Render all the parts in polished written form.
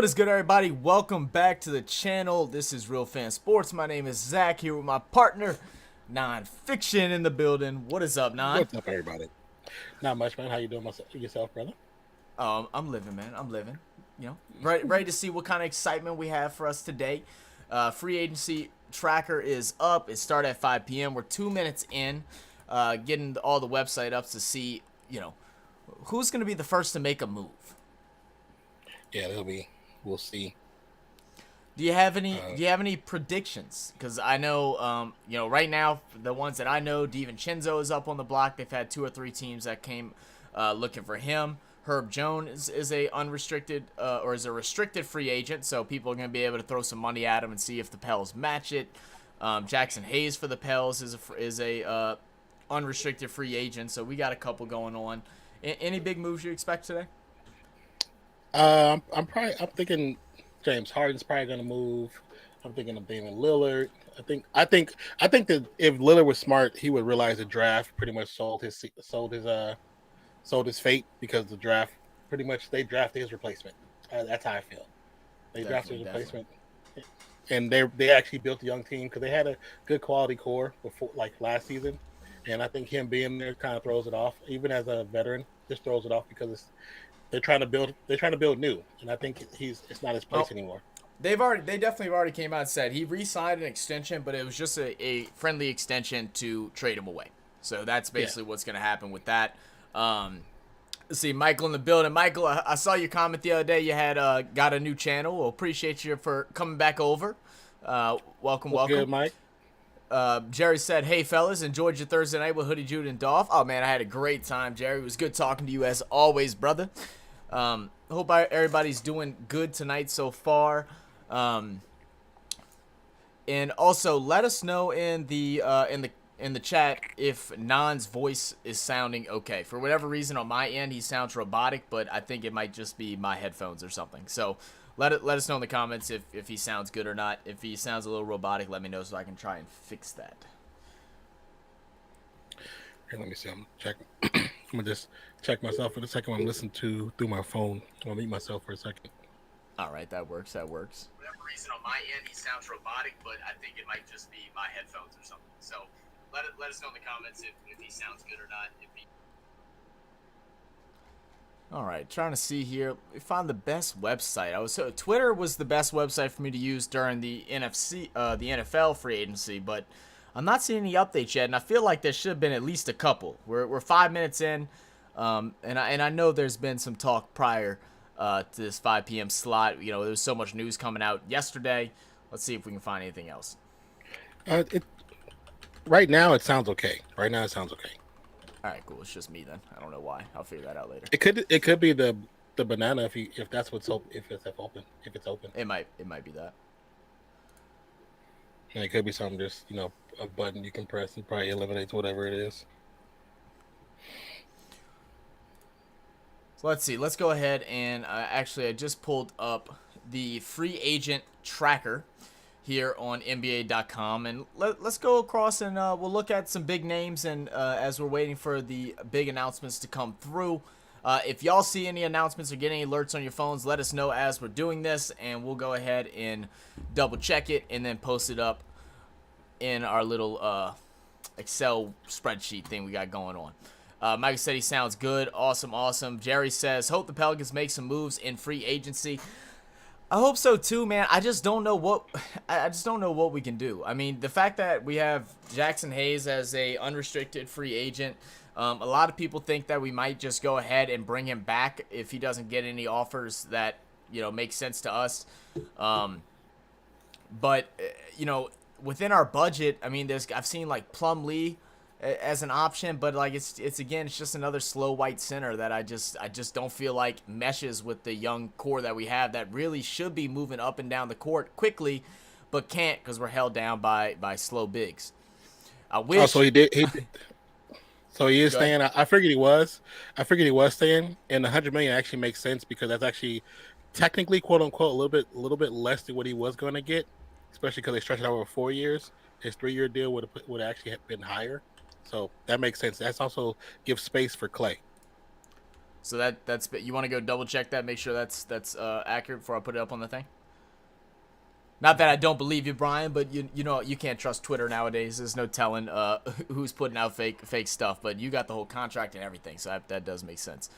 What is good, everybody? Welcome back to the channel. This is Real Fan Sports. My name is Zach, here with my partner, Nonpfixion, in the building. What is up, Non? What's up, everybody? Not much, man. How you doing yourself, brother? I'm living, man. I'm living. Ready to see what kind of excitement we have for us today. Free agency tracker is up. It started at 5 p.m. We're 2 minutes in, getting all the website ups to see, who's going to be the first to make a move. Yeah, we'll see. Do you have any predictions? Because I know, right now the ones that I know, DiVincenzo is up on the block. They've had 2 or 3 teams that came looking for him. Herb Jones is a unrestricted or is a restricted free agent, so people are going to be able to throw some money at him and see if the Pels match it. Jackson Hayes for the Pels is a unrestricted free agent, so we got a couple going on. Any big moves you expect today? I'm thinking James Harden's probably going to move. I'm thinking of Damian Lillard. I think that if Lillard was smart, he would realize the draft pretty much sold his fate, because the draft pretty much they drafted his replacement. That's how I feel. They drafted his replacement, and they actually built a young team because they had a good quality core before, like last season. And I think him being there kind of throws it off, even as a veteran, just throws it off because they're trying to build new, and I think it's not his place anymore. They definitely already came out and said he re-signed an extension, but it was just a friendly extension to trade him away. So that's basically what's going to happen with that. Let's see, Michael in the building. Michael, I saw your comment the other day. You had got a new channel. Well, appreciate you for coming back over. Welcome. Good, Mike. Jerry said, "Hey fellas, enjoyed your Thursday night with Hoodie Jude and Dolph." Oh man, I had a great time, Jerry. It was good talking to you as always, brother. Hope everybody's doing good tonight so far. And also let us know in the chat if Non's voice is sounding okay. For whatever reason on my end, he sounds robotic, but I think it might just be my headphones or something. So let us know in the comments if he sounds good or not. If he sounds a little robotic, let me know so I can try and fix that. Here, let me see. I'm gonna just check myself for the second one. I'm listening to through my phone. I'll mute myself for a second. All right, that works. For whatever reason on my end, he sounds robotic, but I think it might just be my headphones or something. So let us know in the comments if he sounds good or not. All right, trying to see here. We found the best website. Twitter was the best website for me to use during the NFL free agency, but I'm not seeing any updates yet, and I feel like there should have been at least a couple. We're 5 minutes in, and I know there's been some talk prior to this 5 p.m. slot. There was so much news coming out yesterday. Let's see if we can find anything else. Right now it sounds okay. All right, cool. It's just me then. I don't know why. I'll figure that out later. It could be the banana if that's what's open, if it's open. It might be that. And it could be something just a button you can press and probably eliminates whatever it is. So let's see. Let's go ahead and I just pulled up the free agent tracker here on NBA.com, and let's go across and we'll look at some big names, and as we're waiting for the big announcements to come through. If y'all see any announcements or get any alerts on your phones, let us know as we're doing this, and we'll go ahead and double check it and then post it up in our little Excel spreadsheet thing we got going on. Mike said he sounds good. Awesome. Jerry says, hope the Pelicans make some moves in free agency. I hope so too, man. I just don't know what we can do. I mean, the fact that we have Jackson Hayes as a unrestricted free agent, a lot of people think that we might just go ahead and bring him back if he doesn't get any offers that make sense to us. But within our budget, I mean, I've seen like Plumlee as an option, but like it's just another slow white center that I just don't feel like meshes with the young core that we have that really should be moving up and down the court quickly, but can't because we're held down by slow bigs. I wish. Oh, so he did. So he is staying. I figured he was. Staying, and the $100 million actually makes sense because that's actually technically, quote unquote, a little bit less than what he was going to get, especially because they stretched it out over 4 years. His 3-year deal would actually have been higher. So that makes sense. That's also gives space for Clay. So that's you want to go double check that, make sure that's accurate before I put it up on the thing. Not that I don't believe you, Brian, but you know you can't trust Twitter nowadays. There's no telling who's putting out fake stuff. But you got the whole contract and everything, so that does make sense.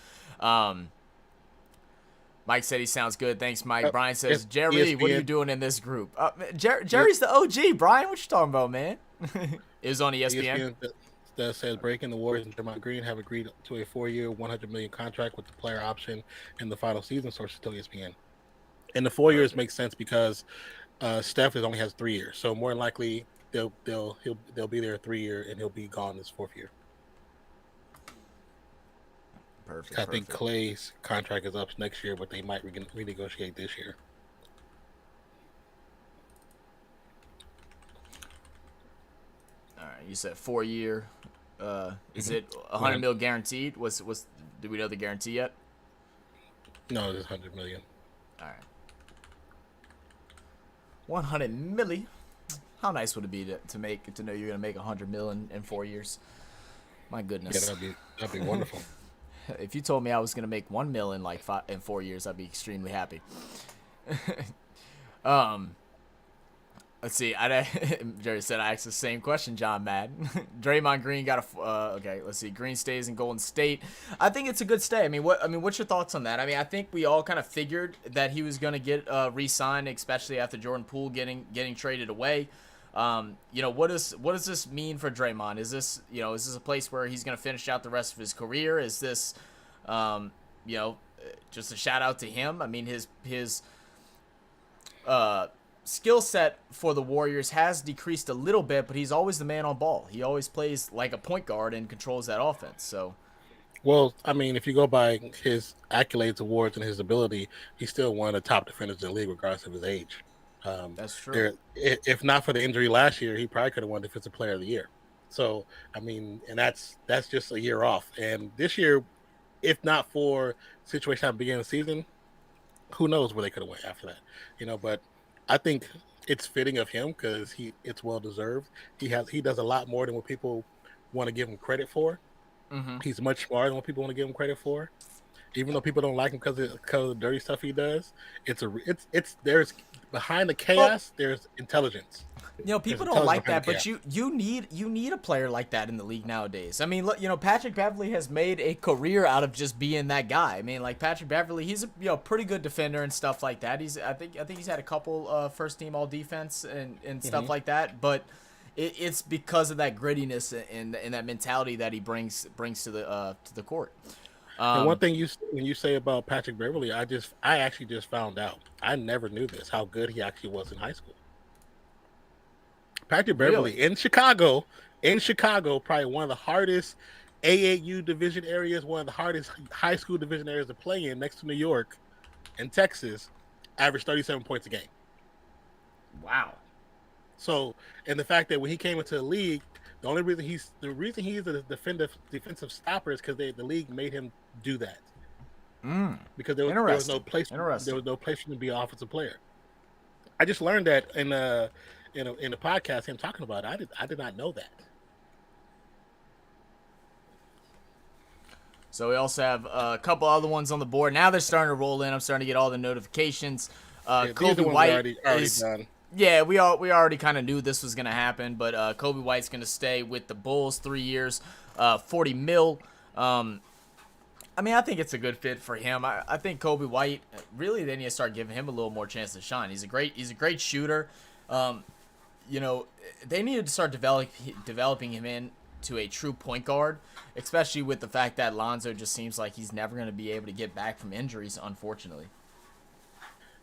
Mike said he sounds good. Thanks, Mike. Brian says, Jerry, ESPN. what are you doing in this group? Jerry's the OG. Brian, what you talking about, man? It was on ESPN. That says breaking the Warriors and Draymond Green have agreed to a 4-year, $100 million contract with the player option in the final season. Sources tell ESPN. And the 4 years makes sense because Steph only has 3 years, so more than likely they'll be there 3 year and he'll be gone this 4th year. Perfect. I think Clay's contract is up next year, but they might renegotiate this year. All right, you said 4 year. Is it 100 mil guaranteed? Do we know the guarantee yet? No, it's 100 million. All right. 100 milli. How nice would it be to know you're gonna make 100 mil in 4 years? My goodness. Yeah, that'd be wonderful. If you told me I was gonna make 1 mil in 4 years, I'd be extremely happy. Let's see. Jerry said I asked the same question, John Madden. Draymond Green got okay. Let's see. Green stays in Golden State. I think it's a good stay. What's your thoughts on that? I think we all kind of figured that he was going to get re-signed, especially after Jordan Poole getting traded away. What does this mean for Draymond? Is this a place where he's going to finish out the rest of his career? Is this, just a shout out to him? I mean, his skill set for the Warriors has decreased a little bit, but he's always the man on ball. He always plays like a point guard and controls that offense. So, well, I mean, if you go by his accolades, awards, and his ability, he's still one of the top defenders in the league, regardless of his age. That's true. If not for the injury last year, he probably could have won Defensive Player of the Year. So, I mean, and that's just a year off. And this year, if not for situation at the beginning of the season, who knows where they could have went after that? But I think it's fitting of him because it's well deserved. He does a lot more than what people want to give him credit for. Mm-hmm. He's much smarter than what people want to give him credit for. Even though people don't like him because of the dirty stuff he does, there's behind the chaos, there's intelligence. People don't like that, but you need a player like that in the league nowadays. I mean, look, Patrick Beverley has made a career out of just being that guy. I mean, like Patrick Beverley, he's a pretty good defender and stuff like that. I think he's had a couple first team all defense and stuff like that, but it's because of that grittiness and that mentality that he brings to the court. And one thing when you say about Patrick Beverley, I actually just found out. I never knew this, how good he actually was in high school. Patrick Beverley in Chicago, probably one of the hardest AAU division areas, one of the hardest high school division areas to play in, next to New York and Texas, averaged 37 points a game. Wow. So, and the fact that when he came into the league, the reason he's a defensive stopper is because the league made him do that. Because there was no place. There was no place for him to be an offensive player. I just learned that in a podcast, him talking about it. I did not know that. So we also have a couple other ones on the board. Now they're starting to roll in. I'm starting to get all the notifications. Kobe White already done. Yeah, we already kind of knew this was going to happen, but Kobe White's going to stay with the Bulls 3 years, 40 mil. I think it's a good fit for him. I think Kobe White, really, they need to start giving him a little more chance to shine. He's a great shooter. They needed to start developing him into a true point guard, especially with the fact that Lonzo just seems like he's never going to be able to get back from injuries, unfortunately.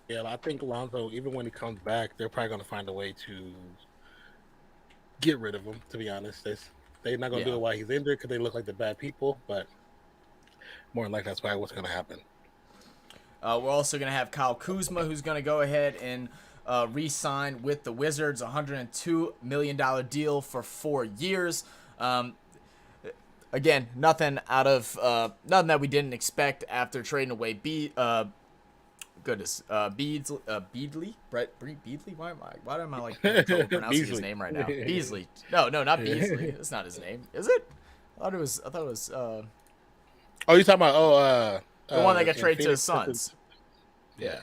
Yeah, I think Lonzo, even when he comes back, they're probably going to find a way to get rid of him, to be honest. They're not going to do it while he's injured because they look like the bad people, but more than likely that's probably what's going to happen. We're also going to have Kyle Kuzma, who's going to go ahead and re-sign with the Wizards, $102 million deal for 4 years. Again, nothing that we didn't expect after trading away Beadley, Brett Beadley. Why am I like pronouncing his name right now? Beasley. No, not Beasley. That's not his name, is it? I thought it was. Oh, you talking about The one that got in traded to the Phoenix? Suns. Yeah.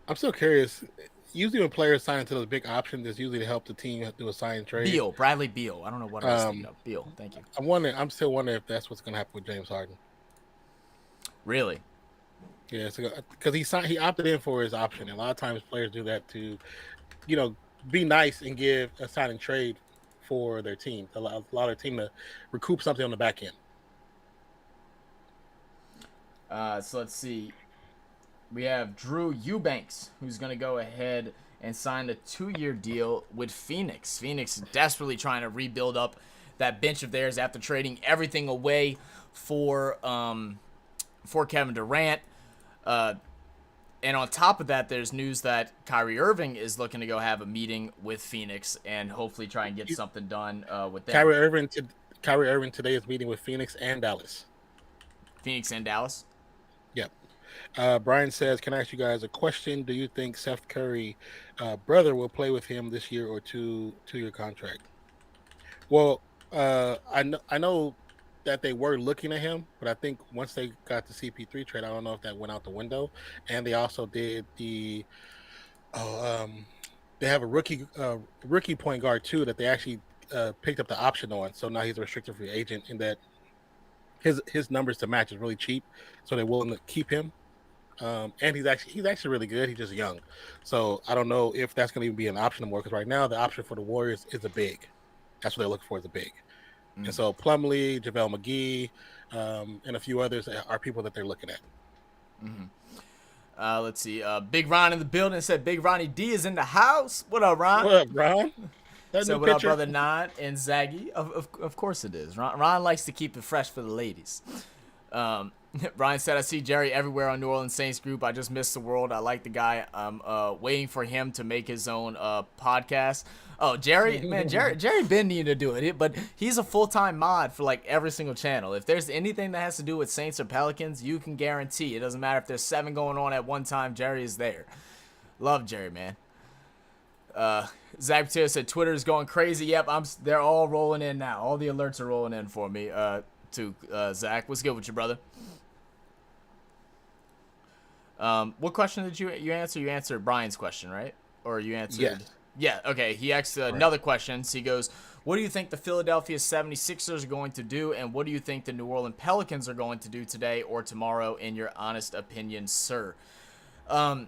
I'm still curious. Usually when players sign into those big options, it's usually to help the team do a sign and trade. Beal, Bradley Beal. I don't know what I was thinking of. Beal, thank you. I'm still wondering if that's what's going to happen with James Harden. Really? Yeah, because he opted in for his option. And a lot of times players do that to, you know, be nice and give a sign and trade for their team. Allow their team to recoup something on the back end. So let's see. We have Drew Eubanks, who's going to go ahead and sign a 2-year deal with Phoenix. Phoenix is desperately trying to rebuild up that bench of theirs after trading everything away for Kevin Durant. And on top of that, there's news that Kyrie Irving is looking to go have a meeting with Phoenix and hopefully try and get something done with them. Kyrie Irving today is meeting with Phoenix and Dallas. Phoenix and Dallas? Yep. Brian says, can I ask you guys a question? Do you think Seth Curry brother will play with him this year or two-year contract? Well, I know that they were looking at him, but I think once they got the CP3 trade, I don't know if that went out the window. And they also did they have a rookie point guard too that they actually picked up the option on. So now he's a restricted free agent, and that his numbers to match is really cheap, so they're willing to keep him. And he's actually really good. He's just young, so I don't know if that's going to even be an option anymore. Because right now the option for the Warriors is a big. That's what they're looking for, is a big. Mm-hmm. And so Plumlee, JaVale McGee, and a few others are people that they're looking at. Mm-hmm. Let's see. Big Ron in the building said Big Ronnie D is in the house. What up, Ron? What up, Ron? So what up, brother Nod and Zaggy? Of course it is. Ron likes to keep it fresh for the ladies. Brian said, I see Jerry everywhere on New Orleans Saints group. I just miss the world. I like the guy. I'm waiting for him to make his own podcast. Oh, Jerry, man, Jerry been needing to do it, but he's a full-time mod for like every single channel. If there's anything that has to do with Saints or Pelicans, you can guarantee it doesn't matter if there's 7 going on at one time. Jerry is there. Love Jerry, man. Zach Patel said Twitter is going crazy. Yep, they're all rolling in now. All the alerts are rolling in for me. Zach, what's good with you, brother? What question did you answer? You answered Brian's question, right? Or you answered? Yes. Yeah, okay. He asked another question. So he goes, what do you think the Philadelphia 76ers are going to do, and what do you think the New Orleans Pelicans are going to do today or tomorrow, in your honest opinion, sir? I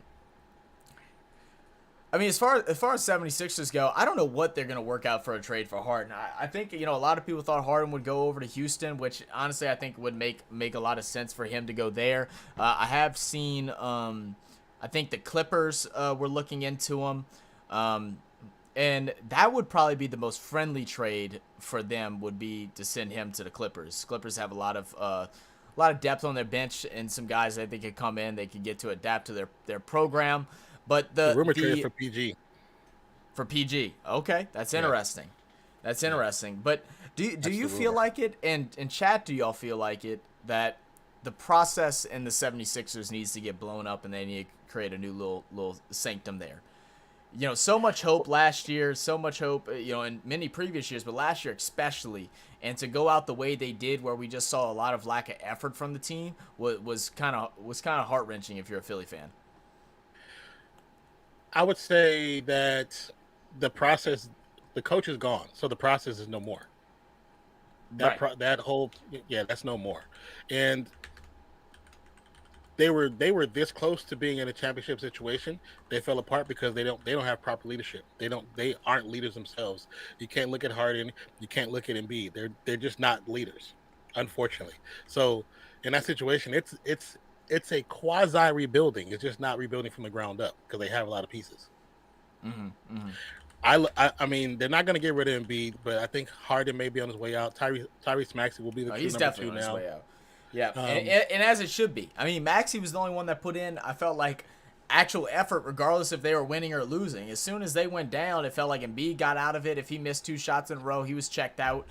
mean, as far as 76ers go, I don't know what they're going to work out for a trade for Harden. I think, a lot of people thought Harden would go over to Houston, which honestly I think would make a lot of sense for him to go there. I have seen, I think the Clippers were looking into him. And that would probably be the most friendly trade for them, would be to send him to the Clippers. Clippers have a lot of depth on their bench and some guys that they could come in, they could get to adapt to their program. But the rumor trade for PG. For PG. Okay, that's interesting. That's interesting. But do you feel like it, and in chat, do y'all feel like it, that the process in the 76ers needs to get blown up and they need to create a new little sanctum there? So much hope last year, so much hope, in many previous years, but last year especially, and to go out the way they did, where we just saw a lot of lack of effort from the team, was kind of heart-wrenching if you're a Philly fan. I would say that the process, the coach is gone, so the process is no more. That's no more. And they were this close to being in a championship situation. They fell apart because they don't have proper leadership. They aren't leaders themselves. You can't look at Harden, you can't look at Embiid. They're just not leaders, unfortunately. So in that situation, it's a quasi rebuilding. It's just not rebuilding from the ground up because they have a lot of pieces. Mm-hmm, mm-hmm. I mean, they're not going to get rid of Embiid, but I think Harden may be on his way out. Tyrese Maxey will be the he's number definitely 2 on his now. way out. Yeah, and as it should be. I mean, Maxey was the only one that put in, I felt like, actual effort, regardless if they were winning or losing. As soon as they went down, it felt like Embiid got out of it. If he missed 2 shots in a row, he was checked out.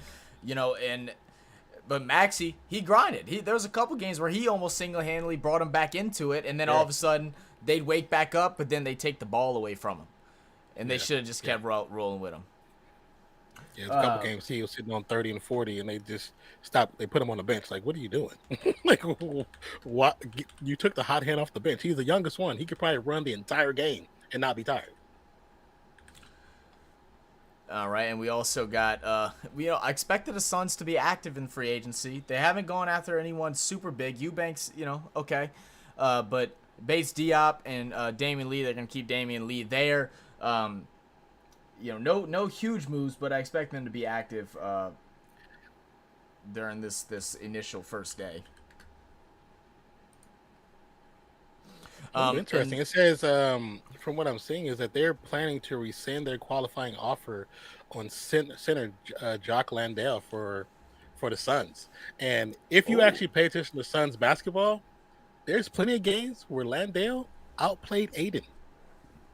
But Maxey, he grinded. There was a couple games where he almost single-handedly brought him back into it, and then all of a sudden they'd wake back up, but then they take the ball away from him, and they should have just kept rolling with him. Yeah, there's a couple games he was sitting on 30 and 40, and they just stopped. They put him on the bench. Like, what are you doing? Like, what? You took the hot hand off the bench. He's the youngest one. He could probably run the entire game and not be tired. All right, and we also got I expected the Suns to be active in free agency. They haven't gone after anyone super big. Eubanks, okay, but Bates Diop and Damian Lee, they're gonna keep Damian Lee there. No huge moves, but I expect them to be active during this initial first day. Interesting. It says, from what I'm seeing, is that they're planning to rescind their qualifying offer on center Jock Landale for the Suns. And if you actually pay attention to Suns basketball, there's plenty of games where Landale outplayed Aiden.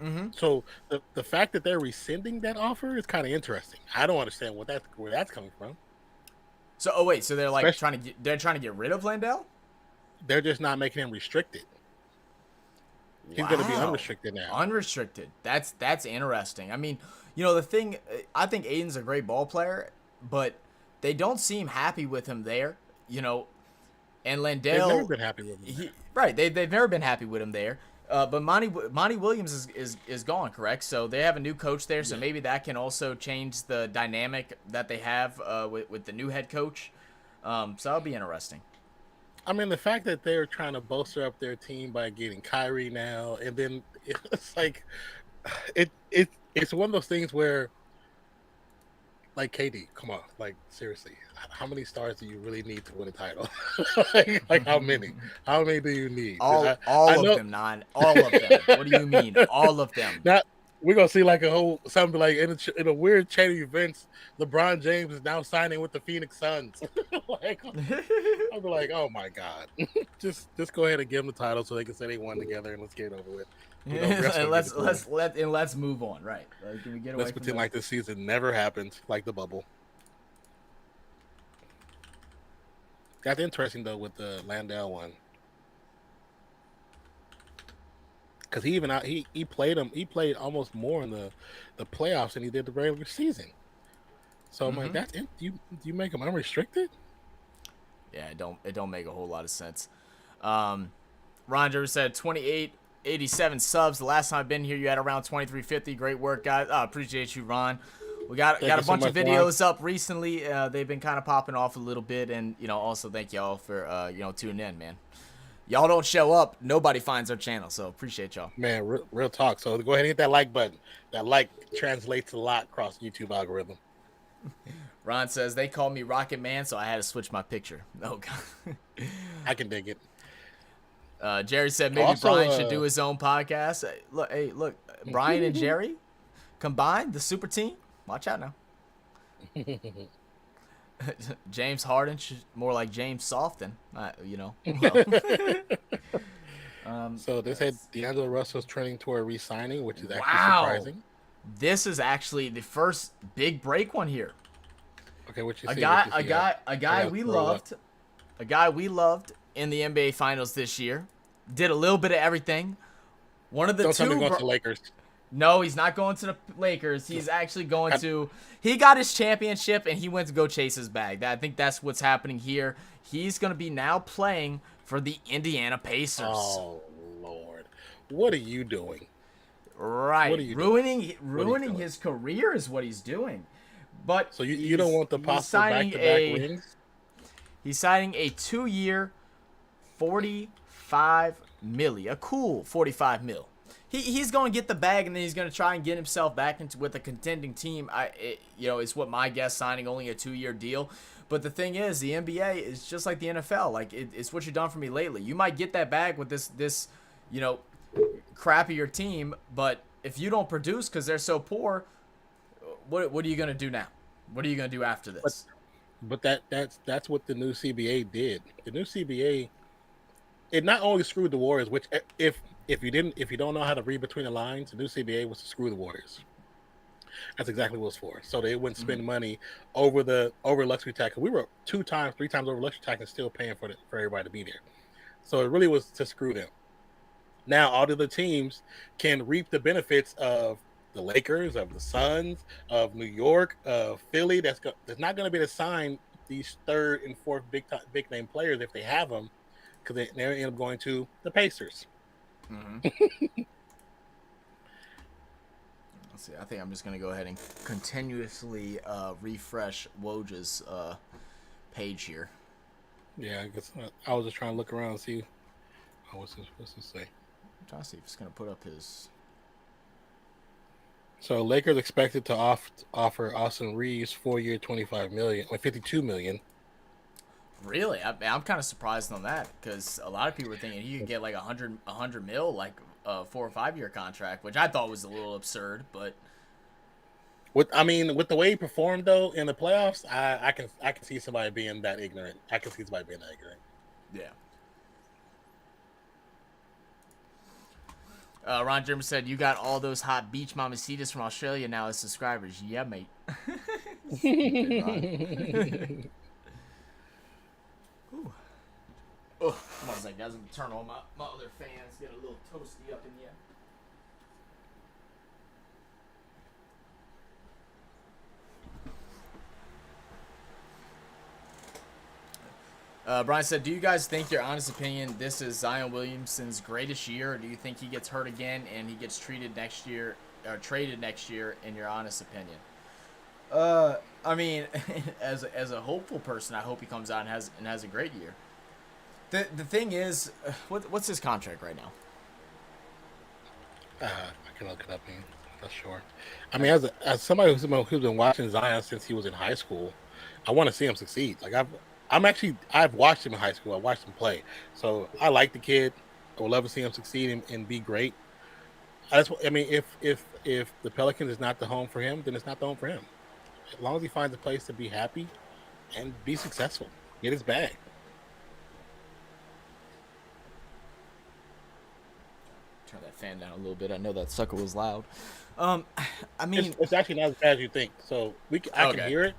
Mm-hmm. So the fact that they're rescinding that offer is kind of interesting. I don't understand where that's coming from. So so they're like trying to get rid of Landale? They're just not making him restricted. He's going to be unrestricted now. Unrestricted. That's interesting. I mean, the thing, I think Aiden's a great ball player, but they don't seem happy with him there, and Landale. They've never been happy with him. Right. They've never been happy with him there. But Monty Williams is gone, correct? So they have a new coach there, so maybe that can also change the dynamic that they have with the new head coach. So that'll be interesting. I mean, the fact that they're trying to bolster up their team by getting Kyrie now, and then it's like it's one of those things where, like, KD, come on, like, seriously, how many stars do you really need to win a title? like how many? How many do you need? All of them, Non. All of them. What do you mean? All of them. We're gonna see like something like in a weird chain of events. LeBron James is now signing with the Phoenix Suns. I'll be like, oh my god, just go ahead and give them the title so they can say they won together and let's get it over with. And let's move on, right? Can we get away? Let's pretend like this season never happened, like the bubble. That's interesting though with the Landale one. Because he played him. He played almost more in the playoffs than he did the regular season. So I'm like, that's it. Do you make him unrestricted? Yeah, it don't make a whole lot of sense. Roger said 2887 subs. The last time I've been here, you had around 2350. Great work, guys. Appreciate you, Ron. We got a bunch of videos up recently. They've been kind of popping off a little bit, and also thank y'all for tuning in, man. Y'all don't show up, nobody finds our channel, so appreciate y'all. Man, real talk. So go ahead and hit that like button. That like translates a lot across the YouTube algorithm. Ron says, they called me Rocket Man, so I had to switch my picture. Oh, God. I can dig it. Jerry said maybe also, Brian should do his own podcast. Look, Brian and Jerry combined, the super team. Watch out now. James Harden should more like James Softon, So they said D'Angelo Russell's trending toward re-signing, which is actually surprising. This is actually the first big break one here. Okay, what you see? A guy we loved in the NBA Finals this year. Did a little bit of everything. One of the Don't two. Tell me going to the Lakers. No, he's not going to the Lakers. He's actually going to. He got his championship and he went to go chase his bag. I think that's what's happening here. He's going to be now playing for the Indiana Pacers. Oh Lord, what are you doing? Right, what are you ruining his career is what he's doing. But so you don't want the possible back-to-back rings? He's signing a 2-year, $45 million, a cool $45 million. He's going to get the bag, and then he's going to try and get himself back into with a contending team. It's what my guess, signing only a 2-year deal. But the thing is, the NBA is just like the NFL. Like it's what you've done for me lately. You might get that bag with this crappier team, but if you don't produce because they're so poor, what are you going to do now? What are you going to do after this? But that's what the new CBA did. The new CBA, it not only screwed the Warriors, which if you don't know how to read between the lines, the new CBA was to screw the Warriors. That's exactly what it's for. So they wouldn't spend money over luxury tax. We were 2 times, 3 times over luxury tax and still paying for everybody to be there. So it really was to screw them. Now all the other teams can reap the benefits of the Lakers, of the Suns, of New York, of Philly. That's not going to be able to sign these third and fourth big name players if they have them, because they end up going to the Pacers. Mm-hmm. Let's see. I think I'm just gonna go ahead and continuously refresh Woj's page here. Yeah, I guess I was just trying to look around and see. Oh, what's this say? I'm trying to see if it's gonna put up his. So Lakers expected to offer Austin Reeves 4-year, $25 million, or $52 million. Really, I'm kind of surprised on that, because a lot of people were thinking he could get like 100 mil, like a 4 or 5 year contract, which I thought was a little absurd. But with the way he performed though in the playoffs, I can see somebody being that ignorant. I can see somebody being that ignorant. Yeah. Ron German said, "You got all those hot beach mamacitas from Australia now as subscribers." Yeah, mate. Stupid, Ooh. Oh, one second, guys. I'm gonna turn on my other fans. Get a little toasty up in here. Brian said, "Do you guys think, your honest opinion, this is Zion Williamson's greatest year, or do you think he gets hurt again and he gets traded next year? In your honest opinion?" I mean, as a hopeful person, I hope he comes out and has a great year. The thing is, what's his contract right now? I can look it up. I'm not sure. I mean, as somebody who's been watching Zion since he was in high school, I want to see him succeed. Like I've watched him in high school. I watched him play, so I like the kid. I would love to see him succeed and be great. I mean, if the Pelicans is not the home for him, then it's not the home for him. As long as he finds a place to be happy and be successful, get his bag. Turn that fan down a little bit. I know that sucker was loud. I mean, it's actually not as bad as you think. So I can hear it,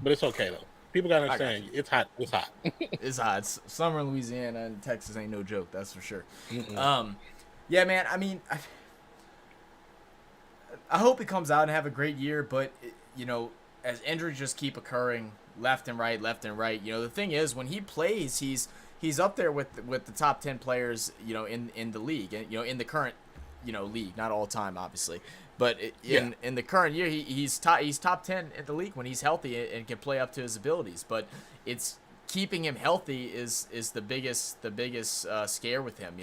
but it's okay though. People gotta understand it's hot. It's hot. It's hot. Summer in Louisiana and Texas ain't no joke. That's for sure. Yeah, man. I mean, I hope he comes out and have a great year. But as injuries just keep occurring left and right, the thing is, when he plays, he's up there with the top 10 players, in the league, in the current, league, not all time, obviously, but in the current year, he's top 10 in the league when he's healthy and can play up to his abilities. But it's keeping him healthy is the biggest scare with him.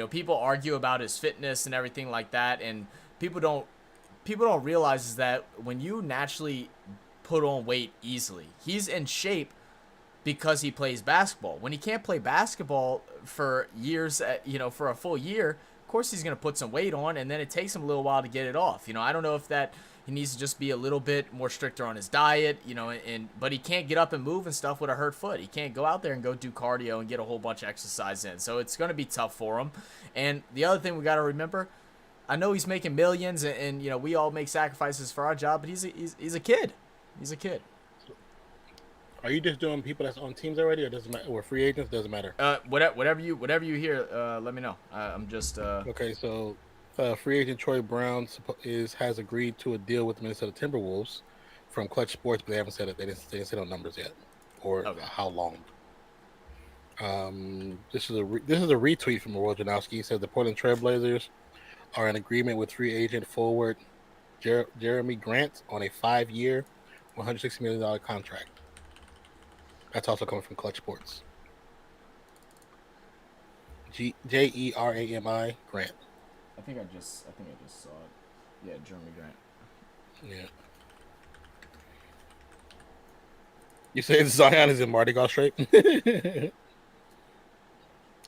People argue about his fitness and everything like that, and people don't realize is that when you naturally put on weight easily, he's in shape because he plays basketball. When he can't play basketball for years, for a full year, of course he's going to put some weight on, and then it takes him a little while to get it off. I don't know if that he needs to just be a little bit more stricter on his diet, but he can't get up and move and stuff with a hurt foot. He can't go out there and go do cardio and get a whole bunch of exercise in. So it's going to be tough for him. And the other thing we got to remember, I know he's making millions, and we all make sacrifices for our job, but he's a kid. He's a kid. Are you just doing people that's on teams already, or doesn't matter? Or free agents? Doesn't matter. Whatever you hear, let me know. I'm just okay. So, free agent Troy Brown has agreed to a deal with the Minnesota Timberwolves from Clutch Sports, but they haven't said it. They didn't say no numbers yet, or how long. This is a retweet from Wojnarowski. He said the Portland Trailblazers are in agreement with free agent forward Jeremy Grant on a 5-year, $160 million contract. That's also coming from Clutch Sports. Jerami Grant. I think I just saw it. Yeah, Jeremy Grant. Yeah. You say Zion is in Mardi Gras shape? Is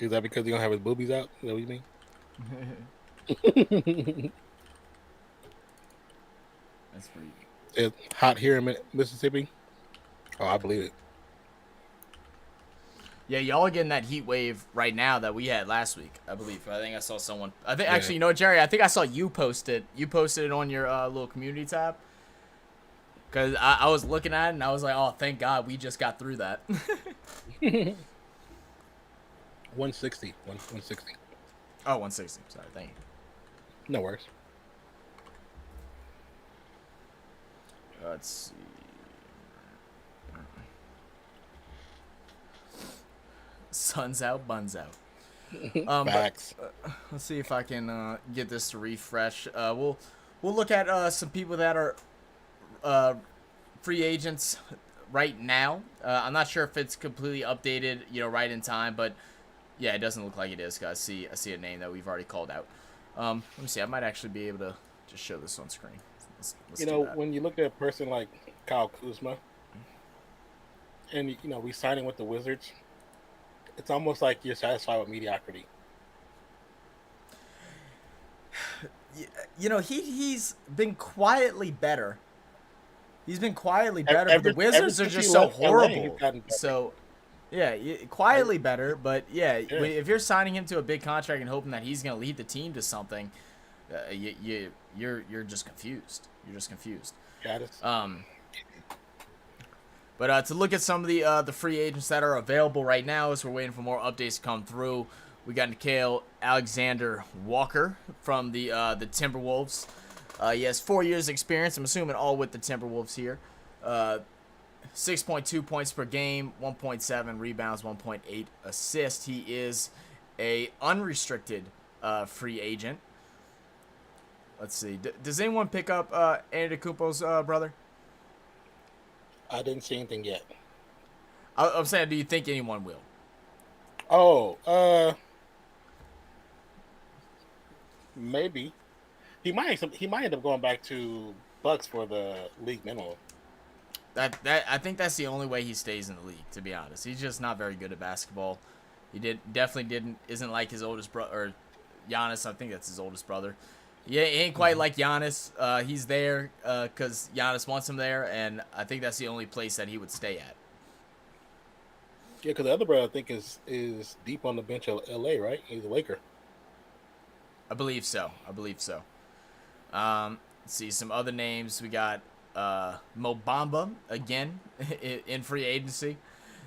that because he don't have his boobies out? Is that what you mean? That's pretty. It's hot here in Mississippi. Oh, I believe it. Yeah, y'all are getting that heat wave right now that we had last week, I believe. I think I saw someone. Actually, you know what, Jerry? I think I saw you post it. You posted it on your little community tab. Because I was looking at it and I was like, oh, thank God we just got through that. 160. 160. Oh, 160. Sorry, thank you. No worries. Let's see. Sun's out, buns out. Facts. Let's see if I can get this to refresh. We'll look at some people that are free agents right now. I'm not sure if it's completely updated, right in time, but yeah, it doesn't look like it is. Cause I see a name that we've already called out. Let me see. I might actually be able to just show this on screen. Let's when you look at a person like Kyle Kuzma, and we signing with the Wizards, it's almost like you're satisfied with mediocrity. He's been quietly better. He's been quietly better, but the Wizards are just so horrible. So, yeah, quietly better, but yeah, if you're signing him to a big contract and hoping that he's going to lead the team to something, you're just confused. You're just confused. But to look at some of the free agents that are available right now, as we're waiting for more updates to come through, we got Nickeil Alexander-Walker from the Timberwolves. He has 4 years experience. I'm assuming all with the Timberwolves here. 6.2 points per game, 1.7 rebounds, 1.8 assists. He is a unrestricted free agent. Let's see. Does anyone pick up Antetokounmpo's brother? I didn't see anything yet. I'm saying, do you think anyone will? Oh, maybe. He might end up going back to Bucks for the league minimum. I think that's the only way he stays in the league, to be honest. He's just not very good at basketball. He isn't like his oldest brother, or Giannis. I think that's his oldest brother. Yeah, he ain't quite like Giannis. He's there because Giannis wants him there, and I think that's the only place that he would stay at. Yeah, because the other brother I think is deep on the bench of LA, right? He's a Laker. I believe so. Let's see some other names. We got Mo Bamba again in free agency.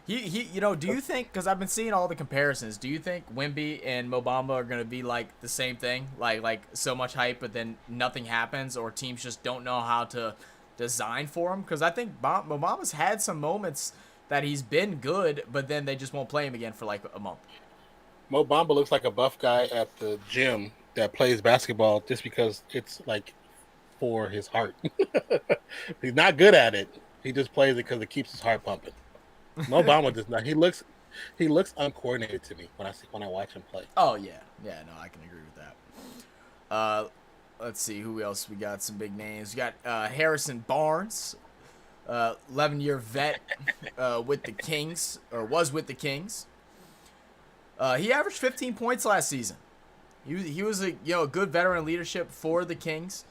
He do you think, because I've been seeing all the comparisons, do you think Wemby and Mo Bamba are going to be like the same thing? Like so much hype, but then nothing happens, or teams just don't know how to design for him? Because I think Mo Bamba's had some moments that he's been good, but then they just won't play him again for like a month. Mo Bamba looks like a buff guy at the gym that plays basketball just because it's like for his heart. He's not good at it. He just plays it because it keeps his heart pumping. Mo Bamba does not. He looks uncoordinated to me when I watch him play. Oh no, I can agree with that. Let's see who else we got. Some big names. We got Harrison Barnes, 11-year vet with the Kings, or was with the Kings. He averaged 15 points last season. He was a good veteran leadership for the Kings.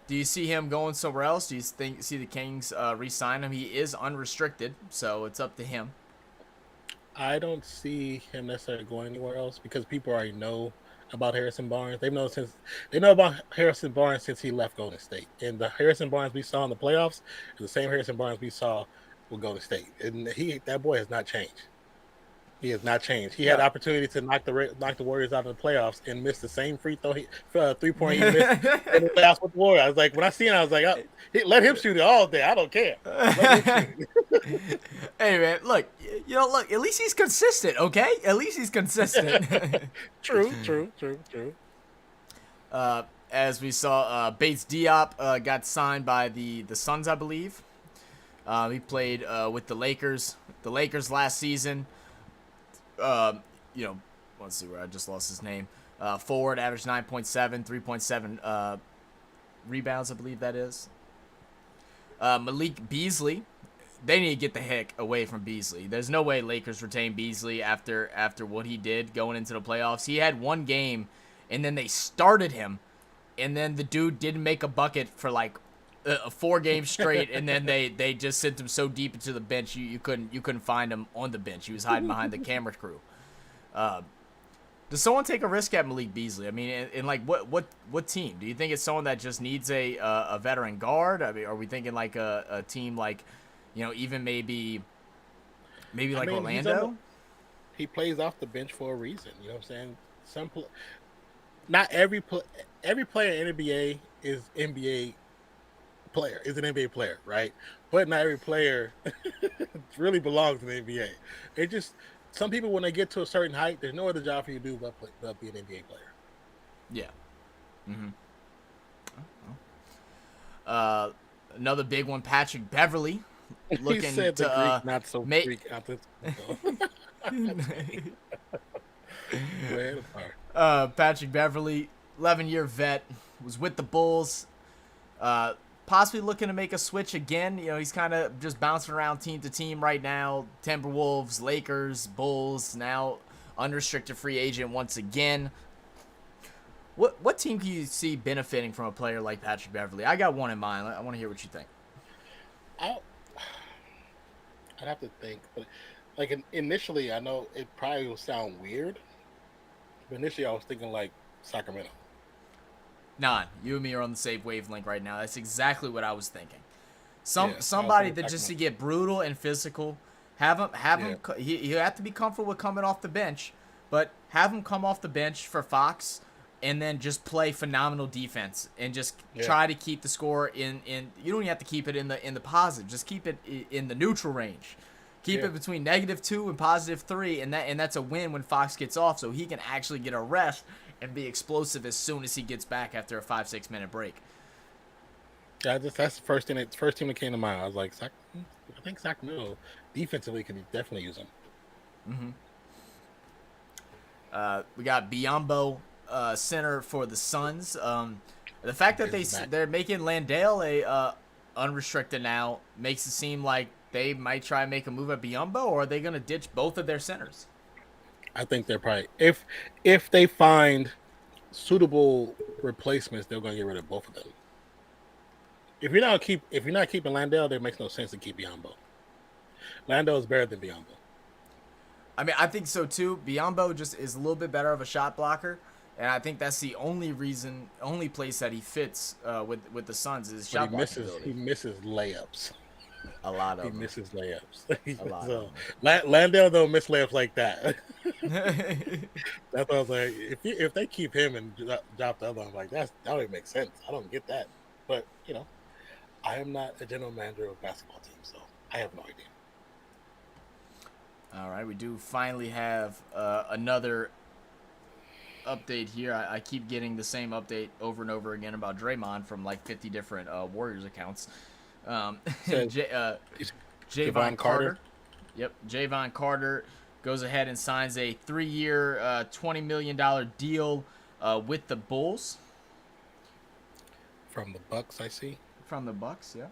Do you see him going somewhere else? Do you see the Kings re-sign him? He is unrestricted, so it's up to him. I don't see him necessarily going anywhere else because people already know about Harrison Barnes. They know about Harrison Barnes since he left Golden State. And the Harrison Barnes we saw in the playoffs is the same Harrison Barnes we saw with Golden State. And that boy has not changed. He has not changed. He had the opportunity to knock the Warriors out of the playoffs and missed the same free throw 3-point he missed in the playoffs with the Warriors. I was like, when I seen it, I was like, let him shoot it all day. I don't care. Let him shoot it. Hey man, look, at least he's consistent, okay? At least he's consistent. True. As we saw, Bates Diop got signed by the Suns, I believe. He played with the Lakers. The Lakers last season. Let's see where I just lost his name. Forward, averaged 9.7, 3.7 rebounds, I believe that is. Malik Beasley. They need to get the heck away from Beasley. There's no way Lakers retain Beasley after what he did going into the playoffs. He had one game, and then they started him, and then the dude didn't make a bucket for like 4 games straight, and then they just sent him so deep into the bench you couldn't find him on the bench. He was hiding behind the camera crew. Does someone take a risk at Malik Beasley? I mean, in like what team? Do you think it's someone that just needs a veteran guard? I mean, are we thinking like a team like, even maybe like Orlando? He plays off the bench for a reason. You know what I'm saying? Not every player in NBA is NBA player is an NBA player, right? But not every player really belongs in the NBA. It just some people when they get to a certain height, there's no other job for you to do but be an NBA player. Yeah. Mm-hmm. Another big one, Patrick Beverly, He looking said the to Greek, not so make. Greek. Go ahead. Patrick Beverly, 11-year vet, was with the Bulls. Possibly looking to make a switch again. You know, he's kind of just bouncing around team to team right now. Timberwolves, Lakers, Bulls, now unrestricted free agent once again. What team can you see benefiting from a player like Patrick Beverly? I got one in mind. I want to hear what you think. I'd have to think, but like initially, I know it probably will sound weird, but initially I was thinking like Sacramento. Nah, you and me are on the same wavelength right now. That's exactly what I was thinking. Yeah, Somebody I was that just to thinking get brutal and physical. Have him. Yeah. You have to be comfortable with coming off the bench, but have him come off the bench for Fox, and then just play phenomenal defense and just try to keep the score in. You don't even have to keep it in the positive. Just keep it in the neutral range. Keep it between -2 and +3, and that's a win when Fox gets off, so he can actually get a rest and be explosive as soon as he gets back after a 5-6 minute break. Yeah, that's the first team that came to mind. I was like, I think Sacramento defensively can definitely use them. We got Biyombo, center for the Suns. The fact that they're making Landale a unrestricted now makes it seem like they might try and make a move at Biyombo, or are they going to ditch both of their centers? I think they're probably if they find suitable replacements, they're going to get rid of both of them. If you're not keeping Landale, there makes no sense to keep Biyombo. Landale is better than Biyombo. I mean, I think so too. Biyombo just is a little bit better of a shot blocker, and I think that's the only place that he fits with the Suns is shot blocking ability. He misses layups. A lot of he them. misses layups. A lot so of them. Landale don't miss layups like that. That's what I was like. If they keep him and drop the other one, like that would make sense. I don't get that, but I am not a general manager of a basketball team, so I have no idea. All right, we do finally have another update here. I keep getting the same update over and over again about Draymond from like 50 different Warriors accounts. Javon Carter. Yep, Javon Carter goes ahead and signs a 3-year, $20 million deal with the Bulls. From the Bucks, I see. From the Bucks, yeah.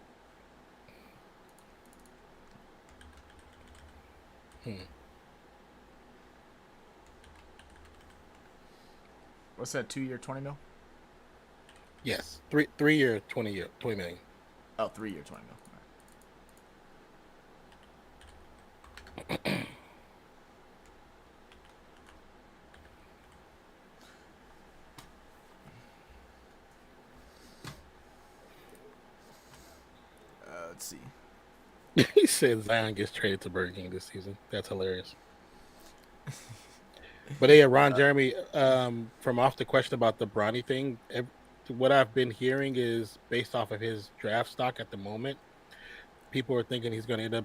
What's that? 2-year, 20 mil? Yes, 3-year, 20 million. Oh, 3-year, 20 mil. All right. Let's see. He said Zion gets traded to Burger King this season. That's hilarious. But yeah, Ron Jeremy, from off the question about the Bronny thing, what I've been hearing is based off of his draft stock at the moment, people are thinking he's going to end up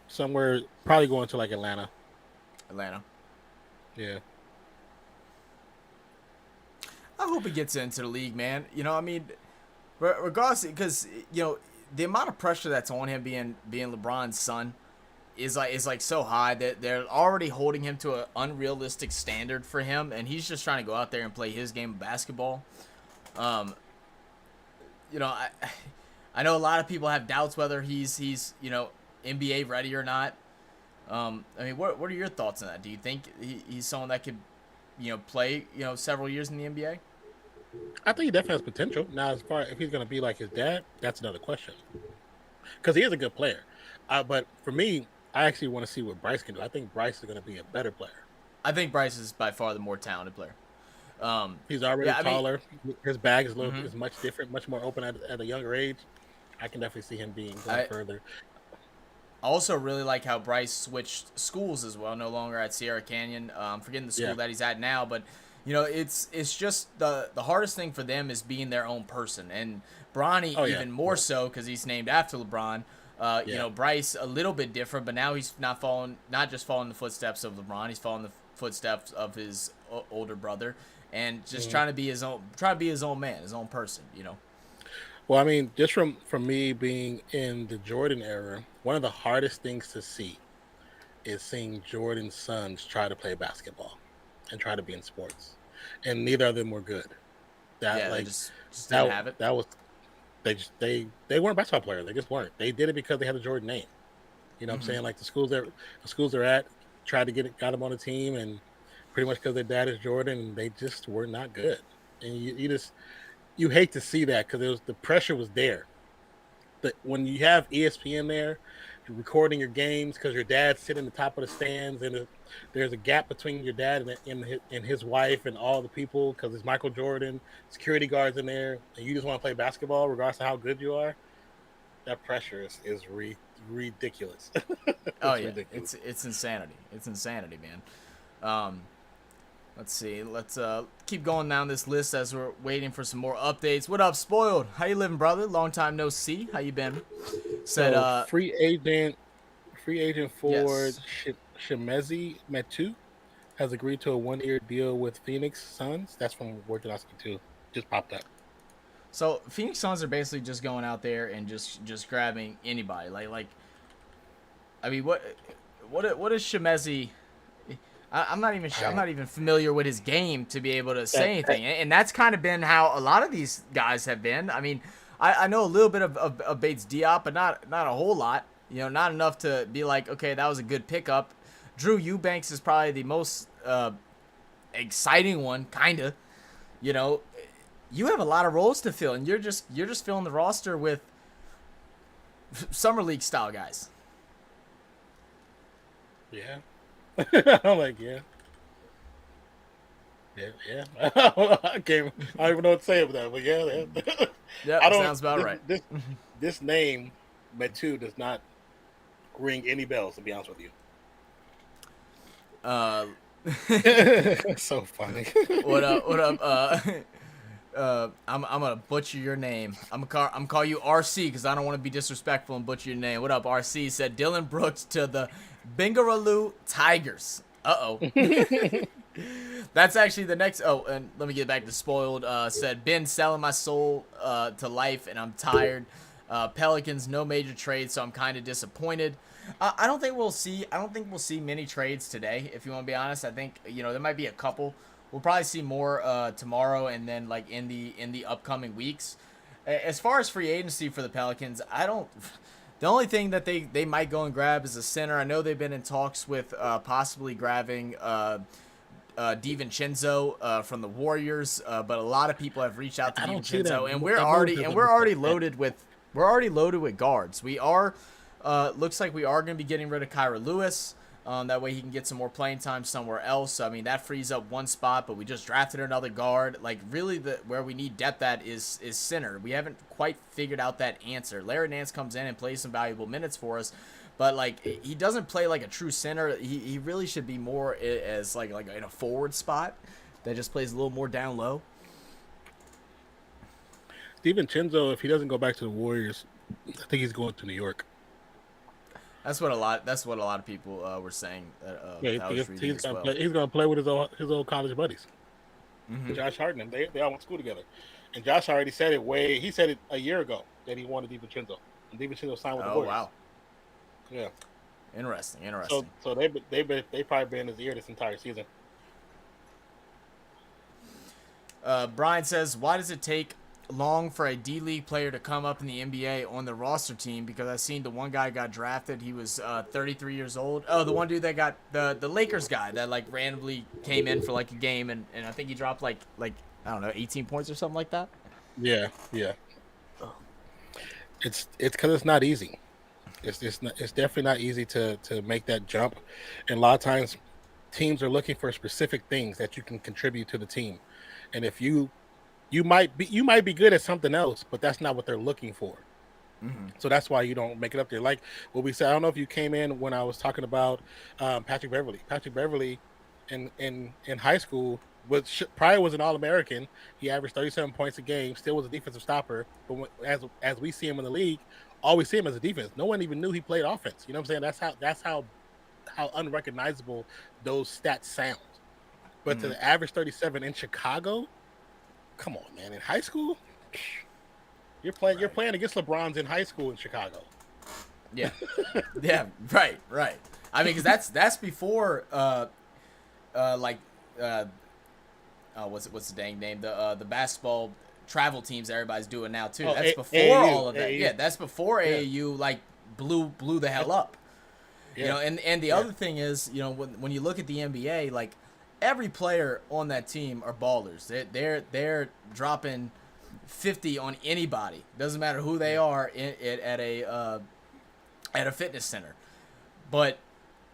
somewhere, probably going to like Atlanta. Yeah. I hope he gets into the league, man. I mean, regardless, because the amount of pressure that's on him being LeBron's son is like so high that they're already holding him to an unrealistic standard for him, and he's just trying to go out there and play his game of basketball. I know a lot of people have doubts whether he's NBA ready or not. I mean, what are your thoughts on that? Do you think he's someone that could play several years in the NBA? I think he definitely has potential. Now, as far if he's going to be like his dad, that's another question. Because he is a good player. But for me, I actually want to see what Bryce can do. I think Bryce is going to be a better player. I think Bryce is by far the more talented player. He's already taller. His bag is is much different, much more open at a younger age. I can definitely see him going further. I also really like how Bryce switched schools as well. No longer at Sierra Canyon. I'm forgetting the school that he's at now, but it's just the hardest thing for them is being their own person. And Bronny Oh, yeah. even more so because he's named after LeBron. You know, Bryce a little bit different, but now he's not just following the footsteps of LeBron. He's following the footsteps of his older brother, and just trying to be his own man, his own person. You know. Well, I mean, just from me being in the Jordan era, one of the hardest things to see is seeing Jordan's sons try to play basketball and try to be in sports, and neither of them were good. That They just didn't have it. That was they weren't basketball players. They just weren't. They did it because they had a Jordan name. You know what I'm saying? Like the schools they're at tried to got them on the team, and pretty much because their dad is Jordan, and they just were not good. And you hate to see that because the pressure was there. But when you have ESPN there, you're recording your games because your dad's sitting in the top of the stands, and there's a gap between your dad and his wife and all the people because it's Michael Jordan, security guards in there, and you just want to play basketball regardless of how good you are. That pressure is ridiculous. Oh yeah, ridiculous. It's insanity. It's insanity, man. Let's see. Let's keep going down this list as we're waiting for some more updates. What up, Spoiled? How you living, brother? Long time no see. How you been? Said free agent for yes. Shemezi Metu has agreed to a 1-year deal with Phoenix Suns. That's from Wojnarowski too. Just popped up. So Phoenix Suns are basically just going out there and just grabbing anybody. Like I mean, what is Shemezi? I'm not even familiar with his game to be able to say anything, and that's kind of been how a lot of these guys have been. I mean, I know a little bit of Bates Diop, but not a whole lot. You know, not enough to be like, okay, that was a good pickup. Drew Eubanks is probably the most exciting one, kinda. You know, you have a lot of roles to fill, and you're just filling the roster with summer league style guys. Yeah. I'm like, yeah. I don't even know what to say about that, but yeah. Yeah, sounds about right. This name, Metu, does not ring any bells, to be honest with you. So funny. What up? I'm gonna butcher your name. I'm call you RC because I don't want to be disrespectful and butcher your name. What up, RC? Said Dylan Brooks to the Bengaluru Tigers. That's actually the next. Oh, and let me get back to Spoiled. Said been selling my soul to life, and I'm tired. Pelicans, no major trades, so I'm kind of disappointed. I don't think we'll see many trades today. If you want to be honest, I think there might be a couple. We'll probably see more tomorrow, and then like in the upcoming weeks. As far as free agency for the Pelicans, the only thing that they might go and grab is a center. I know they've been in talks with possibly grabbing DiVincenzo from the Warriors, but a lot of people have reached out to DiVincenzo, and we're already loaded with guards. We are looks like we are going to be getting rid of Kyra Lewis. That way he can get some more playing time somewhere else. I mean, that frees up one spot, but we just drafted another guard. Like, really, where we need depth at is center. We haven't quite figured out that answer. Larry Nance comes in and plays some valuable minutes for us, but, like, he doesn't play like a true center. He really should be more as, like in a forward spot that just plays a little more down low. DiVincenzo, if he doesn't go back to the Warriors, I think he's going to New York. That's what a lot of people were saying. He's going to play with his old college buddies, Josh Hart and them. They all went to school together, and Josh already said it. He said it a year ago that he wanted DiVincenzo, and DiVincenzo signed with the Warriors. Oh wow! Yeah, interesting. So they probably been in his ear this entire season. Brian says, why does it take long for a D-League player to come up in the NBA on the roster team? Because I seen the one guy got drafted. He was 33 years old. Oh, the one dude that got the Lakers guy that like randomly came in for like a game and I think he dropped like I don't know 18 points or something like that. Yeah. It's because it's not easy. It's definitely not easy to make that jump, and a lot of times teams are looking for specific things that you can contribute to the team, and if you might be good at something else, but that's not what they're looking for. Mm-hmm. So that's why you don't make it up there. Like what we said, I don't know if you came in when I was talking about Patrick Beverley. Patrick Beverley in high school Pryor was an All-American. He averaged 37 points a game. Still was a defensive stopper. But as we see him in the league, all we see him as a defense. No one even knew he played offense. You know what I'm saying? That's how unrecognizable those stats sound. But to the average 37 in Chicago, come on, man. In high school, you're playing against LeBron's in high school in Chicago. Yeah, yeah, right. I mean, because that's before what's the dang name, the basketball travel teams everybody's doing now too. That's before AAU, all of that. AAU. Yeah, that's before AAU like blew the hell up. Yeah. You know, and the other thing is, you know, when you look at the NBA, like every player on that team are ballers. They're dropping 50 on anybody. Doesn't matter who they are at a fitness center. But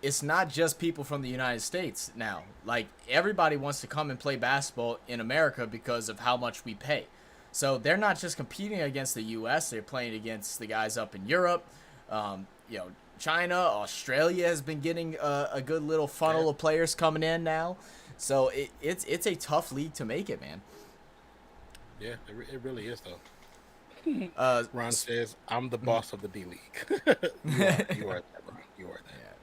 it's not just people from the United States now. Like everybody wants to come and play basketball in America because of how much we pay. So they're not just competing against the U.S. They're playing against the guys up in Europe. You know, China, Australia has been getting a good little funnel of players coming in now. So it's a tough league to make it, man. Yeah, it really is though. Ron says, "I'm the boss of the D League." you are that, Ron. You are that.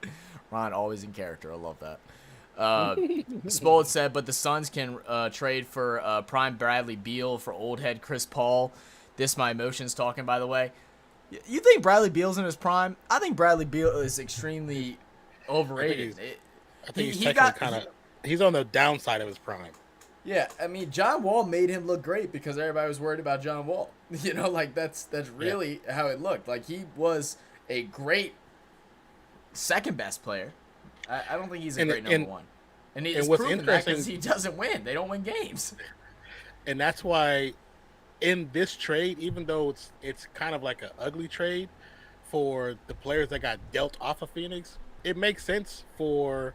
Yeah. Ron always in character. I love that. Spolt said, but the Suns can trade for prime Bradley Beal for old head Chris Paul. This my emotions talking, by the way. You think Bradley Beal's in his prime? I think Bradley Beal is extremely overrated. I think he's on the downside of his prime. Yeah, I mean, John Wall made him look great because everybody was worried about John Wall. You know, like that's really how it looked. Like he was a great second best player. I don't think he's a great number one. And he's proven that because he doesn't win. They don't win games. And that's why in this trade, even though it's kind of like an ugly trade for the players that got dealt off of Phoenix, it makes sense for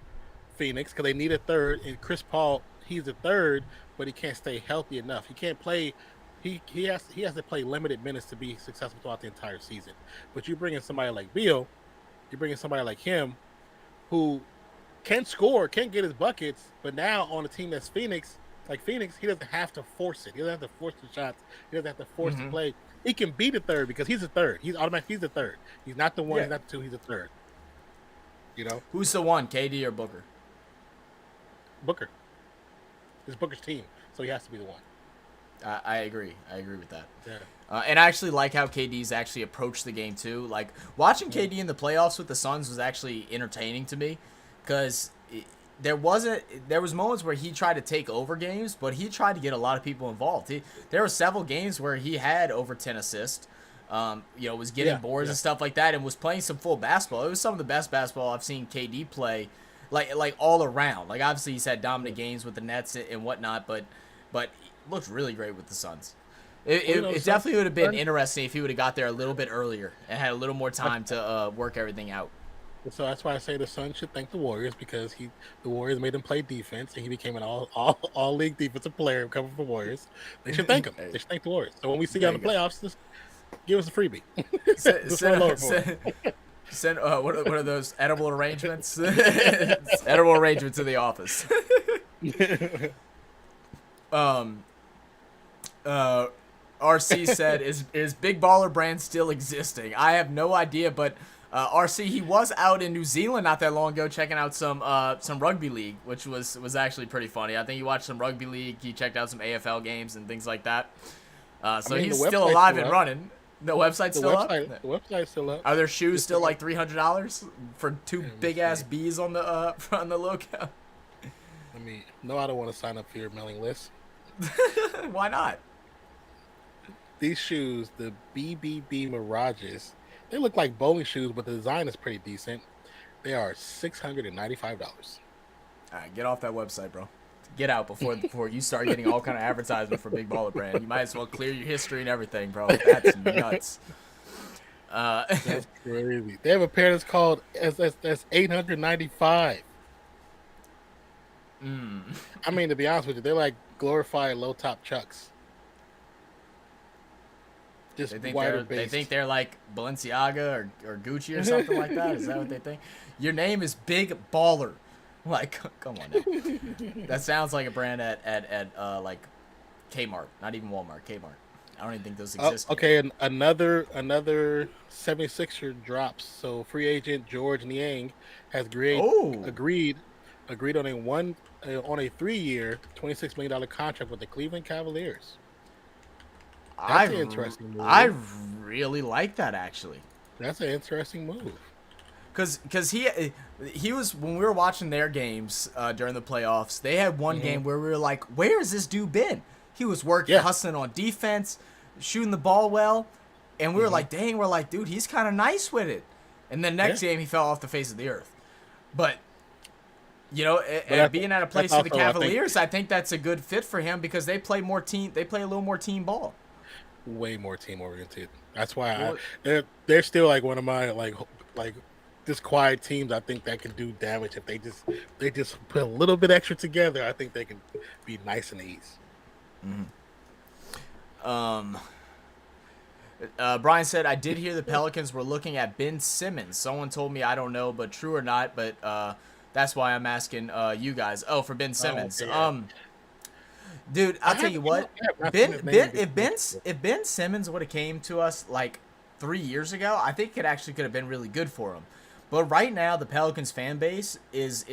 Phoenix because they need a third. And Chris Paul, he's a third, but he can't stay healthy enough. He can't play. He has to play limited minutes to be successful throughout the entire season. But you bring in somebody like Beal, you bring in somebody like him, who can score, can get his buckets, but now on a team that's Phoenix, he doesn't have to force it. He doesn't have to force the shots. He doesn't have to force the play. He can be the third because he's a third. He's automatic. He's the third. He's not the one. He's not the two. He's the third. You know? Who's the one, KD or Booker? Booker. It's Booker's team, so he has to be the one. I agree. I agree with that. Yeah. And I actually like how KD's actually approached the game too. Like watching KD in the playoffs with the Suns was actually entertaining to me because there was moments where he tried to take over games, but he tried to get a lot of people involved. There were several games where he had over 10 assists. Was getting boards and stuff like that, and was playing some full basketball. It was some of the best basketball I've seen KD play, like all around. Like obviously he's had dominant games with the Nets and whatnot, but he looked really great with the Suns. It definitely would have been interesting if he would have got there a little bit earlier and had a little more time to work everything out. So that's why I say the Suns should thank the Warriors because the Warriors made him play defense and he became an all league defensive player coming from the Warriors. They should thank him. They should thank the Warriors. So when we see you in the playoffs, just give us a freebie. Send what are those edible arrangements? Edible arrangements in the office. RC said, is Big Baller Brand still existing? I have no idea, but RC, he was out in New Zealand not that long ago checking out some rugby league, which was actually pretty funny. I think he watched some rugby league. He checked out some AFL games and things like that. He's still alive and running. The website's still up? The website's still up. Are their shoes still like $300 for two big-ass bees on the logo? I don't want to sign up for your mailing list. Why not? These shoes, the BBB Mirages, they look like bowling shoes, but the design is pretty decent. They are $695. All right, get off that website, bro. Get out before you start getting all kind of advertisement for Big Baller Brand. You might as well clear your history and everything, bro. That's nuts. That's crazy. They have a pair that's called that's $895. I mean, to be honest with you, they're like glorified low top Chucks. Just they think they're like Balenciaga or Gucci or something like that. Is that what they think? Your name is Big Baller. Like, come on now. That sounds like a brand at like Kmart, not even Walmart, Kmart. I don't even think those exist Okay, anymore. and another 76er drops. So free agent George Niang has Oh, agreed agreed on a 3-year, $26 million contract with the Cleveland Cavaliers. I That's an interesting I move. really like that actually. That's an interesting move. Cause he was when we were watching their games during the playoffs. They had one Hmm. game where we were like, "Where has this dude been?" He was working, Yeah. hustling on defense, shooting the ball well, and we were Hmm. like, "Dang!" We're like, "Dude, he's kind of nice with it." And then Yeah. next game, he fell off the face of the earth. But But that's being at a that's place to the also I think Cavaliers, I think that's a good fit for him because they play more team. They play a little more team ball. way more team oriented. That's why Well, they're still like one of my like just quiet teams. I think that can do damage if they just put a little bit extra together. I think they can be nice and easy. um, Brian said, I did hear the Pelicans were looking at Ben Simmons. Someone told me, I don't know, but true or not, but that's why I'm asking you guys. Oh, for Ben Oh Simmons. yeah, Dude, I I'll tell have you you know what. I have not seen his name be If Ben Simmons would have came to us like 3 years ago, I think it actually could have been really good for him. But right now, the Pelicans fan base is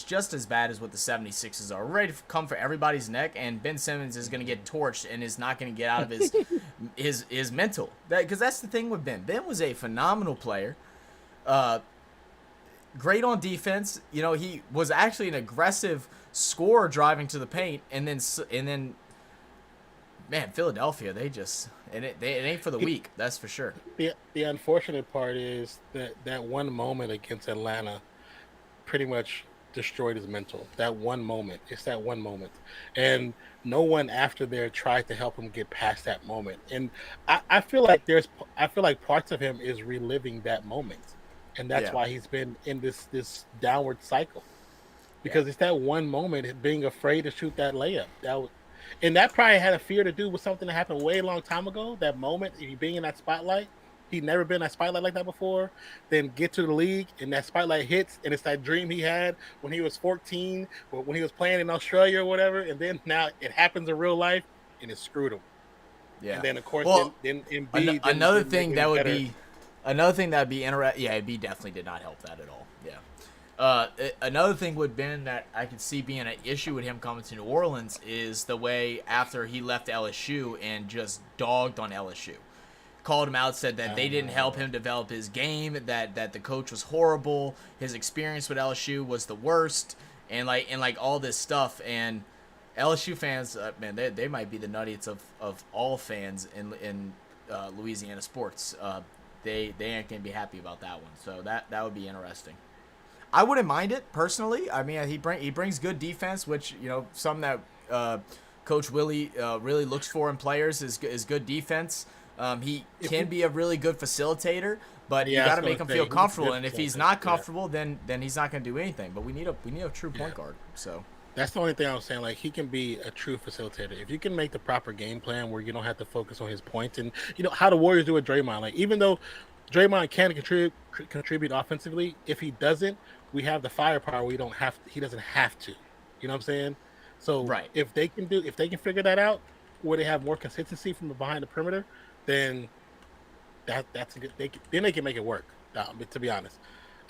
just as bad as what the 76ers are. We're ready to come for everybody's neck, and Ben Simmons is going to get torched and is not going to get out of his mental. Because that's the thing with Ben. Ben was a phenomenal player, great on defense. You know, he was actually an aggressive scorer driving to the paint, and then man, Philadelphia, it ain't for the weak. That's for sure. the unfortunate part is that one moment against Atlanta pretty much destroyed his mental. That one moment. It's that one moment. And no one after there tried to help him get past that moment. And I feel like parts of him is reliving that moment. And that's Yeah, why he's been in this downward cycle. yeah. Because it's that one moment being afraid to shoot that layup. And that probably had a fear to do with something that happened way long time ago. That moment, he being in that spotlight, he'd never been in that spotlight like that before. Then get to the league, and that spotlight hits, and it's that dream he had when he was 14, or when he was playing in Australia or whatever. And then now it happens in real life, and it screwed him. And Yeah. then of course, Well, then Embiid another didn't make thing it that any would better. be interesting. Yeah, B definitely did not help that at all. Yeah. Another thing would been that I could see being an issue with him coming to New Orleans is the way after he left LSU and just dogged on LSU, called him out, said that they didn't help him develop his game, that the coach was horrible, his experience with LSU was the worst, and like all this stuff. And LSU fans, man, they might be the nuttiest of all fans in Louisiana sports. They ain't gonna be happy about that one. So that would be interesting. I wouldn't mind it personally. I mean, he brings good defense, which something that Coach Willie really looks for in players is good defense. He If can he, be a really good facilitator, but you yeah, I got was to gonna make him say feel he's a comfortable. good And if he's facilitator. not Yeah, comfortable, then he's not going to do anything. But we need a true yeah. point guard. So That's the only thing I was saying. Like he can be a true facilitator if you can make the proper game plan where you don't have to focus on his points and how the Warriors do with Draymond. Like even though Draymond can contribute offensively, if he doesn't, we have the firepower. We don't have. He doesn't have to. You know what I'm saying? So right. if they can figure that out, where they have more consistency from behind the perimeter, then that's a good. Then they can make it work. To be honest,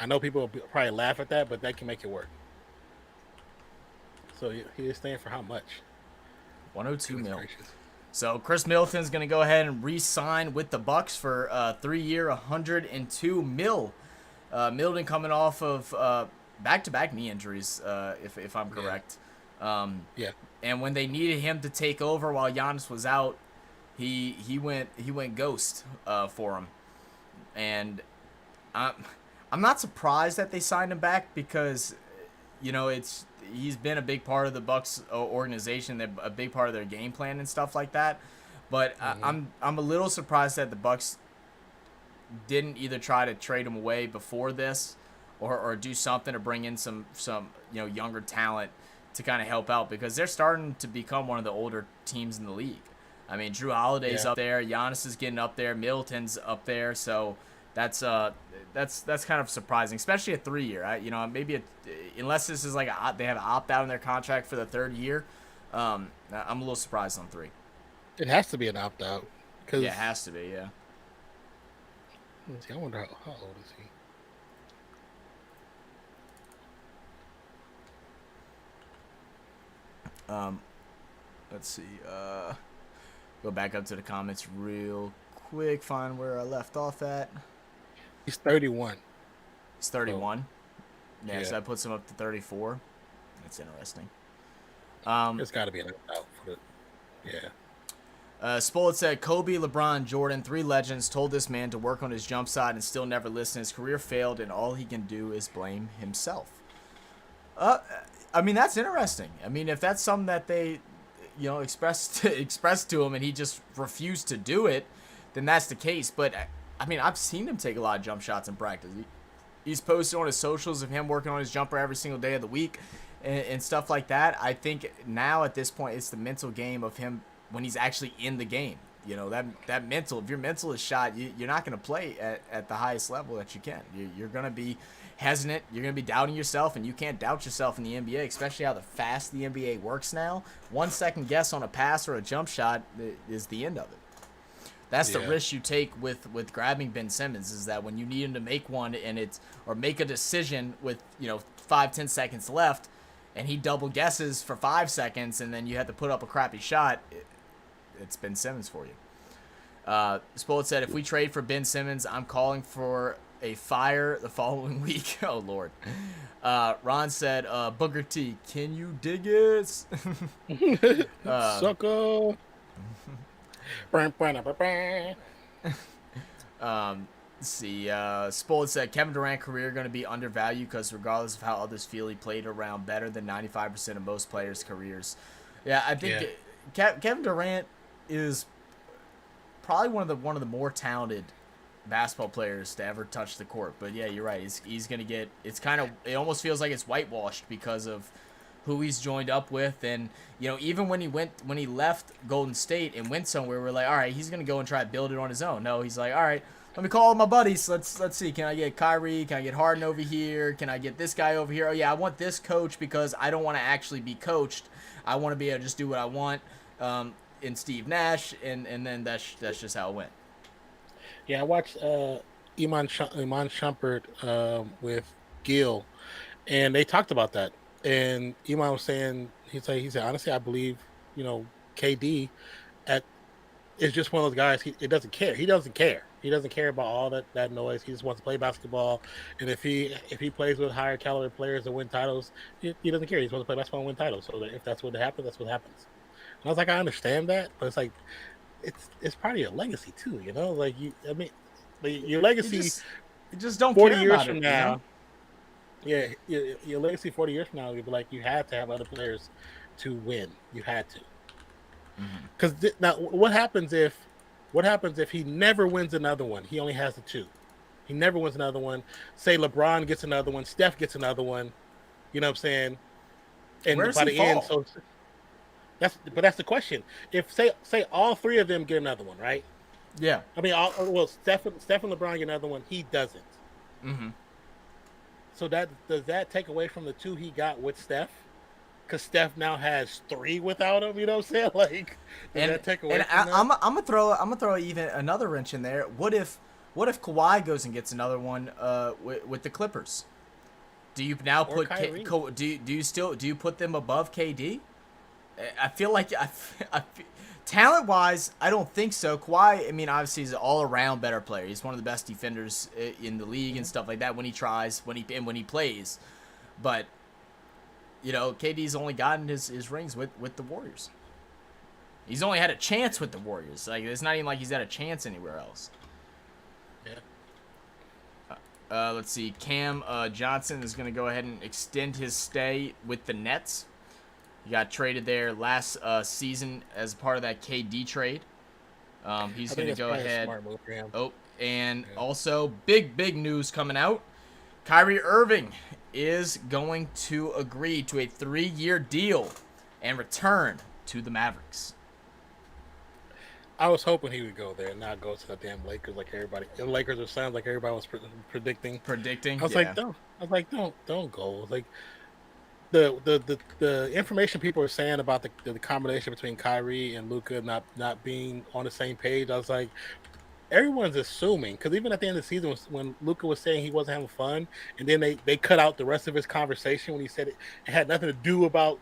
I know people will probably laugh at that, but they can make it work. So he is staying for how much? 102 Goodness mil. gracious. So Chris Middleton's going to go ahead and re-sign with the Bucks for 3-year, 102 mil. Middleton coming off of back-to-back knee injuries, if I'm Yeah. correct. Yeah. And when they needed him to take over while Giannis was out, he went ghost for him. And I'm I'm not surprised that they signed him back because he's been a big part of the Bucks organization, a big part of their game plan and stuff like that. But Hmm. I'm a little surprised that the Bucks didn't either try to trade him away before this, or do something to bring in some younger talent to kind of help out because they're starting to become one of the older teams in the league. I mean, Drew Holiday's Yeah. up there, Giannis is getting up there, Middleton's up there, so That's kind of surprising, especially a 3-year. Maybe unless this is like they have an opt out in their contract for the 3rd year. I'm a little surprised on 3. It has to be an opt out because Yeah, it has to be. Yeah. Let's see, I wonder how old is he? Let's see. Go back up to the comments real quick. Find where I left off at. He's 31. He's 31. Yeah. So that puts him up to 34. That's interesting. It's got to be an opt out for the. Yeah. Spolet said, Kobe, LeBron, Jordan, 3 legends, told this man to work on his jump shot and still never listened. His career failed, and all he can do is blame himself. I mean, that's interesting. I mean, if that's something that they, expressed to him and he just refused to do it, then that's the case. But, I mean, I've seen him take a lot of jump shots in practice. He's posted on his socials of him working on his jumper every single day of the week and stuff like that. I think now at this point, it's the mental game of him when he's actually in the game. That mental, if your mental is shot, you're not going to play at the highest level that you can. You're going to be hesitant. You're going to be doubting yourself, and you can't doubt yourself in the NBA, especially how fast the NBA works now. 1 second guess on a pass or a jump shot is the end of it. That's the risk you take with grabbing Ben Simmons, is that when you need him to make one or make a decision with 5-10 seconds left, and he double guesses for 5 seconds, and then you have to put up a crappy shot. It's Ben Simmons for you. Spolet said, if we trade for Ben Simmons, I'm calling for a fire the following week. Oh, Lord. Ron said, Booker T, can you dig it? Sucker. Let's see. Spolet said, Kevin Durant career going to be undervalued because regardless of how others feel, he played around better than 95% of most players' careers. Yeah, I think Kevin Durant is probably one of the more talented basketball players to ever touch the court. But yeah, you're right. He's gonna get. It almost feels like it's whitewashed because of who he's joined up with, and even when he left Golden State and went somewhere, we're like, all right, he's gonna go and try to build it on his own. No, he's like, all right, let me call my buddies. Let's see. Can I get Kyrie? Can I get Harden over here? Can I get this guy over here? Oh yeah, I want this coach because I don't want to actually be coached. I want to be able to just do what I want. In Steve Nash, and then that's just how it went. Yeah, I watched Iman Shumpert with Gil, and they talked about that. And Iman was saying, he said honestly, I believe KD is just one of those guys. He doesn't care. He doesn't care about all that noise. He just wants to play basketball. And if he plays with higher caliber players and win titles, he doesn't care. He just wants to play basketball and win titles. So that if that's what happens, that's what happens. And I was like, I understand that, but it's like, it's part of your legacy too, Like your legacy. You just don't 40 care years about from it, now. Yeah, your legacy 40 years from now, you'll be like, you had to have other players to win. You had to. Because now, what happens if he never wins another one? He only has the 2. He never wins another one. Say LeBron gets another one, Steph gets another one. You know what I'm saying? And where's by he the fall? end, so. That's the question. If say all 3 of them get another one, right? Yeah. I mean, Steph and LeBron get another one. He doesn't. Mm-hmm. So does that take away from the 2 he got with Steph? Because Steph now has 3 without him. You know what I'm saying? Like, does that take away from that? I'm gonna throw even another wrench in there. What if Kawhi goes and gets another one with the Clippers? Do you now put do you put them above KD? I feel like talent-wise, I don't think so. Kawhi, I mean, obviously he's an all-around better player. He's one of the best defenders in the league and stuff like that when he tries, when he plays. But KD's only gotten his rings with the Warriors. He's only had a chance with the Warriors. Like, it's not even like he's had a chance anywhere else. Yeah. Let's see. Cam Johnson is going to go ahead and extend his stay with the Nets. He got traded there last season as part of that KD trade. He's going to go ahead. Also big news coming out. Kyrie Irving is going to agree to a 3-year deal and return to the Mavericks. I was hoping he would go there and not go to the damn Lakers like everybody. The Lakers or Suns like everybody was predicting. Predicting, I was like, yeah. don't. I was like, don't go. Like the information people are saying about the combination between Kyrie and Luka not being on the same page. I was like, everyone's assuming because even at the end of the season when Luka was saying he wasn't having fun, and then they cut out the rest of his conversation when he said it had nothing to do about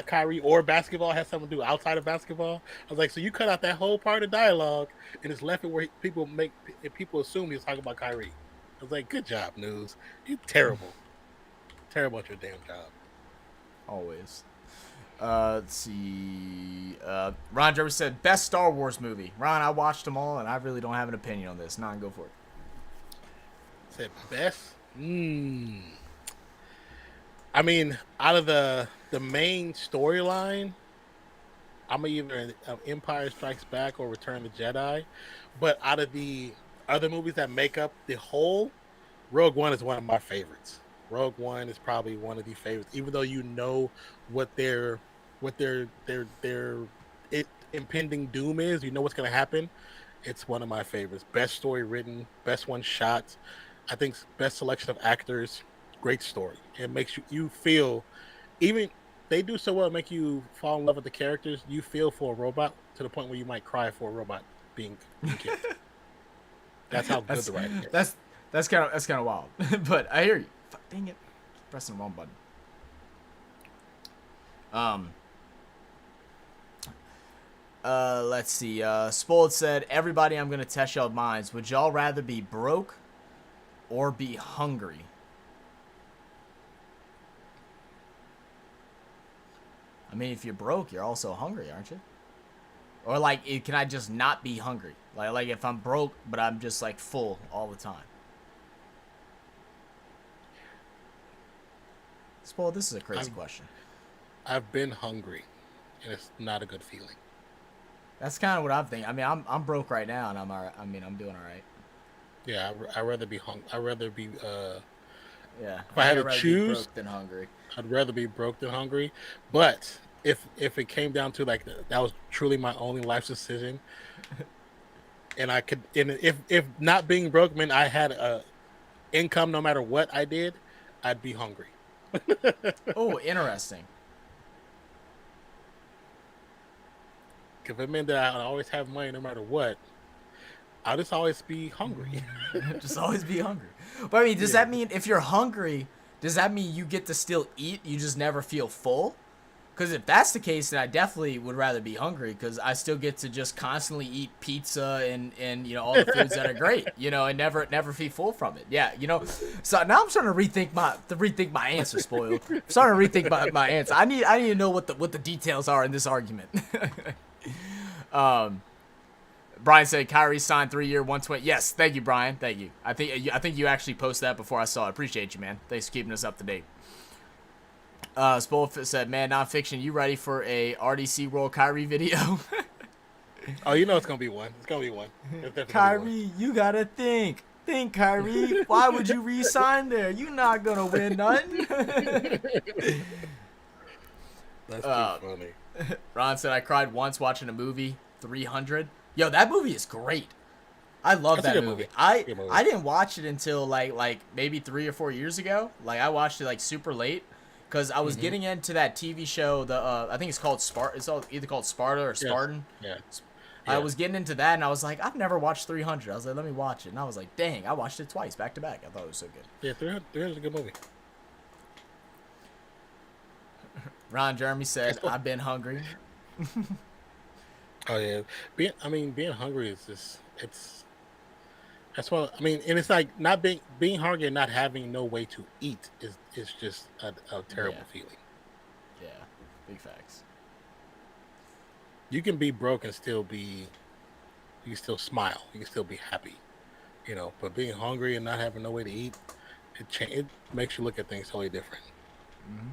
Kyrie or basketball, it had something to do outside of basketball. I was like, so you cut out that whole part of dialogue and it's left it where people assume he was talking about Kyrie. I was like, good job, news. You terrible at your damn job. Always. Let's see. Ron Jervis said best Star Wars movie. Ron, I watched them all, and I really don't have an opinion on this. Go for it. Said best. I mean, out of the main storyline, I'm either Empire Strikes Back or Return of the Jedi. But out of the other movies that make up the whole, Rogue One is one of my favorites. Rogue One is probably one of the favorites, even though you know what their impending doom is. You know what's going to happen. It's one of my favorites. Best story written, best one shot. I think best selection of actors. Great story. It makes you feel, even they do so well, make you fall in love with the characters. You feel for a robot to the point where you might cry for a robot being killed. That's how good the writing is. That's kind of wild. But I hear you. Dang it, pressing the wrong button. Let's see. Spoiled said, everybody, I'm gonna test y'all minds. Would y'all rather be broke or be hungry? I mean, if you're broke, you're also hungry, aren't you? Or like, can I just not be hungry? Like if I'm broke, but I'm just like full all the time. Spoiled, this is a crazy question. I've been hungry, and it's not a good feeling. That's kind of what I'm thinking. I mean, I'm broke right now, and I'm all right. I mean, I'm doing all right. Yeah, I'd rather be I'd rather be. Yeah. If I had to choose, be broke than hungry. I'd rather be broke than hungry. But if it came down to like that was truly my only life decision, and I could, and if not being broke meant I had a income no matter what I did, I'd be hungry. Oh, interesting. If it meant that I would always have money no matter what, I'll just always be hungry. Just always be hungry. But I mean, does that mean if you're hungry, does that mean you get to still eat? You just never feel full? Because if that's the case, then I definitely would rather be hungry because I still get to just constantly eat pizza and you know all the foods that are great, you know, and never be full from it. Yeah, you know. So now I'm starting to rethink my answer. Spoiled. I'm starting to rethink my answer. I need to know what the details are in this argument. Brian said Kyrie signed 3-year, 120. Yes, thank you, Brian. Thank you. I think you actually posted that before I saw it. Appreciate you, man. Thanks for keeping us up to date. Spoiled said, man, Nonpfixion, you ready for a RDC Roll Kyrie video? Oh, you know it's gonna be one. It's gonna be one. Kyrie, you gotta think. Think, Kyrie. Why would you re-sign there? You not gonna win nothing. That's too funny. Ron said, I cried once watching a movie, 300. Yo, that movie is great. I love that movie. I didn't watch it until like maybe 3 or 4 years ago. Like I watched it like super late because I was getting into that TV show. I think it's called Sparta. It's either called Sparta or Spartan. Yeah. I was getting into that, and I was like, I've never watched 300. I was like, let me watch it, and I was like, dang, I watched it twice back to back. I thought it was so good. Yeah, 300 is a good movie. Ron Jeremy said, I've been hungry. Oh yeah, being hungry is just that's what I mean, and it's like not being hungry and not having no way to eat is just a terrible feeling. Yeah, big facts. You can be broke and you can still smile, you can still be happy, you know. But being hungry and not having no way to eat, it makes you look at things totally different. Mm-hmm.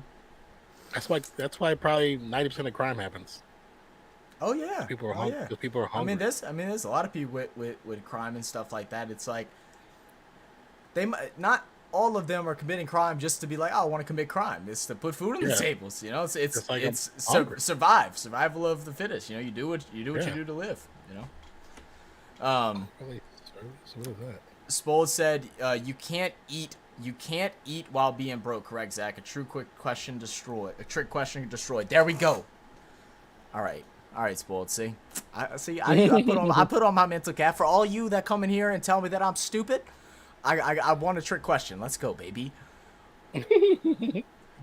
That's why probably 90% of crime happens. Oh yeah, people are hungry. Yeah. People are hungry. I mean, there's a lot of people with crime and stuff like that. It's like not all of them are committing crime just to be like, oh, I want to commit crime. It's to put food on the tables. You know, it's survival of the fittest. You know, you do what you do to live. You know. Really service? What is that? Spold said, "You can't eat. You can't eat while being broke." Correct, Zach. A true quick question destroyed. A trick question destroyed. There we go. All right. All right, Spoiled. See, I put on my mental cap for all you that come in here and tell me that I'm stupid. I want a trick question. Let's go, baby.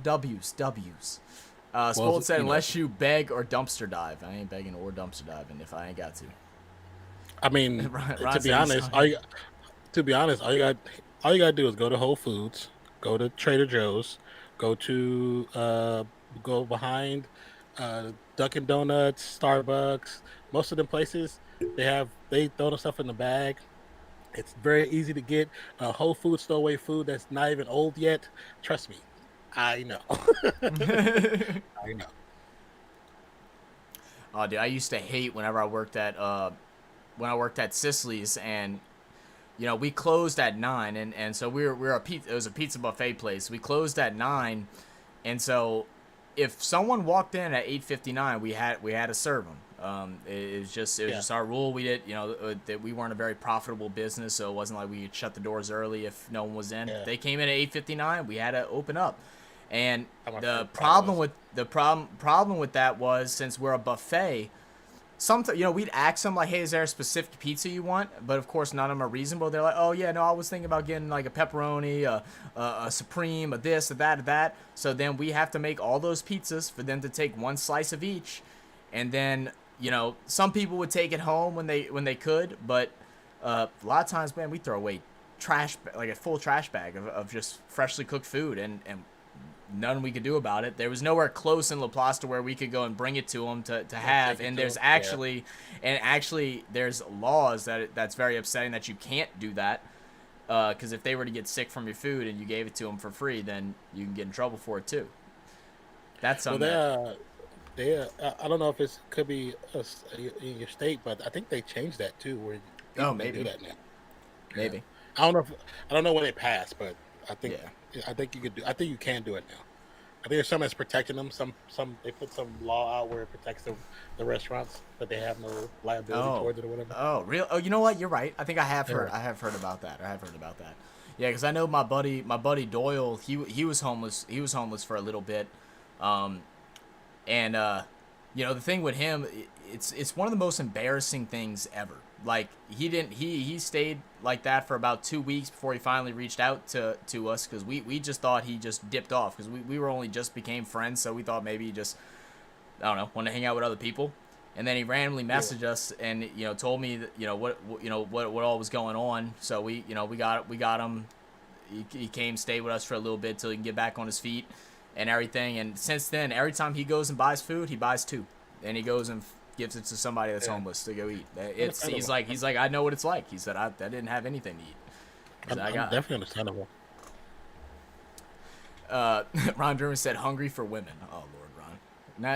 W's. Spoiled said, unless you beg or dumpster dive. I ain't begging or dumpster diving if I ain't got to. I mean, Ron to be said honest, all you gotta do is go to Whole Foods, go to Trader Joe's, go to go behind Dunkin' Donuts, Starbucks. Most of them places they throw the stuff in the bag. It's very easy to get. Whole Foods throw away food that's not even old yet. Trust me, I know. I know. Oh, dude, I used to hate whenever I worked at Sicily's, and we closed at 9, and so it was a pizza buffet place. We closed at 9, and so if someone walked in at 8:59, we had to serve them. It was just our rule. We did, that we weren't a very profitable business, so it wasn't like we could shut the doors early if no one was in. Yeah. If they came in at 8:59, we had to open up. And the problem with that was, since we're a buffet, sometimes we'd ask them like, hey, is there a specific pizza you want? But of course none of them are reasonable. They're like, oh yeah, no, I was thinking about getting like a pepperoni, a supreme, a this, a that. So then we have to make all those pizzas for them to take one slice of each, and then some people would take it home when they could, but a lot of times, man, we throw away like a full trash bag of just freshly cooked food, and none we could do about it. There was nowhere close in La Place to where we could go and bring it to them to have. And there's actually there's laws that's very upsetting that you can't do that, because if they were to get sick from your food and you gave it to them for free, then you can get in trouble for it too. That's something. I don't know if it could be in your state, but I think they changed that too, where maybe do that now. Maybe. I don't know when it passed, but I think you could do. I think you can do it now. I think there's some that's protecting them. Some they put some law out where it protects the restaurants, but they have no liability towards it or whatever. Oh, real? Oh, you know what? You're right. I think I have heard about that. Yeah, because I know my buddy Doyle. He was homeless. He was homeless for a little bit. And the thing with him, it's one of the most embarrassing things ever. Like, he stayed like that for about 2 weeks before he finally reached out to us, because we just thought he just dipped off, because we were only just became friends, so we thought maybe he just, I don't know, wanted to hang out with other people. And then he randomly messaged us and told me that, what all was going on. So we got him. He came, stayed with us for a little bit till he can get back on his feet and everything. And since then, every time he goes and buys food, he buys 2, and he goes and gives it to somebody that's homeless to go eat. He's like, I know what it's like. He said, I didn't have anything to eat. I'm definitely understandable. Ron German said, hungry for women. Oh Lord, Ron. Now,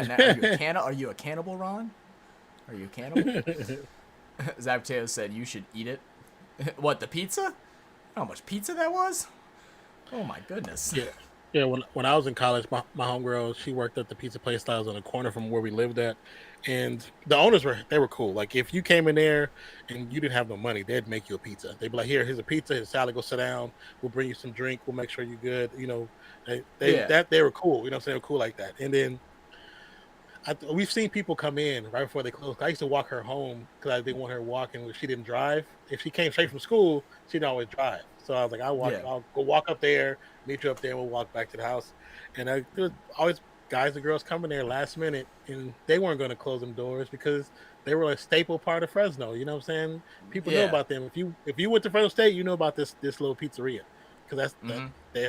are you a cannibal, Ron? Are you a cannibal? Zach Taylor said, you should eat it. What, the pizza? How much pizza that was? Oh my goodness. Yeah, when I was in college, my homegirl, she worked at the pizza place that was on the corner from where we lived at, and the owners were cool. Like, if you came in there and you didn't have no money, they'd make you a pizza. They'd be like, here's a pizza, here's a salad, go sit down. We'll bring you some drink. We'll make sure you're good. They were cool. They were cool like that. And then we've seen people come in right before they close. I used to walk her home because I didn't want her walking. She didn't drive. If she came straight from school, she'd always drive. So I was like, I'll go walk up there, meet you up there, and we'll walk back to the house. And there was always guys and girls coming there last minute, and they weren't going to close them doors because they were a staple part of Fresno. You know what I'm saying? People know about them. If you went to Fresno State, you know about this little pizzeria, because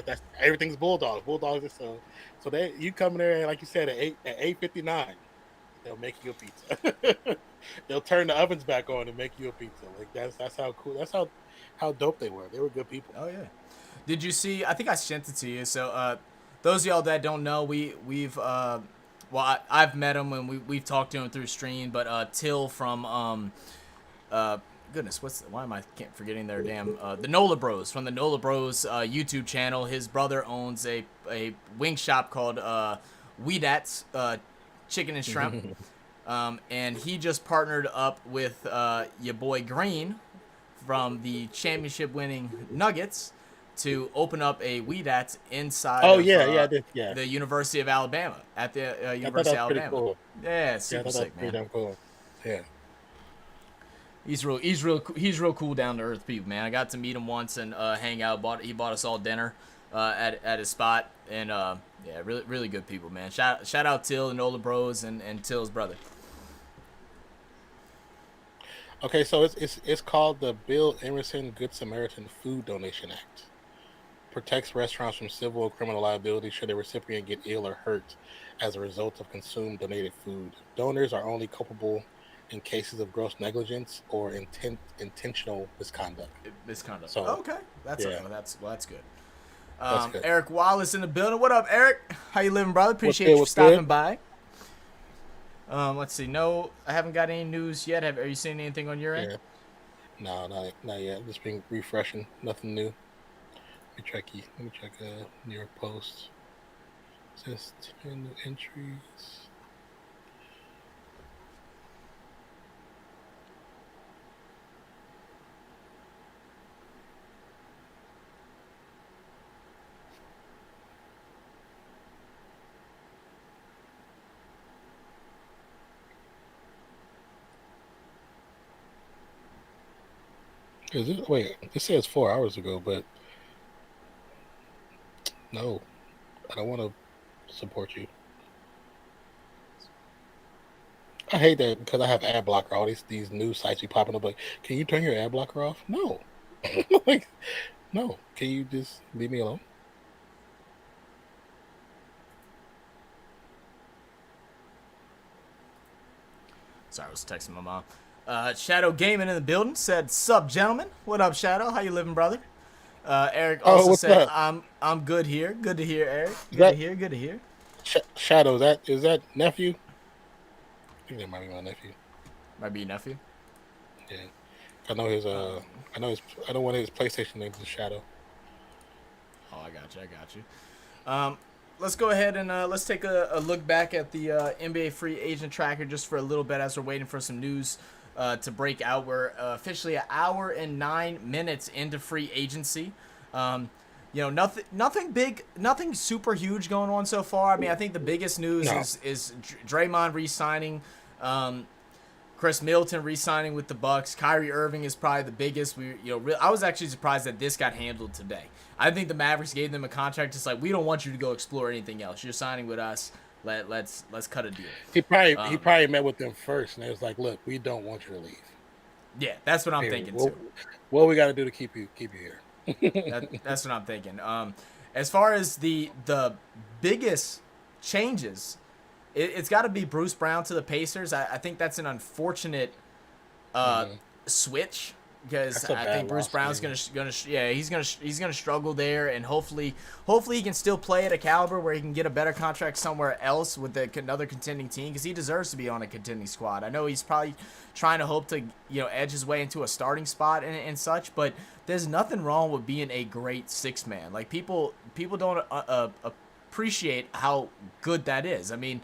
that's everything's Bulldogs. Bulldogs. So you come in there, and like you said, at 8:59, they'll make you a pizza. They'll turn the ovens back on and make you a pizza. Like, that's how cool. That's how dope they were. They were good people. Oh yeah. Did you see? I think I sent it to you. So those of y'all that don't know, I've met him and we've talked to him through stream. But Till from goodness, why am I forgetting their damn the Nola Bros, from the Nola Bros YouTube channel. His brother owns a wing shop called Weedats Chicken and Shrimp. And he just partnered up with your boy Green from the championship-winning Nuggets to open up a WeDats inside Oh of yeah, yeah, I did. Yeah, the University of Alabama at the I thought that University was of pretty Alabama. cool. Yeah, it's Yeah, I super thought that was sick, pretty man. damn cool. Yeah. He's real cool down to earth people, man. I got to meet him once and hang out. He bought us all dinner at his spot, and yeah, really good people, man. Shout out Till and Nola Bros and Till's brother. Okay, so it's called the Bill Emerson Good Samaritan Food Donation Act. Protects restaurants from civil or criminal liability should a recipient get ill or hurt as a result of consumed donated food. Donors are only culpable in cases of gross negligence or intentional misconduct. Misconduct. So Okay, yeah, that's good. that's good. Eric Wallace in the building. What up, Eric? How you living, brother? What's Appreciate good? you What's stopping good? by. Let's see. No, I haven't got any news yet. Are you seeing anything on your end? Yeah, no, not yet. Just been refreshing. Nothing new. Let me check New York Post. It says 10 new entries. Is it? Wait, this says 4 hours ago, but no, I don't want to support you. I hate that because I have ad blocker. All these news sites be popping up like, can you turn your ad blocker off? No, like, no. Can you just leave me alone? Sorry, I was texting my mom. Shadow Gaming in the building said, "Sup, gentlemen? What up, Shadow? How you living, brother?" Eric Oh, also what's said, up? "I'm good here. Good to hear, Eric. Is Good to that hear. Good to hear." Shadow? Is that nephew? I think that might be my nephew. Might be your nephew. Yeah, I know his. I know one of his PlayStation names is Shadow. Oh, I got you. I got you. Let's go ahead and let's take a look back at the NBA free agent tracker just for a little bit as we're waiting for some news to break out. We're officially an hour and 9 minutes into free agency. Nothing big, nothing super huge going on so far. I mean, I think the biggest news No, is Draymond re-signing. Chris Middleton re-signing with the Bucks. Kyrie Irving is probably the biggest. I was actually surprised that this got handled today. I think the Mavericks gave them a contract just like, we don't want you to go explore anything else. You're signing with us. Let's cut a deal. he probably met with them first, and it was like, look, we don't want you to leave. Yeah, that's what I'm Period. thinking What too. what we got to do to keep you here? That's what I'm thinking. As far as the biggest changes, it's got to be Bruce Brown to the Pacers. I think that's an unfortunate Hmm. switch because That's a I bad think Bruce loss, Brown's man. he's gonna struggle there, and hopefully he can still play at a caliber where he can get a better contract somewhere else with another contending team because he deserves to be on a contending squad. I know he's probably trying to hope to edge his way into a starting spot and such, but there's nothing wrong with being a great six man. Like people don't appreciate how good that is. I mean,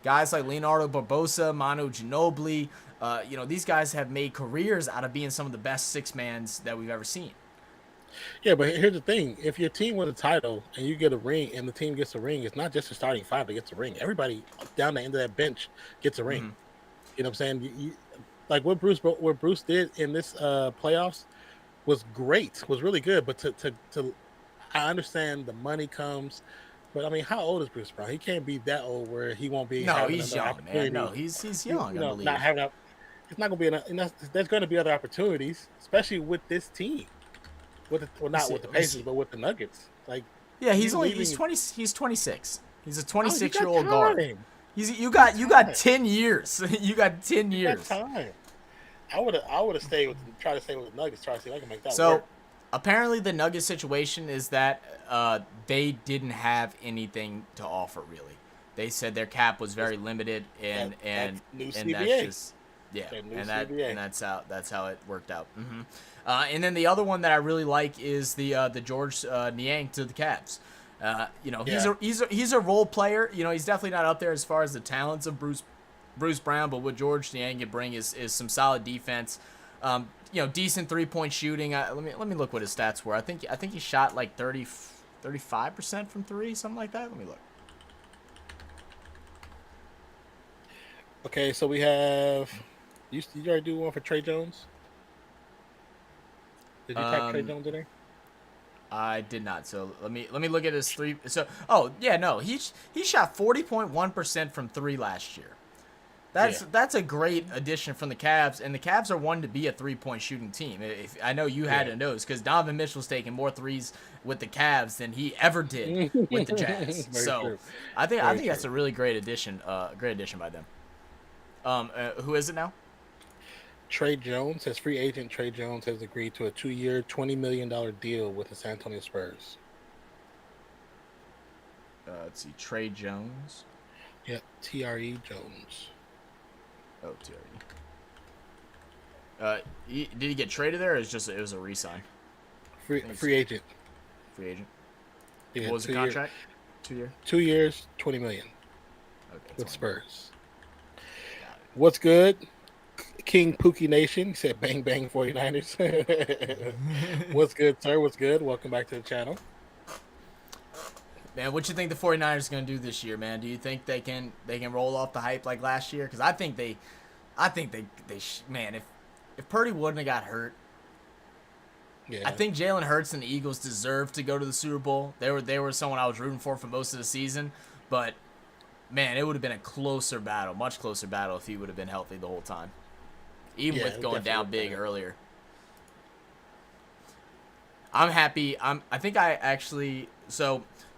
guys like Leonardo Barbosa, Manu Ginobili, these guys have made careers out of being some of the best six mans that we've ever seen. Yeah, but here's the thing: if your team wins a title and you get a ring, and the team gets a ring, it's not just the starting five that gets a ring. Everybody down the end of that bench gets a ring. Mm-hmm. You know what I'm saying? Like what Bruce did in this playoffs was great, was really good. But to I understand the money comes, but I mean, how old is Bruce Brown? He can't be that old where he won't be No, having he's another young, man. No, opportunity. he's You young, I know, not believe. having a. It's not going to be enough. There's going to be other opportunities, especially with this team. Not with the Let me Pacers, see. but with the Nuggets. Like Yeah, you he's leaving. 20. He's 26. He's a Oh, you 26 year got old guard. time. You got You got time. 10 years. You got 10 You got years. time. I would have stayed with try to stay with the Nuggets. Try to see if I can make that So work. apparently the Nuggets situation is that they didn't have anything to offer really. They said their cap was very limited, and That's new and that's CBA. just yeah, That new and CBA. that's how it worked out. And then the other one that I really like is the George Niang to the Cavs. Yeah. He's a role player. He's definitely not up there as far as the talents of Bruce Brown, but what George Niang can bring is some solid defense. Decent 3-point shooting. Let me look what his stats were. I think he shot like 35% from three, something like that. Let me look. Okay, so we have. You already do one for Trey Jones? Did you type Trey Jones in there? I did not. So let me look at his three. So he shot 40.1% from three last year. That's a great addition from the Cavs, and the Cavs are one to be a 3-point shooting team. I know you had to know, because Donovan Mitchell's taking more threes with the Cavs than he ever did with the Jazz. So true. I think that's a really great addition. Great addition by them. Who is it now? Trey Jones. As free agent, Trey Jones has agreed to a 2-year, $20 million deal with the San Antonio Spurs. Let's see, Trey Jones. Yeah, TRE Jones. Oh, TRE. Did he get traded there, or it was a re-sign? Free agent. Free agent. Yeah, what was the contract? 2 year. 2 years, $20 million. Okay, with Spurs. What's good? King Pookie Nation. He said bang bang 49ers. What's good, sir? What's good? Welcome back to the channel. Man, what you think the 49ers are going to do this year, man? Do you think they can roll off the hype like last year? Because I think they man, if Purdy wouldn't have got hurt, yeah. I think Jalen Hurts and the Eagles deserve to go to the Super Bowl. They were someone I was rooting for most of the season, but man, it would have been a closer battle, much closer battle if he would have been healthy the whole time, even with going down big earlier. I'm happy.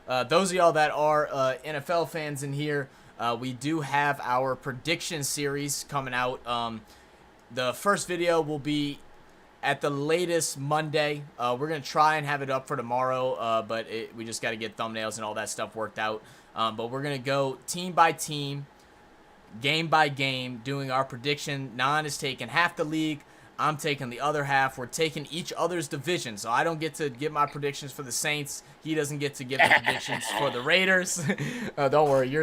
Those of y'all that are NFL fans in here, we do have our prediction series coming out. The first video will be at the latest Monday. We're going to try and have it up for tomorrow, but we just got to get thumbnails and all that stuff worked out. But we're going to go team by team, game by game, doing our prediction. Nan is taking half the league. I'm taking the other half. We're taking each other's division. So I don't get to give my predictions for the Saints. He doesn't get to give the predictions for the Raiders. Don't worry.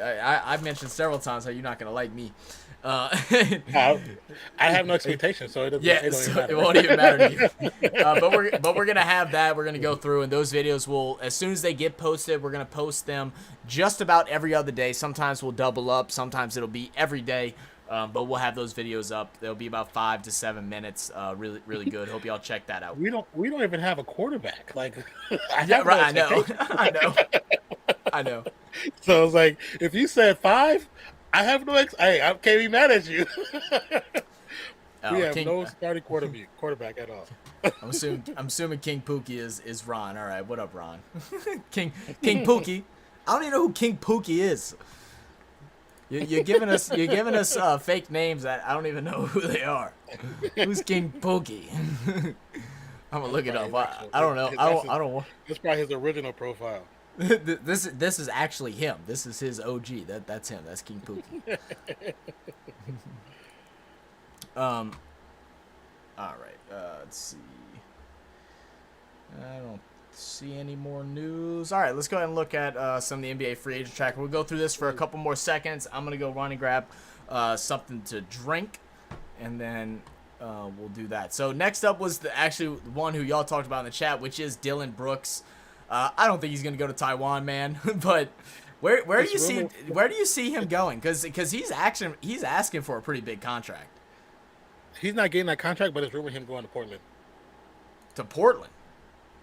I've mentioned several times how you're not going to like me. I have no expectations, so it won't even matter to you. But we're gonna have that. We're gonna go through, and those videos will, as soon as they get posted, we're gonna post them just about every other day. Sometimes we'll double up. Sometimes it'll be every day. But we'll have those videos up. They'll be about 5 to 7 minutes. Really, really good. Hope y'all check that out. We don't even have a quarterback. Like, I know. So it's like, if you said 5. I have no I can't be mad at you. We have no starting quarterback at all. I'm assuming King Pookie is Ron. All right, what up, Ron? King Pookie. I don't even know who King Pookie is. You're giving us fake names that I don't even know who they are. Who's King Pookie? I'm gonna look it up. I don't know. I don't. That's probably his original profile. This is actually him. This is his OG. That's him. That's King Pookie. All right. Let's see. I don't see any more news. All right. Let's go ahead and look at some of the NBA free agent tracker. We'll go through this for a couple more seconds. I'm gonna go run and grab something to drink, and then we'll do that. So next up was the one who y'all talked about in the chat, which is Dylan Brooks. I don't think he's gonna go to Taiwan, man. But where do you see him going? Because he's asking for a pretty big contract. He's not getting that contract, but it's rumored him going to Portland. To Portland?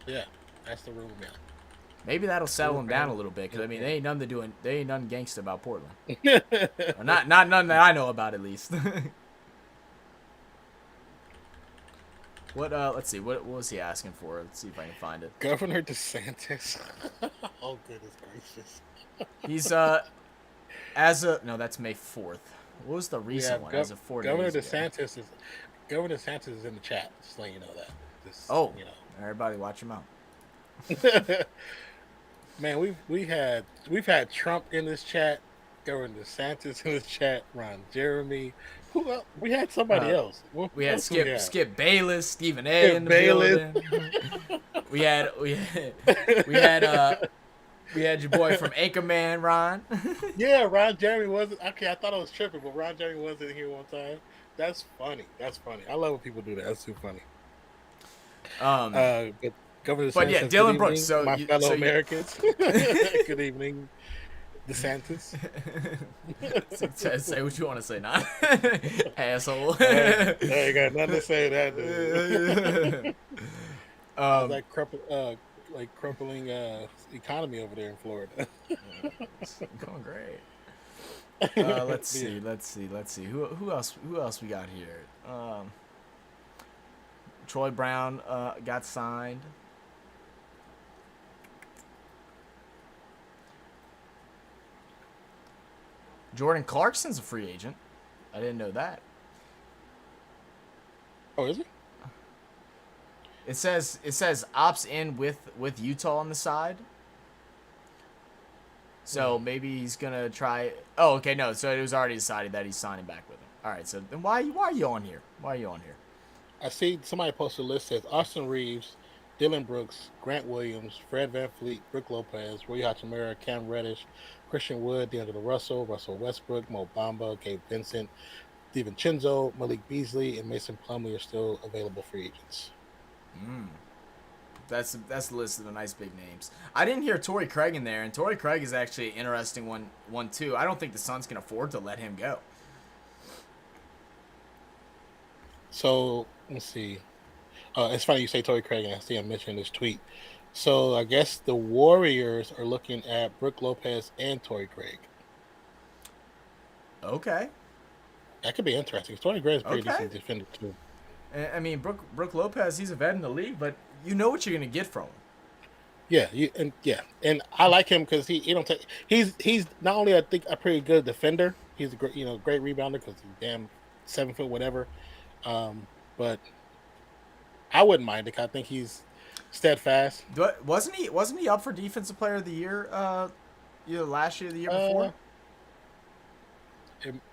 Yeah, that's the rumor, man. Maybe that'll settle him down a little bit. Because I mean, they ain't nothing gangsta about Portland. Or not none that I know about, at least. What let's see, what was he asking for? Let's see if I can find it. Governor DeSantis. Oh goodness gracious. He's no, that's May 4th. What was the recent one? As of 4 days Governor ago. Governor DeSantis is in the chat, just letting you know that. Everybody watch him out. Man, we've had Trump in this chat, Governor DeSantis in this chat, Ron Jeremy. Who else? We had somebody else. We had Skip Bayless, Stephen A. in the building. we had We had your boy from Anchorman, Ron. Yeah, Ron Jeremy wasn't. Okay, I thought I was tripping, but Ron Jeremy wasn't here one time. That's funny. That's funny. I love when people do that. That's too funny. But Governor But DeSantis yeah, says, "Good Dylan Brooks. evening, So my you, fellow so you, Americans. Good evening, DeSantis." say what you want to say, not asshole. I ain't got nothing to say to that, dude. How's that crumpling economy over there in Florida? It's going great. Let's see. Who else we got here? Troy Brown got signed. Jordan Clarkson's a free agent. I didn't know that. Oh, is he? It says opts in with Utah on the side. So maybe he's gonna try. Oh, okay, no. So it was already decided that he's signing back with him. All right. So then why are you on here? Why are you on here? I see somebody posted a list says Austin Reeves, Dylan Brooks, Grant Williams, Fred VanVleet, Brook Lopez, Roy Hachimura, Cam Reddish, Christian Wood, D'Angelo Russell, Russell Westbrook, Mo Bamba, Gabe Vincent, Steven Chinzo, Malik Beasley, and Mason Plumlee are still available free agents. That's the list of the nice big names. I didn't hear Torrey Craig in there, and Torrey Craig is actually an interesting one too. I don't think the Suns can afford to let him go. So let's see. It's funny you say Torrey Craig, and I see him mentioning this tweet. So I guess the Warriors are looking at Brook Lopez and Torrey Craig. Okay. That could be interesting. Torrey Craig is a pretty Okay. decent defender too. I mean, Brook Lopez, he's a vet in the league, but you know what you're gonna get from him. Yeah, and I like him because he don't take. He's not only I think a pretty good defender. He's a great great rebounder because he's damn 7 foot whatever. But I wouldn't mind it. I think he's steadfast. Wasn't he up for Defensive Player of the Year? Either last year or the year before.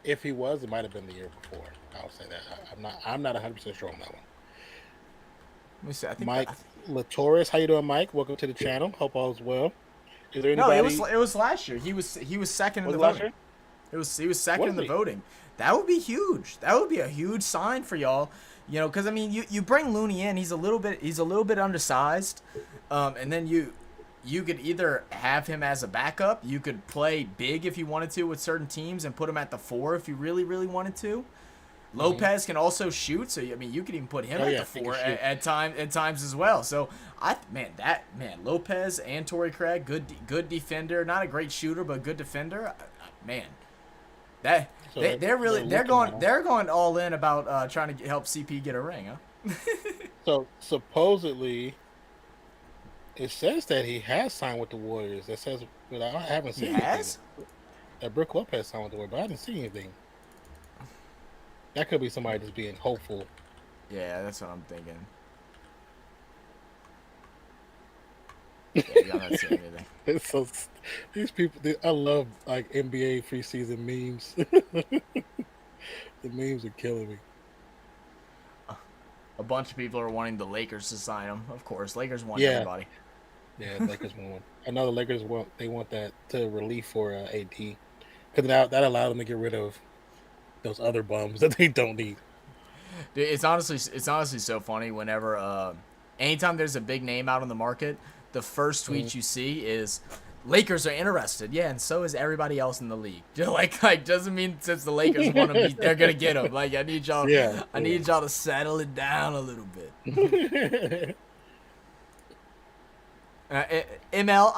If he was, it might have been the year before. I'll say that. I'm not 100% sure on that one. Let me see. I think Mike Latoris, how you doing, Mike? Welcome to the channel. Hope all is well. Is there No, anybody? it was last year. He was second in the last voting. year? He was second in the voting. That would be huge. That would be a huge sign for y'all. You know, because I mean, you bring Looney in. He's a little bit undersized, and then you could either have him as a backup. You could play big if you wanted to with certain teams and put him at the 4 if you really wanted to. Lopez can also shoot, so I mean you could even put him at the 4 at times as well. So Lopez and Torrey Craig, good defender, not a great shooter but good defender. Man, they're going all in about trying to help CP get a ring, huh? So supposedly, it says that he has signed with the Warriors. It says, but I haven't seen anything. That Brook Lopez signed with the Warriors, but I didn't see anything. That could be somebody just being hopeful. Yeah, that's what I'm thinking. Yeah, I'm not saying anything. It's so these people. I love like NBA preseason memes. The memes are killing me. A bunch of people are wanting the Lakers to sign him. Of course, Lakers want everybody. Yeah, Lakers want one. I know the Lakers want that to relief for AD because that allowed them to get rid of those other bums that they don't need. Dude, it's honestly so funny whenever anytime there's a big name out on the market, the first tweet you see is Lakers are interested. Yeah, and so is everybody else in the league. Like doesn't mean since the Lakers want him, they're gonna get him. Like I need y'all to settle it down a little bit. ML,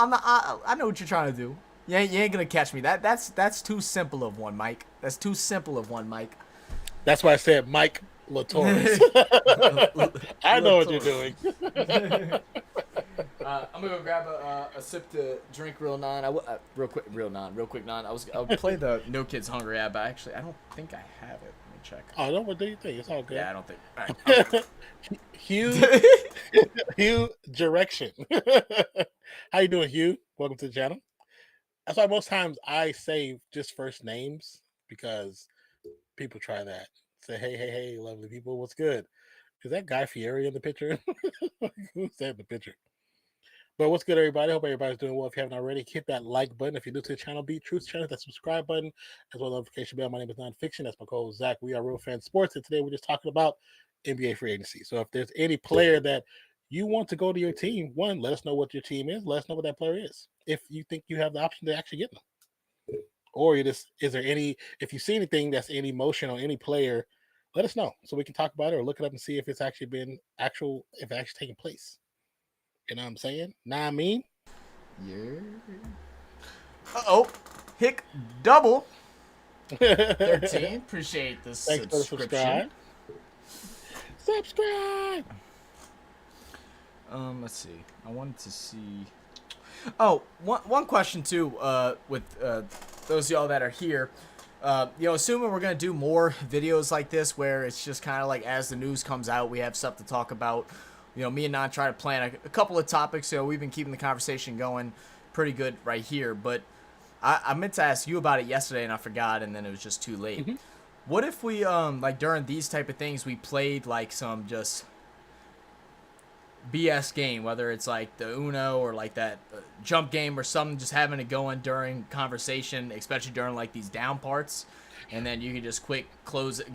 I know what you're trying to do. You ain't gonna catch me. That's too simple of one, Mike. That's too simple of one, Mike. That's why I said Mike Latoris. I know what you're doing. I'm gonna go grab a sip to drink real real quick non. I'll play the No Kids Hungry app, but actually I don't think I have it. Let me check. Oh no, what do you think? It's all good. Yeah, I don't think. All right, Hugh Direction. How you doing, Hugh? Welcome to the channel. That's why most times I save just first names because people try that. Say, hey, lovely people, what's good? Is that Guy Fieri in the picture? Who's that in the picture? But what's good, everybody? Hope everybody's doing well. If you haven't already, hit that like button. If you're new to the channel, Beat Truth channel, that subscribe button, as well as notification bell. My name is Nonpfixion. That's my co-host Zach. We are Real Fan Sports, and today we're just talking about NBA free agency. So if there's any player that you want to go to your team, one, let us know what your team is. Let us know what that player is. If you think you have the option to actually get them, or you just is there any? If you see anything that's any motion on any player, let us know so we can talk about it or look it up and see if it's actually been if it's actually taking place. You know what I'm saying? Nah, I mean. Yeah. Uh-oh. Hick double. 13. Appreciate the Thanks for the subscription. Subscribe. Let's see. I wanted to see. Oh, one question too. With those of y'all that are here, assuming we're gonna do more videos like this, where it's just kind of like as the news comes out, we have stuff to talk about. Me and Non try to plan a couple of topics. We've been keeping the conversation going pretty good right here. But I meant to ask you about it yesterday, and I forgot, and then it was just too late. Mm-hmm. What if we like during these type of things we played like some just BS game, whether it's like the Uno or like that jump game or something, just having it going during conversation, especially during like these down parts, and then you can just quick close it,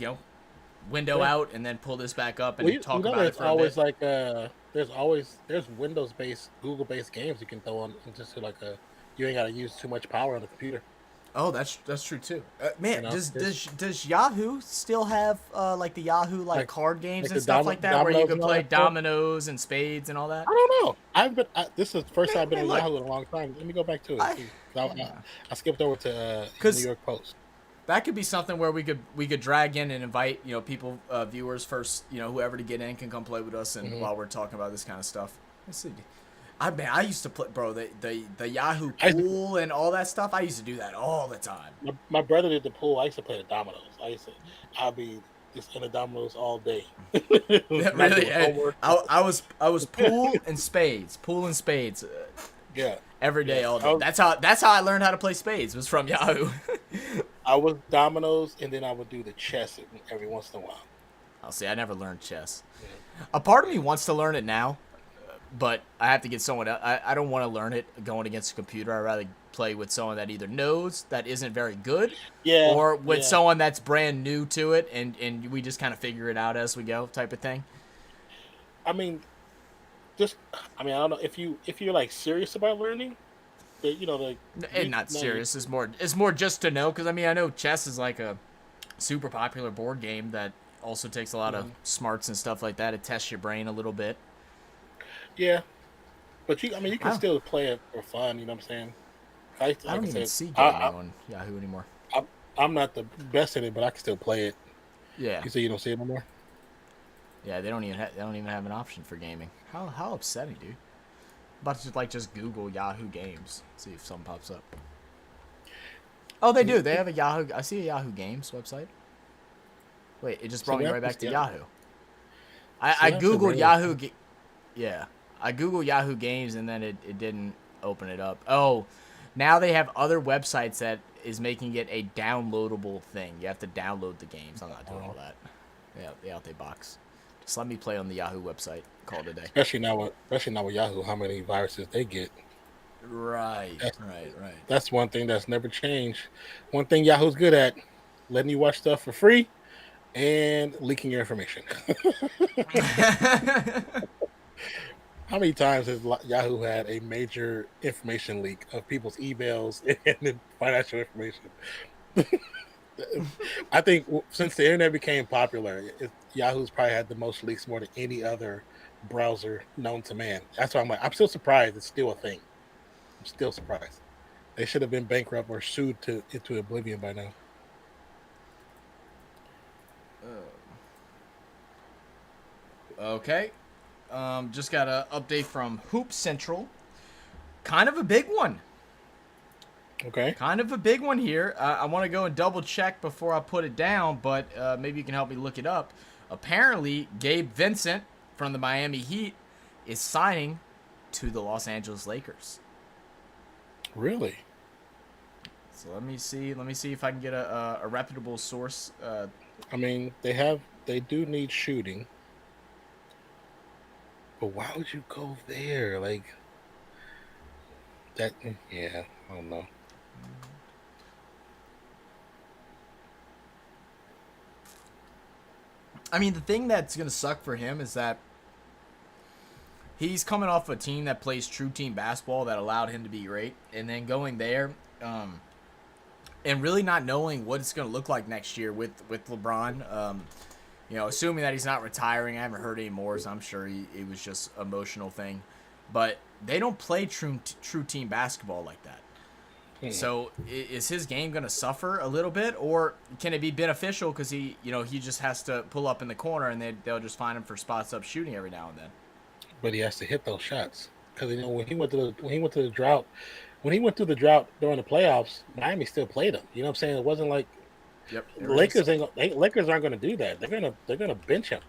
window out, and then pull this back up and talk about it for a bit. Like there's Windows-based, Google-based games you can throw on just to you ain't got to use too much power on the computer. Oh, that's true too. Man, does Yahoo still have like the Yahoo card games and stuff like that, where you can play dominoes and spades and all that? I don't know. This is the first time I've been on Yahoo in a long time. Let me go back to it. I skipped over to New York Post. That could be something where we could drag in and invite people, viewers first, whoever to get in can come play with us, and while we're talking about this kind of stuff. Let's see. I used to play, bro, the Yahoo pool and all that stuff. I used to do that all the time. My brother did the pool. I used to play the dominoes. I'll be just in the dominoes all day. Really? I was pool and spades. Yeah. Every day, all day. That's how I learned how to play spades. Was from Yahoo. I was dominoes, and then I would do the chess every once in a while. I'll see. I never learned chess. Yeah. A part of me wants to learn it now, but I have to get someone else. I don't want to learn it going against a computer. I'd rather play with someone that either knows that isn't very good, or with someone that's brand new to it, and we just kind of figure it out as we go, type of thing. I mean, I don't know if you're like serious about learning. Not serious. It's more just to know, because I know chess is like a super popular board game that also takes a lot of smarts and stuff like that. It tests your brain a little bit. Yeah, but you can still play it for fun. You know what I'm saying? I don't even see gaming on Yahoo anymore. I'm not the best at it, but I can still play it. Yeah. You say you don't see it no more? Yeah, they don't even have an option for gaming. How upsetting, dude. About to just Google Yahoo Games, see if something pops up. Oh, they do. They have a Yahoo. I see a Yahoo Games website. Wait, it just brought me right back to Yahoo. I googled Yahoo. Yeah, I googled Yahoo Games and then it didn't open it up. Oh, now they have other websites that is making it a downloadable thing. You have to download the games. I'm not doing all that. Yeah, the out they box. Just let me play on the Yahoo website. Call it a day. Especially now with Yahoo, how many viruses they get. Right. That's one thing that's never changed. One thing Yahoo's good at, letting you watch stuff for free and leaking your information. How many times has Yahoo had a major information leak of people's emails and financial information? I think since the internet became popular, Yahoo's probably had the most leaks, more than any other browser known to man. That's why I'm still surprised it's still a thing. I'm still surprised. They should have been bankrupt or sued into oblivion by now. Okay. Just got an update from Hoop Central. Kind of a big one. Okay. Kind of a big one here. I want to go and double check before I put it down, but maybe you can help me look it up. Apparently, Gabe Vincent from the Miami Heat is signing to the Los Angeles Lakers. Really? So let me see if I can get a reputable source. They do need shooting. But why would you go there? That yeah, I don't know. I mean, the thing that's gonna suck for him is that he's coming off a team that plays true team basketball that allowed him to be great, and then going there, and really not knowing what it's gonna look like next year with LeBron. Assuming that he's not retiring, I haven't heard any more, so I'm sure it was just an emotional thing. But they don't play true team basketball like that. So is his game going to suffer a little bit, or can it be beneficial because he just has to pull up in the corner and they'll just find him for spots up shooting every now and then? But he has to hit those shots because when he went to the drought, when he went through the drought during the playoffs, Miami still played him. You know what I'm saying? It wasn't like Yep. Lakers aren't going to do that. They're gonna bench him.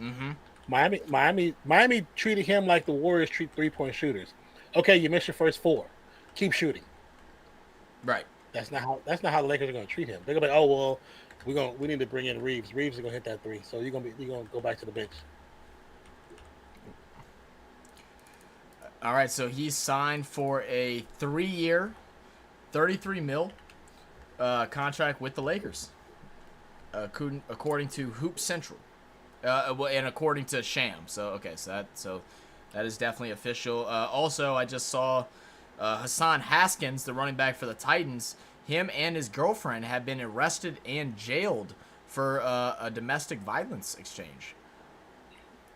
Mm-hmm. Miami treated him like the Warriors treat 3-point shooters. Okay, you missed your first 4. Keep shooting. Right. That's not how the Lakers are going to treat him. They're going to be, oh well, we need to bring in Reeves. Reeves is going to hit that 3, so you're going to go back to the bench. All right, so he's signed for a 3-year, $33 million contract with the Lakers, according to Hoop Central, and according to Sham. So that is definitely official. Also, I just saw Hassan Haskins, the running back for the Titans. Him and his girlfriend have been arrested and jailed for a domestic violence exchange.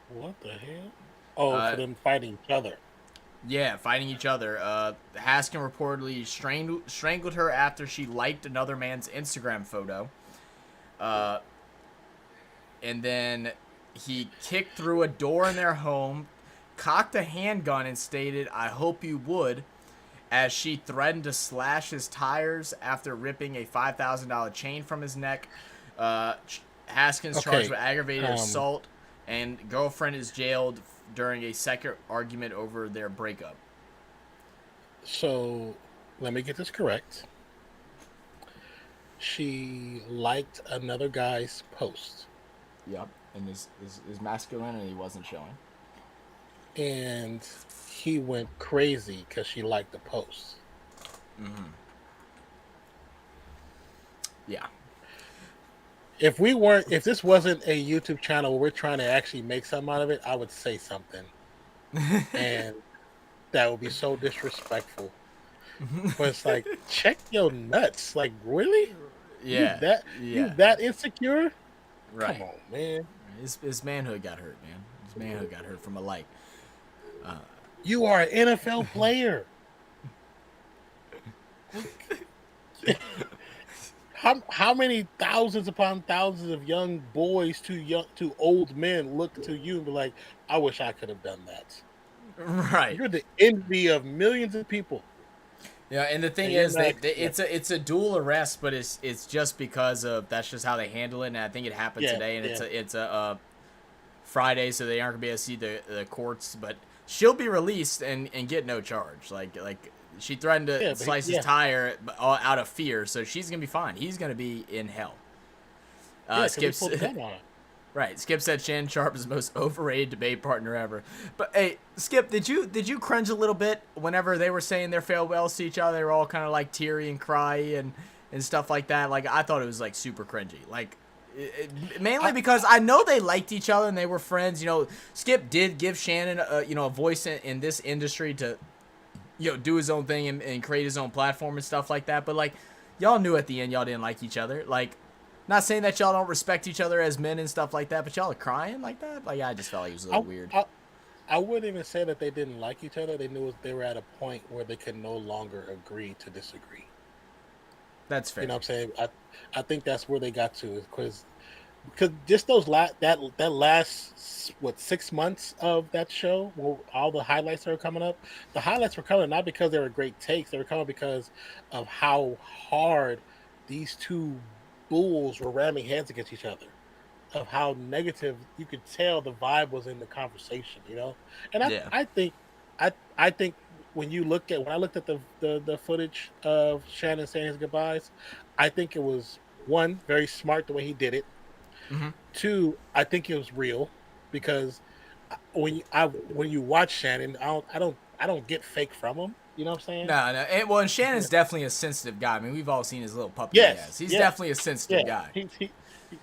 What the hell? Oh, for them fighting each other. Yeah, fighting each other. Haskins reportedly strangled her after she liked another man's Instagram photo. And then he kicked through a door in their home, cocked a handgun, and stated, "I hope you would," as she threatened to slash his tires after ripping a $5,000 chain from his neck. Haskins charged with aggravated assault, and girlfriend is jailed during a second argument over their breakup. So, let me get this correct. She liked another guy's post. Yep, and his masculinity wasn't showing. And he went crazy because she liked the post. Mm-hmm. Yeah. If this wasn't a YouTube channel where we're trying to actually make something out of it, I would say something. And that would be so disrespectful. But it's like, check your nuts. Like, really? Yeah. You that insecure? Right. Come on, man. His manhood got hurt, man. His manhood got hurt from a light. You are an NFL player. How many thousands upon thousands of young boys to old men look to you and be like, I wish I could have done that. Right. You're the envy of millions of people. Yeah, and the thing is, it's a dual arrest, but it's just because of that's just how they handle it, and I think it happened today, and it's a Friday, so they aren't gonna be able to see the courts, but she'll be released and get no charge. Like she threatened to slice his tire out of fear, so she's gonna be fine. He's gonna be in hell. Skip said Shannon Sharp is the most overrated debate partner ever. But hey, Skip, did you cringe a little bit whenever they were saying their farewells to each other? They were all kind of like teary and cry and stuff like that. Like I thought it was like super cringy. Like mainly because I know they liked each other and they were friends. Skip did give Shannon a voice in this industry to do his own thing and create his own platform and stuff like that. But like y'all knew at the end y'all didn't like each other. Like. Not saying that y'all don't respect each other as men and stuff like that, but y'all are crying like that? Like, I just felt like it was a little weird. I wouldn't even say that they didn't like each other. They knew they were at a point where they could no longer agree to disagree. That's fair. You know what I'm saying? I think that's where they got to, because just those that last 6 months of that show, where all the highlights that were coming up, the highlights were coming not because they were great takes, they were coming because of how hard these two bulls were ramming heads against each other, of how negative you could tell the vibe was in the conversation, And I think when I looked at the footage of Shannon saying his goodbyes, I think it was, one, very smart the way he did it. Mm-hmm. Two, I think it was real, because when you watch Shannon, I don't get fake from him. You know what I'm saying? No, no. And Shannon's definitely a sensitive guy. I mean, we've all seen his little puppy he Yes, has. He's yes, definitely a sensitive yeah. guy.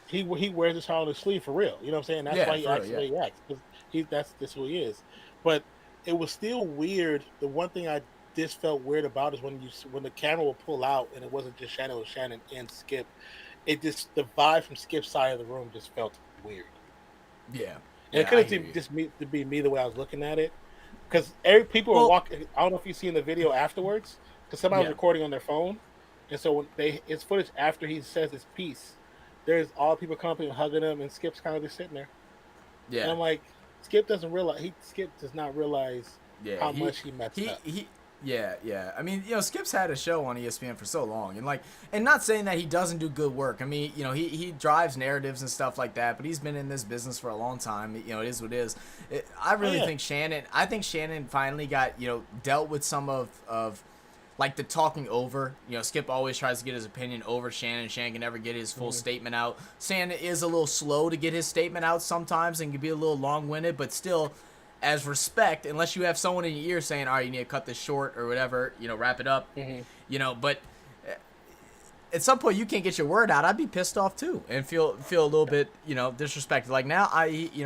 He wears his heart on his sleeve for real. You know what I'm saying? That's Yeah, why he for real, acts the yeah. way he acts, because that's who he is. But it was still weird. The one thing I just felt weird about is when the camera would pull out and it wasn't just Shannon, it was Shannon and Skip. It just, the vibe from Skip's side of the room just felt weird. Yeah. And it Yeah, I could hear have you. just be me the way I was looking at it, because people were Well, walking. I don't know if you seen the video afterwards, because somebody was yeah. recording on their phone, and so when it's footage after he says his piece, there's all people coming up and hugging him, and Skip's kind of just sitting there, and Yeah. I'm like, Skip does not realize Yeah, how much he messed up. yeah, yeah. I mean, Skip's had a show on ESPN for so long, and not saying that he doesn't do good work. I mean, he drives narratives and stuff like that, but he's been in this business for a long time. It is what it is. I Oh really yeah, think Shannon finally got, dealt with some of like the talking over. Skip always tries to get his opinion over Shannon. Shannon can never get his full statement out. Shannon is a little slow to get his statement out sometimes and can be a little long-winded, but still, as respect, unless you have someone in your ear saying, all right, you need to cut this short or whatever, wrap it up, but at some point you can't get your word out. I'd be pissed off too and feel a little bit, disrespected. Like now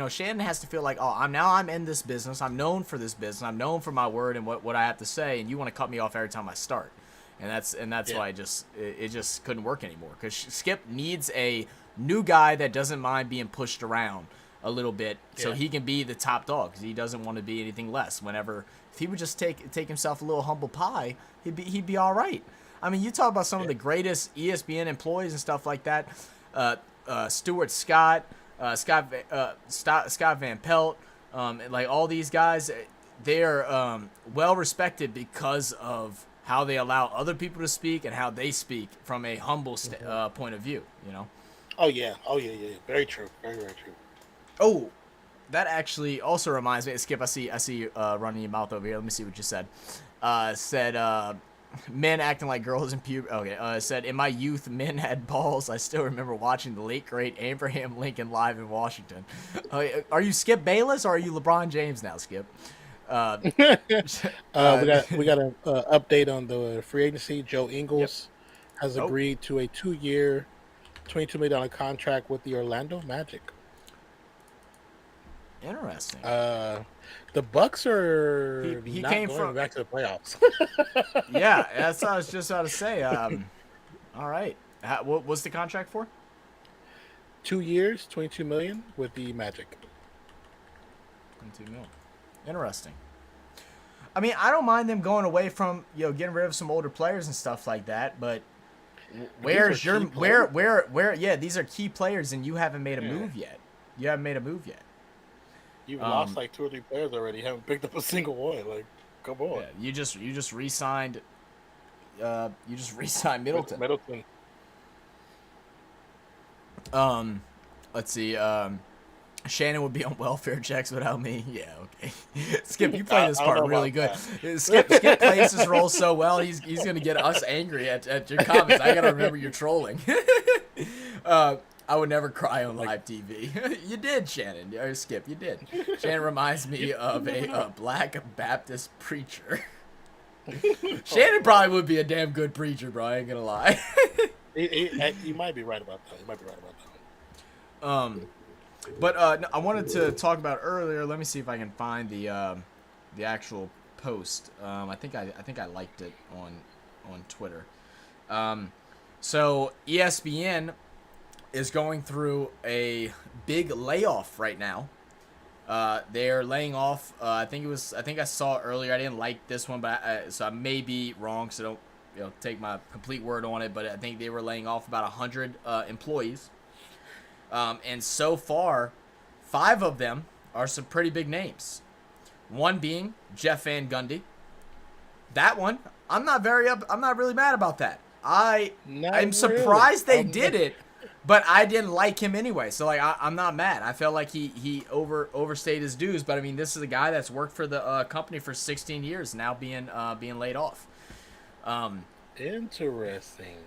Shannon has to feel like, oh, I'm in this business. I'm known for this business. I'm known for my word and what I have to say. And you want to cut me off every time I start. And that's why it just couldn't work anymore. Cause Skip needs a new guy that doesn't mind being pushed around a little bit so he can be the top dog, because he doesn't want to be anything less. If he would just take himself a little humble pie, he'd be all right. I mean, you talk about some of the greatest ESPN employees and stuff like that. Stuart Scott, Scott Van Pelt, like all these guys, they're well respected because of how they allow other people to speak and how they speak from a humble point of view. Oh yeah, very true, very very true. Oh, that actually also reminds me. Skip, I see you running your mouth over here. Let me see what you said. Said men acting like girls in puberty. Okay. Said in my youth, men had balls. I still remember watching the late great Abraham Lincoln live in Washington. Are you Skip Bayless or are you LeBron James now, Skip? We got an update on the free agency. Joe Ingles has Oh. agreed to a 2-year, $22 million contract with the Orlando Magic. Interesting. The Bucks are He not came going from back to the playoffs. Yeah, that's what I was just about to say. All right. What's the contract for? 2 years, $22 million with the Magic. 22 mil. Interesting. I mean, I don't mind them going away from getting rid of some older players and stuff like that, but where's your where? Yeah, these are key players, and you haven't made a move yet. You haven't made a move yet. You've lost like 2 or 3 players already. You haven't picked up a single one. Like, come on. Yeah, you just re-signed. You just re-signed Middleton. Let's see. Shannon would be on welfare checks without me. Yeah, okay. Skip, you play this part really good. Skip plays this role so well. He's gonna get us angry at your comments. I gotta remember you're trolling. I would never cry on live TV. You did, Shannon. Or Skip, you did. Shannon reminds me of a black Baptist preacher. Shannon probably would be a damn good preacher, bro. I ain't gonna lie. You might be right about that. But I wanted to talk about earlier. Let me see if I can find the actual post. I think I liked it on Twitter. So ESPN is going through a big layoff right now. They're laying off. I think I saw it earlier. I didn't like this one, but so I may be wrong. So don't take my complete word on it. But I think they were laying off about 100 employees. And so far, 5 of them are some pretty big names. One being Jeff Van Gundy. That one, I'm not really mad about that. I'm surprised they did it, but I didn't like him anyway. So like, I'm not mad. I felt like he overstayed his dues. But I mean, this is a guy that's worked for the company for 16 years now, being laid off. Interesting.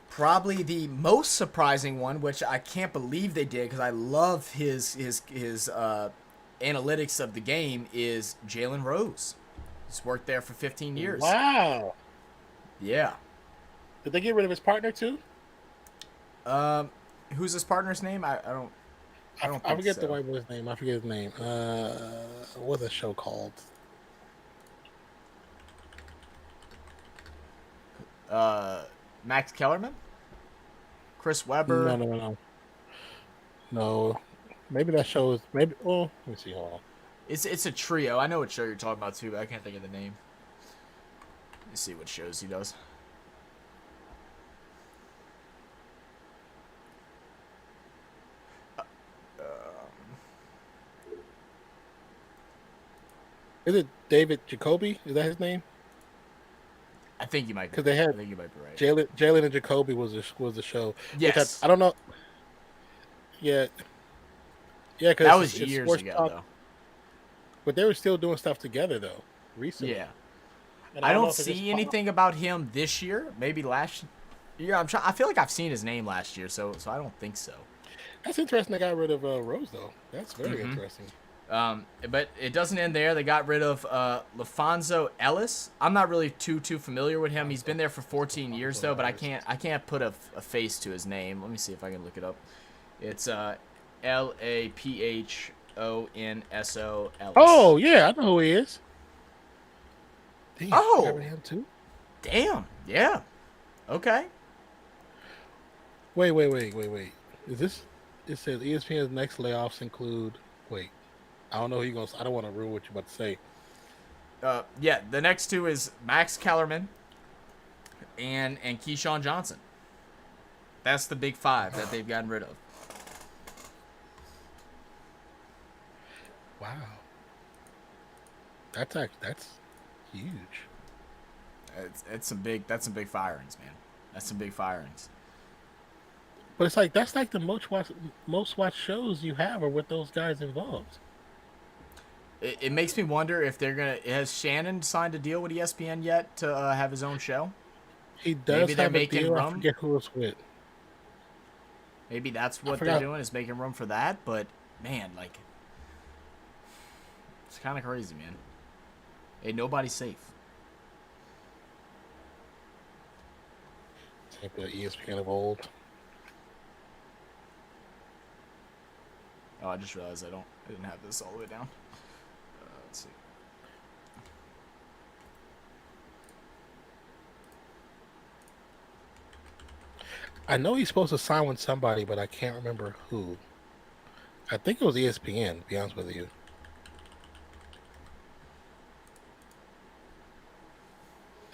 Probably the most surprising one, which I can't believe they did because I love his analytics of the game, is Jalen Rose. He's worked there for 15 years. Wow. Yeah. Did they get rid of his partner too? Who's his partner's name? I don't I think forget so. the white boy's name. I forget his name. What's the show called? Max Kellerman? Chris Webber? No. Maybe that show is maybe. Oh, let me see. Hold on. It's a trio. I know what show you're talking about too, but I can't think of the name. Let me see what shows he does. Is it David Jacoby? Is that his name? I think you might be. Because they had. I think you might be right. Jalen and Jacoby was the show. Yes. I don't know. Yeah. Yeah, because that was years ago, though. But they were still doing stuff together, though, recently. Yeah. I don't see anything about him this year. Maybe last year. I feel like I've seen his name last year, so I don't think so. That's interesting. They got rid of Rose, though. That's very interesting. But it doesn't end there. They got rid of LaFonso Ellis. I'm not really too familiar with him. He's been there for 14 years though, but I can't put a face to his name. Let me see if I can look it up. It's LaPhonso Ellis. Oh yeah, I know who he is. Damn, oh, him too. Damn, yeah. Okay. Wait. Is this? It says ESPN's next layoffs include. Wait. I don't know who you're going to... I don't want to ruin what you're about to say. Yeah, the next two is Max Kellerman and Keyshawn Johnson. That's the big five that they've gotten rid of. Wow. That's huge. That's some big firings, man. That's some big firings. But it's like that's like the most watched shows you have are with those guys involved. It makes me wonder if they're gonna. Has Shannon signed a deal with ESPN yet to have his own show? He does. Maybe they're making room. I forget who it's with. Maybe that's what they're doing, is making room for that. But man, like, it's kind of crazy, man. Ain't nobody safe. Take the ESPN of old. Oh, I just realized I didn't have this all the way down. Let's see. I know he's supposed to sign with somebody, but I can't remember who. I think it was ESPN, to be honest with you.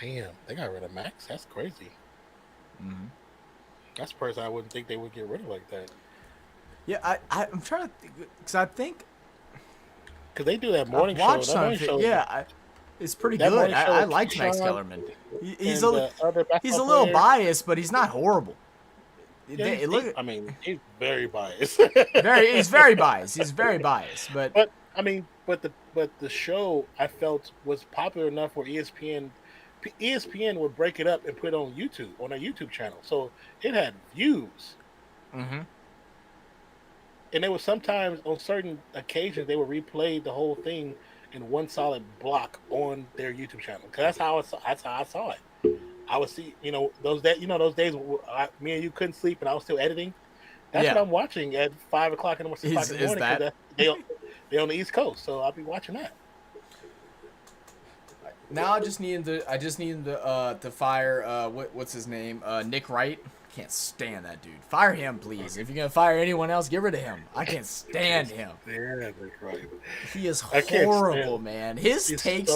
Damn, they got rid of Max? That's crazy. Mm-hmm. That's a person I wouldn't think they would get rid of like that. Yeah, I'm trying to think, because I think... Because they do that morning show. That morning show, yeah, it's pretty good. I like Max Kellerman. He's a little biased, but he's not horrible. Yeah, he's very biased. He's very biased. He's very biased. But the show I felt was popular enough where ESPN would break it up and put it on YouTube, on a YouTube channel. So it had views. Mm-hmm. And there was sometimes on certain occasions they would replay the whole thing in one solid block on their YouTube channel. Because that's how I saw it. I would see, those days where me and you couldn't sleep and I was still editing. That's what I'm watching at 5 o'clock in the morning. Because they're on the East Coast, so I'll be watching that. Now I just need him to fire what's his name, Nick Wright. Can't stand that dude. Fire him, please. If you're gonna fire anyone else, get rid of him. I can't stand him. He is horrible, man. His takes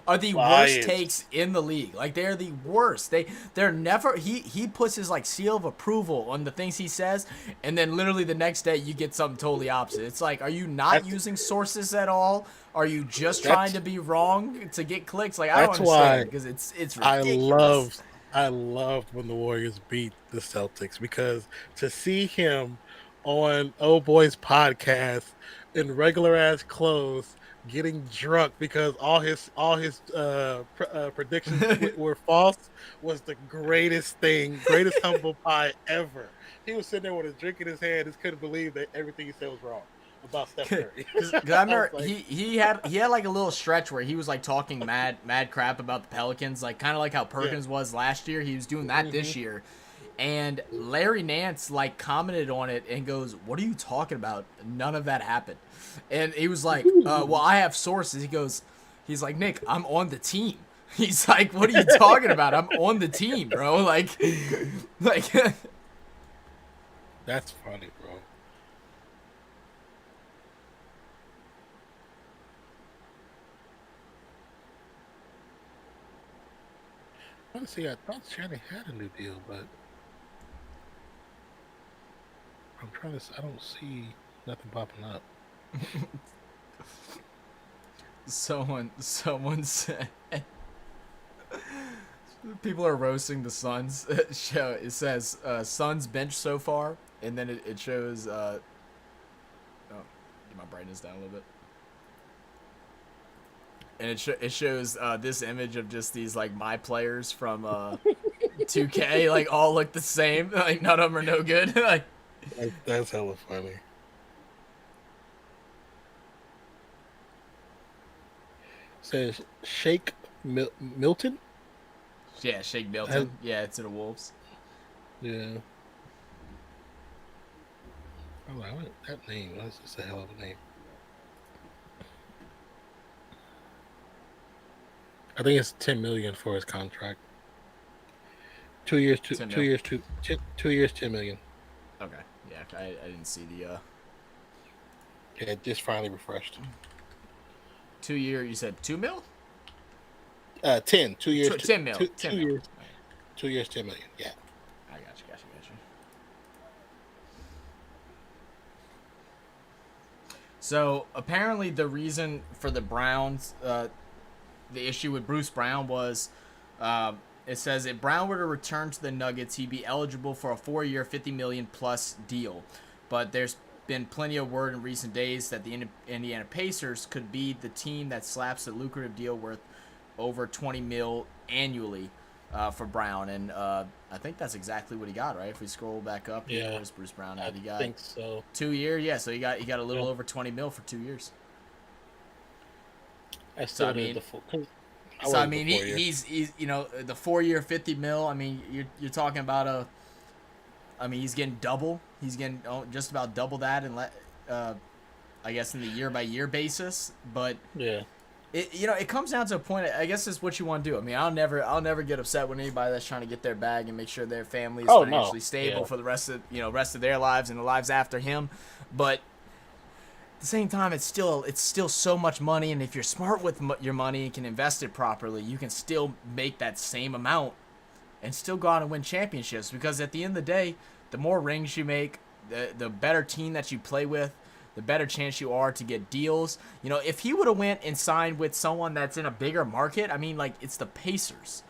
are the worst takes in the league. Like, they're the worst. They're never. He puts his like seal of approval on the things he says, and then literally the next day you get something totally opposite. It's like, are you not using sources at all? Are you just trying to be wrong to get clicks? Like, I don't understand, because it's ridiculous. I loved when the Warriors beat the Celtics, because to see him on Old Boy's podcast in regular ass clothes, getting drunk because all his predictions were false, was the greatest humble pie ever. He was sitting there with a drink in his hand, just couldn't believe that everything he said was wrong. about Steph Curry. Because I remember he had like a little stretch where he was like talking mad crap about the Pelicans, like kind of like how Perkins was last year. He was doing that this year, and Larry Nance like commented on it and goes, "What are you talking about? None of that happened." And he was like, "Well, I have sources." He's like, "Nick, I'm on the team." He's like, "What are you talking about? I'm on the team, bro." Like. That's funny, bro. Honestly, I thought Shannon had a new deal, but I'm trying to. I don't see nothing popping up. Someone said people are roasting the Suns. It says Suns bench so far, and then it shows. Oh, get my brightness down a little bit. And it shows this image of just these like my players from 2K, like all look the same. Like none of them are no good. Like that's hella funny. Says Shake Milton. Yeah, Shake Milton. Yeah, it's in the Wolves. Yeah. Oh, that name. That's just a hell of a name. I think it's $10 million for his contract. 2 years, 2 years, 2 years, $10 million. Okay, yeah, I didn't see the. Yeah, it just finally refreshed. 2 year, you said 2 mil? 10. 2 years. 10 mil. 2 years. 2 years, $10 million. Yeah. I got you. So apparently, the reason for the Browns, the issue with Bruce Brown was, it says if Brown were to return to the Nuggets, he'd be eligible for a 4-year, $50 million plus deal. But there's been plenty of word in recent days that the Indiana Pacers could be the team that slaps a lucrative deal worth over $20 million annually for Brown, and I think that's exactly what he got, right? If we scroll back up, where's Bruce Brown at? He got, I think so. 2 years, yeah. So he got a little over $20 million for 2 years. I mean, he's the 4-year, $50 million. I mean, you're talking about he's getting double. He's getting just about double that, and I guess in the year by year basis. But yeah. It comes down to a point. I guess it's what you want to do. I mean, I'll never get upset with anybody that's trying to get their bag and make sure their family is financially stable for the rest of their lives and the lives after him. But at the same time, it's still so much money, and if you're smart with your money and can invest it properly, you can still make that same amount and still go out and win championships. Because at the end of the day, the more rings you make, the better team that you play with, the better chance you are to get deals. If he would have went and signed with someone that's in a bigger market, I mean, like, it's the Pacers.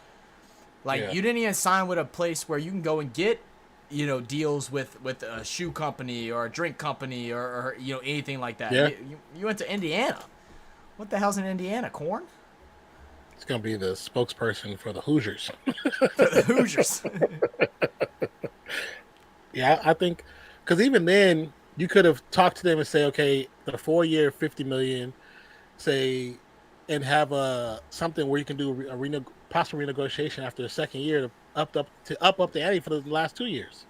Like, you didn't even sign with a place where you can go and get, deals with a shoe company or a drink company or anything like that. Yeah. You went to Indiana. What the hell's in Indiana, corn? It's going to be the spokesperson for the Hoosiers. For the Hoosiers. Yeah, I think, because even then, you could have talked to them and say, okay, the 4-year, $50 million, say, and have something where you can do a possible renegotiation after the second year to up the ante for the last 2 years,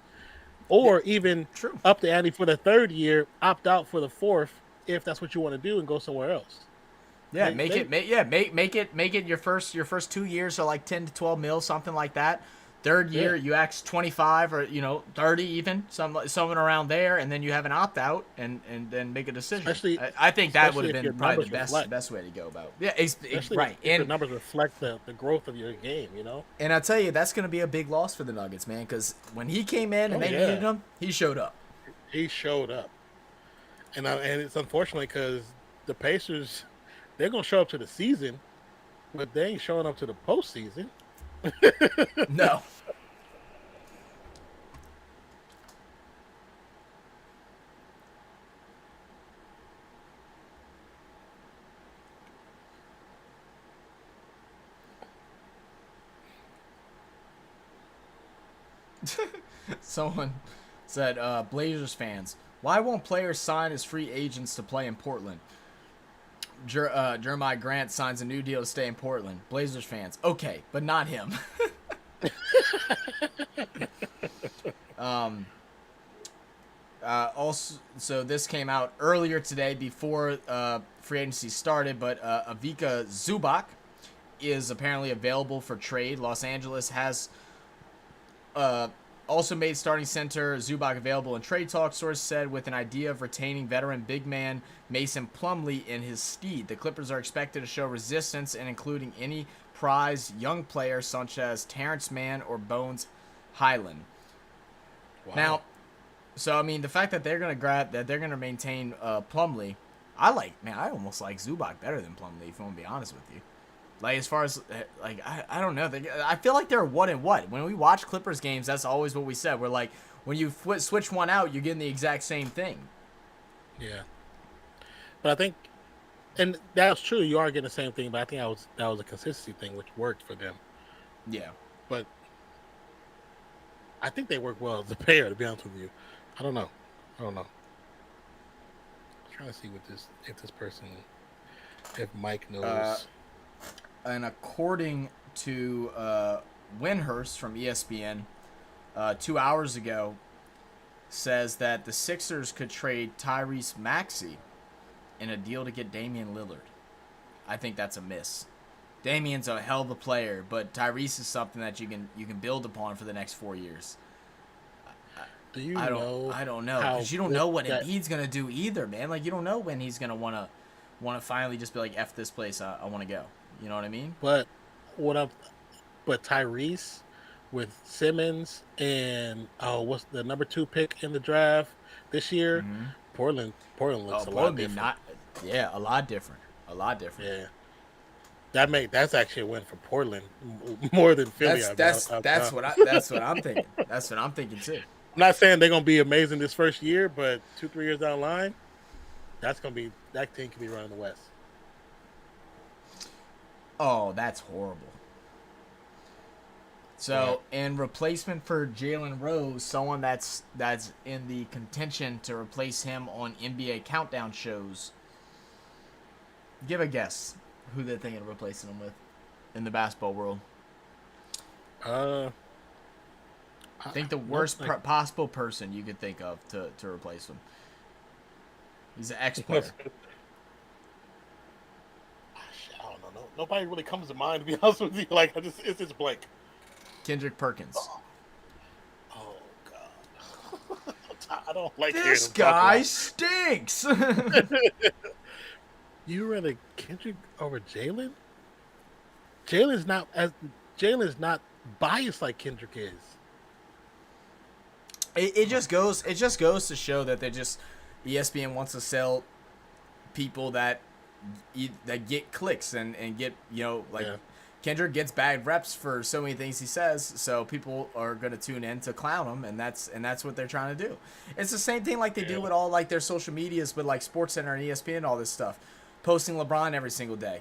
or even up the ante for the third year, opt out for the fourth if that's what you want to do and go somewhere else. Yeah, make it your first 2 years, so like 10 to 12 mil, something like that. Third year, you ask 25 or 30 even, someone around there, and then you have an opt out and then make a decision. I think that would have been probably the best way to go about it. Yeah, right. If the numbers reflect the growth of your game, And I tell you, that's going to be a big loss for the Nuggets, man, because when he came in and they needed him, he showed up. He showed up, and it's unfortunately because the Pacers, they're gonna show up to the season, but they ain't showing up to the postseason. No. Someone said, Blazers fans, Why won't players sign as free agents to play in Portland? Jeremiah Grant signs a new deal to stay in Portland. Blazers fans, okay, but not him. Also, so this came out earlier today before free agency started, but Ivica Zubac is apparently available for trade. Los Angeles has also made starting center Zubac available in trade talks, source said, with an idea of retaining veteran big man Mason Plumlee in his stead. The Clippers are expected to show resistance in including any prize young players such as Terrence Mann or Bones Highland. Wow. Now, so I mean, the fact that they're gonna maintain Plumlee, I almost like Zubac better than Plumlee, if I'm gonna be honest with you. Like, as far as, like, I don't know. I feel like they're what and what. When we watch Clippers games, that's always what we said. We're like, when you switch one out, you're getting the exact same thing. Yeah. But I think, and that's true, you are getting the same thing, but I think that was a consistency thing, which worked for them. Yeah. But I think they work well as a pair, to be honest with you. I don't know. I'm trying to see if Mike knows. And according to Windhurst from ESPN 2 hours ago, says that the Sixers could trade Tyrese Maxey in a deal to get Damian Lillard. I think that's a miss. Damian's a hell of a player, but Tyrese is something that you can build upon for the next 4 years. I don't know, because you don't know what Embiid's gonna do either, man. Like, you don't know when he's gonna wanna finally just be like, F this place, I want to go. You know what I mean? But Tyrese with Simmons and what's the number 2 pick in the draft this year? Mm-hmm. Portland looks a lot different. A lot different. A lot different. Yeah. That's actually a win for Portland more than Philly. That's what I'm thinking. That's what I'm thinking too. I'm not saying they're gonna be amazing this first year, but 2-3 years down the line, that team can be running the West. Oh, that's horrible. So, in replacement for Jalen Rose, someone that's in the contention to replace him on NBA countdown shows, give a guess who they're thinking of replacing him with in the basketball world. I think the worst possible person you could think of to replace him. He's an ex-player. I don't know. Nobody really comes to mind, to be honest with you. Like, it's just blank. Kendrick Perkins. Oh God. I don't like this guy stinks. You rather Kendrick over Jalen? Jalen's not biased like Kendrick is. It just goes to show that they're just, ESPN wants to sell people that get clicks and get, Kendrick gets bad reps for so many things he says, so people are going to tune in to clown him, and that's what they're trying to do. It's the same thing like they do with all like their social medias with like SportsCenter and ESPN and all this stuff, posting LeBron every single day.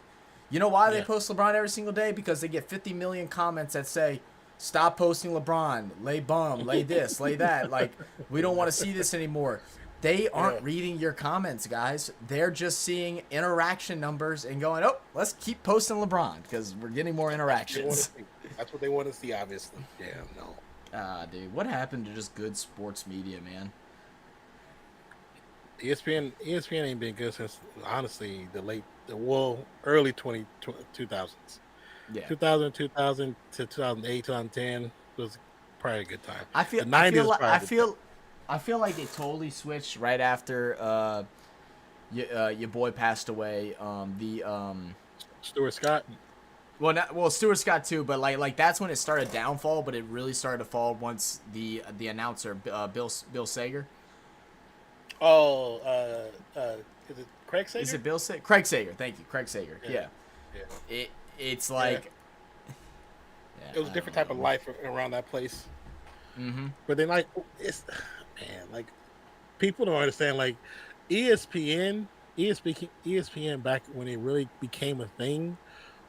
You know why they post LeBron every single day? Because they get 50 million comments that say, stop posting LeBron, lay bum, lay this, lay that. Like, we don't want to see this anymore. They aren't reading your comments, guys. They're just seeing interaction numbers and going, oh, let's keep posting LeBron because we're getting more interactions. That's what they want to see, obviously. Yeah, no. Dude, what happened to just good sports media, man? ESPN ain't been good since, honestly, early 2000s. Yeah. 2000 to 2008, 2010 was probably a good time. I feel like it totally switched right after your boy passed away. Stuart Scott. Well, Stuart Scott too, but like that's when it started downfall. But it really started to fall once the announcer Bill Sager. Oh, is it Craig Sager? Is it Bill Sager? Craig Sager. Thank you, Craig Sager. Yeah. It's like it was a different type of life around that place. Mm-hmm. But then people don't understand, like, ESPN back when it really became a thing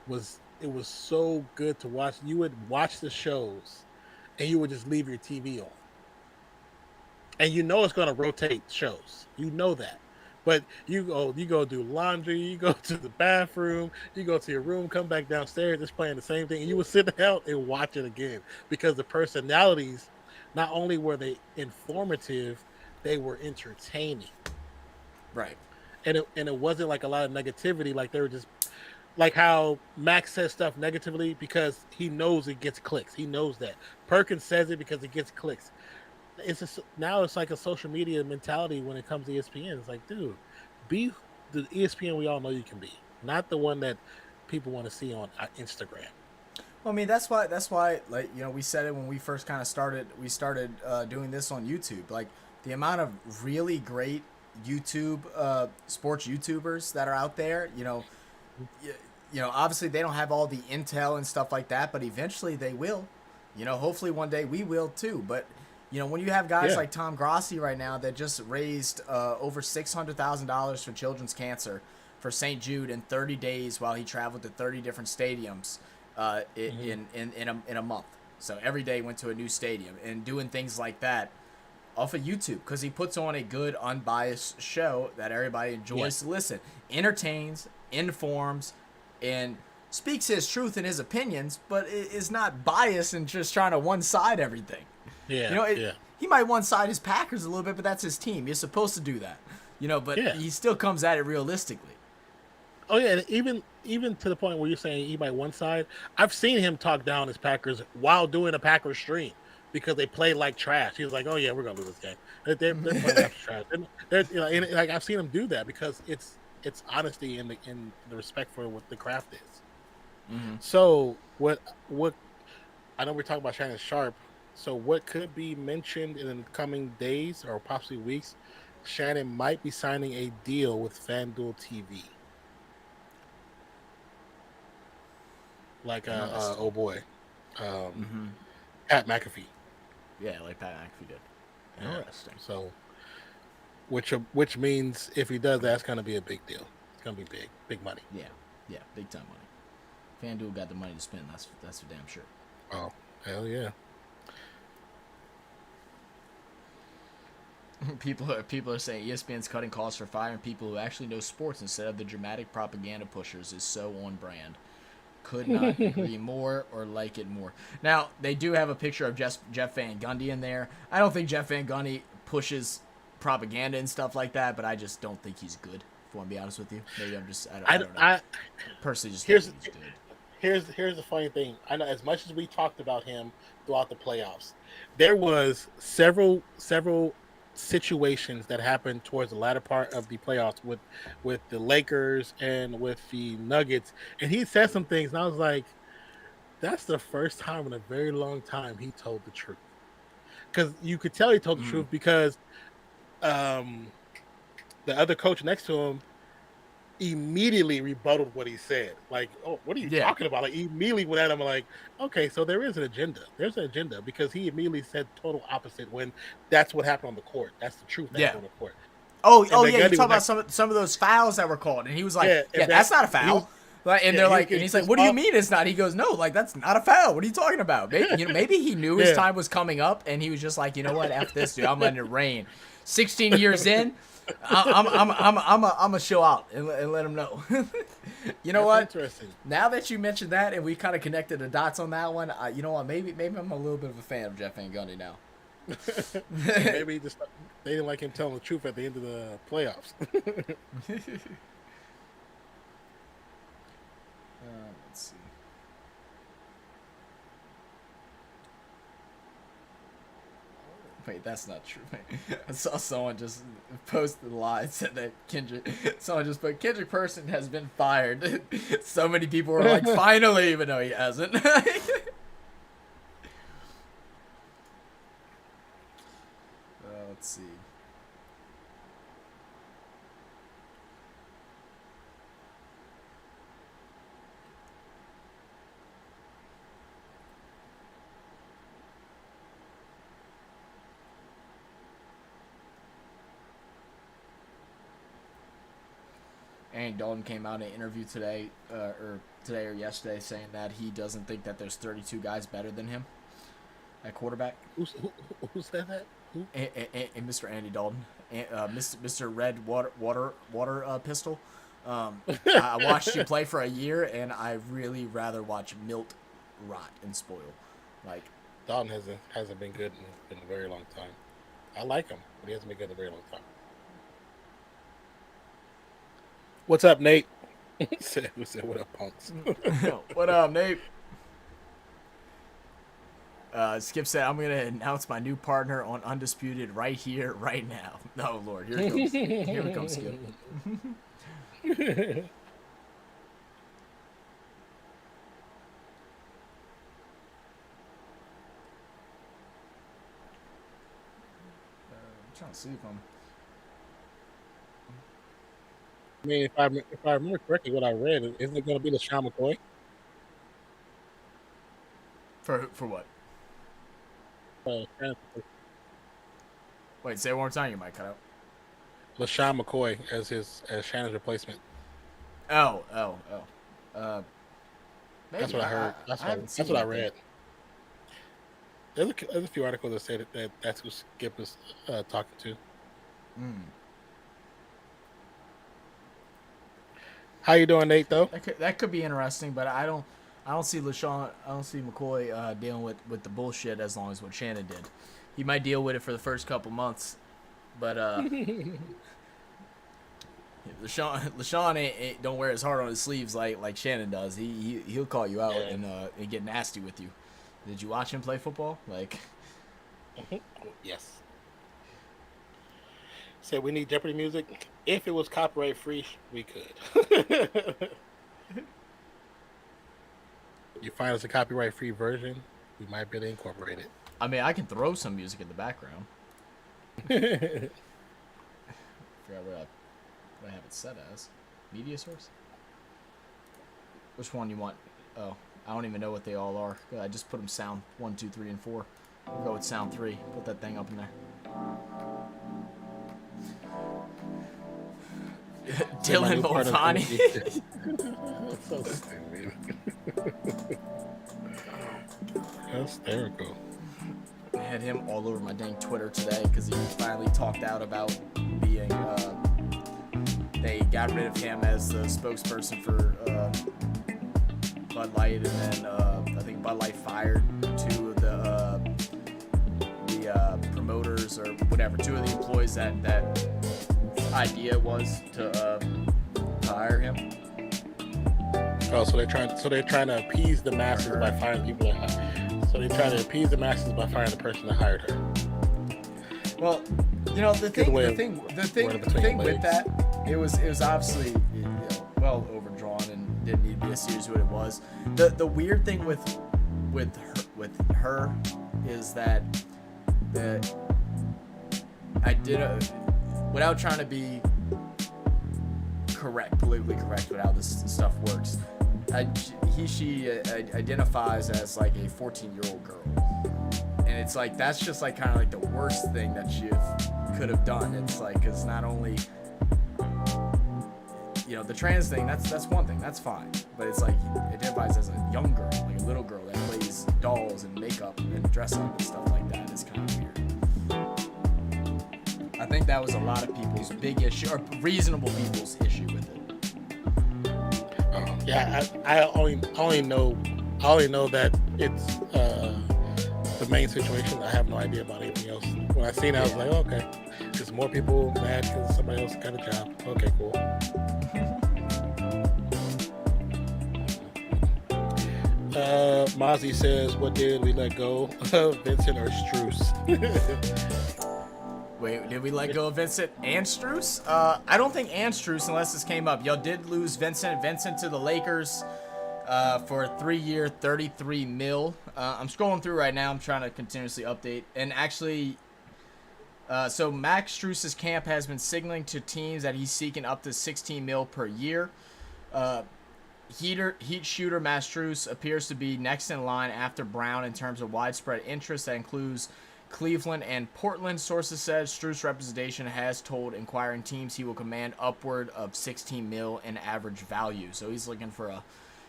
it was so good to watch. You would watch the shows and you would just leave your TV on. and you know it's going to rotate shows. You know that. But you go do laundry, you go to the bathroom, you go to your room, come back downstairs, it's playing the same thing, and you would sit down and watch it again because the personalities, not only were they informative, they were entertaining, Right. and it wasn't like a lot of negativity, like they were just like how Max says stuff negatively because he knows it gets clicks. He knows that. Perkins says it because it gets clicks. It's just now it's like a social media mentality when it comes to ESPN. It's like, dude, be the ESPN we all know you can be, not the one that people want to see on Instagram. Well, I mean, that's why, like, you know, we said it when we first kind of started. We started doing this on YouTube. Like, the amount of really great YouTube sports YouTubers that are out there. You know, obviously they don't have all the intel and stuff like that, but eventually they will. You know, hopefully one day we will too. But you know, when you have guys Yeah. like Tom Grossi right now that just raised over $600,000 for children's cancer for St. Jude in 30 days while he traveled to 30 different stadiums in a month. So every day went to a new stadium and doing things like that off of YouTube because he puts on a good, unbiased show that everybody enjoys to listen, entertains, informs, and speaks his truth and his opinions, but is not biased and just trying to one side everything. Yeah, You know, yeah, he might one side his Packers a little bit, but that's his team. You're supposed to do that. You know, but yeah. he still comes at it realistically. Oh yeah, and even to the point where you're saying he might one side. I've seen him talk down his Packers while doing a Packers stream because they played like trash. He was like, "Oh yeah, we're gonna lose this game. They're playing like trash." And like I've seen him do that because it's honesty and the respect for what the craft is. Mm-hmm. So what I know we're talking about Shannon Sharp. So what could be mentioned in the coming days or possibly weeks? Shannon might be signing a deal with FanDuel TV. Like Interesting. oh boy, um, Mm-hmm. Pat McAfee. Yeah, like Pat McAfee did. Yeah. Interesting. So which means if he does, that's going to be a big deal. It's going to be big money. Yeah, yeah, big time money. FanDuel got the money to spend. That's for damn sure. Oh hell yeah. People are saying ESPN's cutting costs for firing people who actually know sports instead of the dramatic propaganda pushers is so on brand. Could not agree more or like it more. Now they do have a picture of Jeff Van Gundy in there. I don't think Jeff Van Gundy pushes propaganda and stuff like that, but I just don't think he's good. If I want to be honest with you, maybe I don't know. I Personally, just here's don't think he's good. here's the funny thing. I know as much as we talked about him throughout the playoffs, there was several situations that happened towards the latter part of the playoffs with the Lakers and with the Nuggets, and he said some things, and I was like, that's the first time in a very long time he told the truth, because you could tell he told the truth because um, the other coach next to him immediately rebutted what he said. Like, oh, what are you talking about? Like, he immediately went at him like, okay, so there is an agenda. There's an agenda because he immediately said total opposite when that's what happened on the court. That's the truth that happened on the court. Oh yeah, you talk about some of those fouls that were called, and he was like, "Yeah, that's not a foul." And they're like, and he's like, "What do you mean it's not?" He goes, "No, like that's not a foul. What are you talking about?" Maybe he knew his time was coming up, and he was just like, "You know what? F this, dude. I'm letting it rain." 16 years in, I'm a show out and let him know. You know what? Interesting. Now that you mentioned that, and we kind of connected the dots on that one, you know what? Maybe I'm a little bit of a fan of Jeff Van Gundy now. Maybe they didn't like him telling the truth at the end of the playoffs. Let's see. Wait, that's not true. I saw someone just posted a lie and said that someone just put Kendrick Person has been fired. So many people were like, finally, even though he hasn't. Let's see. Andy Dalton came out in an interview today or yesterday saying that he doesn't think that there's 32 guys better than him at quarterback. Who said that? and Mr. Andy Dalton, Mr. Red Water Pistol. I watched you play for a year, and I really rather watch Milt rot and spoil. Like, Dalton hasn't been good in a very long time. I like him, but he hasn't been good in a very long time. What's up, Nate? Who said what up, punks? What up, Nate? Skip said, I'm going to announce my new partner on Undisputed right here, right now. Oh, Lord. Here it comes. Here we come, Skip. I'm trying to see if I'm... I mean, if I remember correctly, what I read, isn't it going to be LaShawn McCoy? For what? Wait, say it one more time. You might cut out. LaShawn McCoy as Shannon's replacement. Oh. Maybe. That's what I heard. That's what I read. There's a few articles that say that's who Skip is talking to. How you doing, Nate? Though that could be interesting, but I don't see McCoy dealing with the bullshit as long as what Shannon did. He might deal with it for the first couple months, but LaShawn ain't don't wear his heart on his sleeves like Shannon does. He'll call you out and get nasty with you. Did you watch him play football? Like, yes. Said we need Jeopardy music. If it was copyright free, we could. You find us a copyright free version, we might be able to incorporate it. I mean, I can throw some music in the background. I forgot what I have it set as. Media source? Which one you want? Oh, I don't even know what they all are. I just put them sound 1, 2, 3, and 4. We'll go with sound 3. Put that thing up in there. Dylan Mulvaney. So stupid. Hysterical. I had him all over my dang Twitter today because he finally talked out about being. They got rid of him as the spokesperson for Bud Light, and then I think Bud Light fired 2 of the promoters or whatever, 2 of the employees that idea was to hire him. Oh, so they're trying to appease the masses by firing people. So they try to appease the masses by firing the person that hired her. Well, you know the thing with that, it was obviously well overdrawn and didn't need to be as serious as what it was. The weird thing with her is that I did without trying to be politically correct with how this stuff works. She identifies as like a 14-year-old girl, and it's like that's just like kind of like the worst thing that she could have done. It's like because not only the trans thing, that's one thing, that's fine, but it's like he identifies as a young girl, like a little girl that plays dolls and makeup and dress up and stuff like that is kind of weird. I think that was a lot of people's big issue, or reasonable people's issue with it. Yeah, I only know that it's the main situation. I have no idea about anything else. When I seen it, I was like, okay, just more people mad because somebody else got a job. Okay, cool. Mozzie says, what did we let go of, Vincent or Strus? Wait, did we let go of Vincent and Strus? I don't think and Strus, unless this came up. Y'all did lose Vincent to the Lakers for a 3-year, $33 million. I'm scrolling through right now. I'm trying to continuously update. And actually, so Max Strus's camp has been signaling to teams that he's seeking up to $16 million per year. Heat shooter Max Strus appears to be next in line after Brown in terms of widespread interest that includes Cleveland and Portland. Sources said Strus' representation has told inquiring teams he will command upward of $16 million in average value. So he's looking for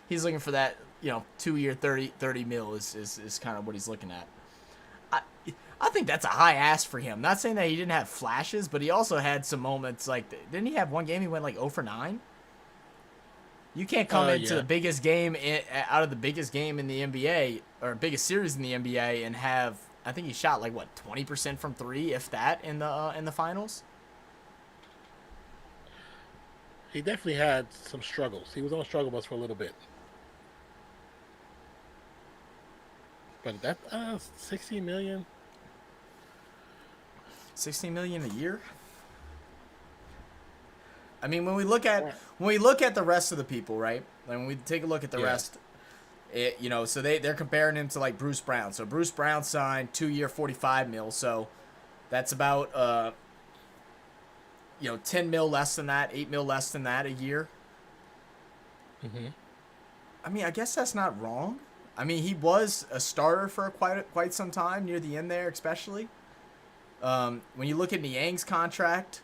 that 2-year $30 million is kind of what he's looking at. I think that's a high ask for him. Not saying that he didn't have flashes, but he also had some moments like, didn't he have one game he went like 0 for 9? You can't come into the biggest game out of the biggest game in the NBA or biggest series in the NBA and have, I think he shot like what, 20% from 3, if that, in the finals. He definitely had some struggles. He was on a struggle bus for a little bit. But that 16 million. 16 million a year. I mean, when we look at the rest of the people, right? Like when we take a look at the rest, so they're comparing him to like Bruce Brown. So Bruce Brown signed 2-year, 45 mil. So that's about 10 mil less than that, 8 mil less than that a year. Mm-hmm. I mean, I guess that's not wrong. I mean, he was a starter for quite some time near the end there, especially. When you look at Niang's contract,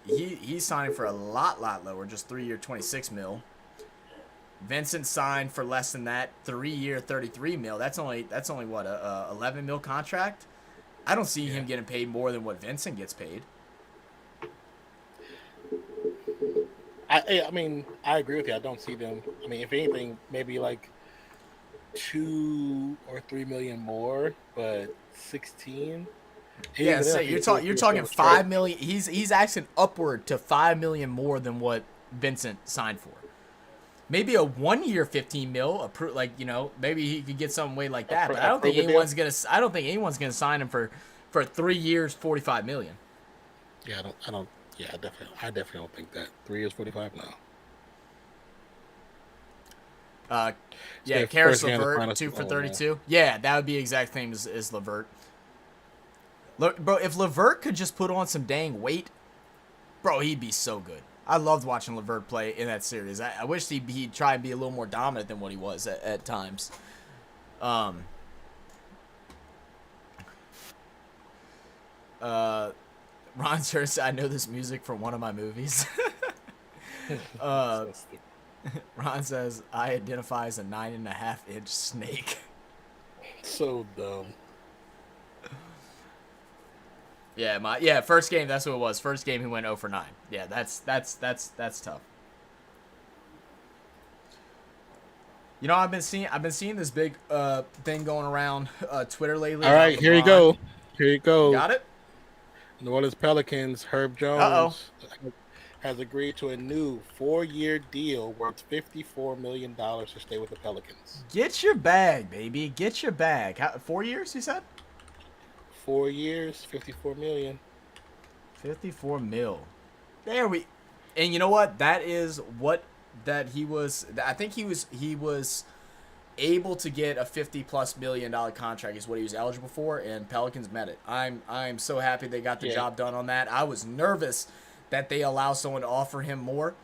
he's signing for a lot lower, just 3-year, 26 mil. Vincent signed for less than that, 3-year, 33 mil. That's only what, a 11 mil contract. I don't see him getting paid more than what Vincent gets paid. I mean, I agree with you. I don't see them. I mean, if anything, maybe like 2 or 3 million more, but 16. Yeah, so you're talking 5 million. He's asking upward to 5 million more than what Vincent signed for. Maybe a 1-year 15 mil, maybe he could get something way like that. But I don't think anyone's gonna sign him for 3 years, 45 million. Yeah, I don't. Yeah, I definitely don't think that 3 years, 45 now. Karis LeVert, 2 for 32. Yeah, that would be the exact same as LeVert. Bro, if LeVert could just put on some dang weight, bro, he'd be so good. I loved watching LeVert play in that series. I wish he'd try and be a little more dominant than what he was at times. Ron says, I know this music from one of my movies. Ron says, I identify as a 9.5-inch snake. So dumb. Yeah, first game, that's what it was. First game, he went 0 for 9. Yeah, that's tough. You know, I've been seeing this big thing going around Twitter lately. All right, here you go. Got it? New Orleans Pelicans, Herb Jones has agreed to a new 4-year deal worth $54 million to stay with the Pelicans. Get your bag, baby. Get your bag. 4 years, you said? 4 years, $54 million. 54 mil. And you know what? That is what that he was. I think he was able to get a $50+ million contract is what he was eligible for, and Pelicans met it. I'm so happy they got the job done on that. I was nervous that they allow someone to offer him more,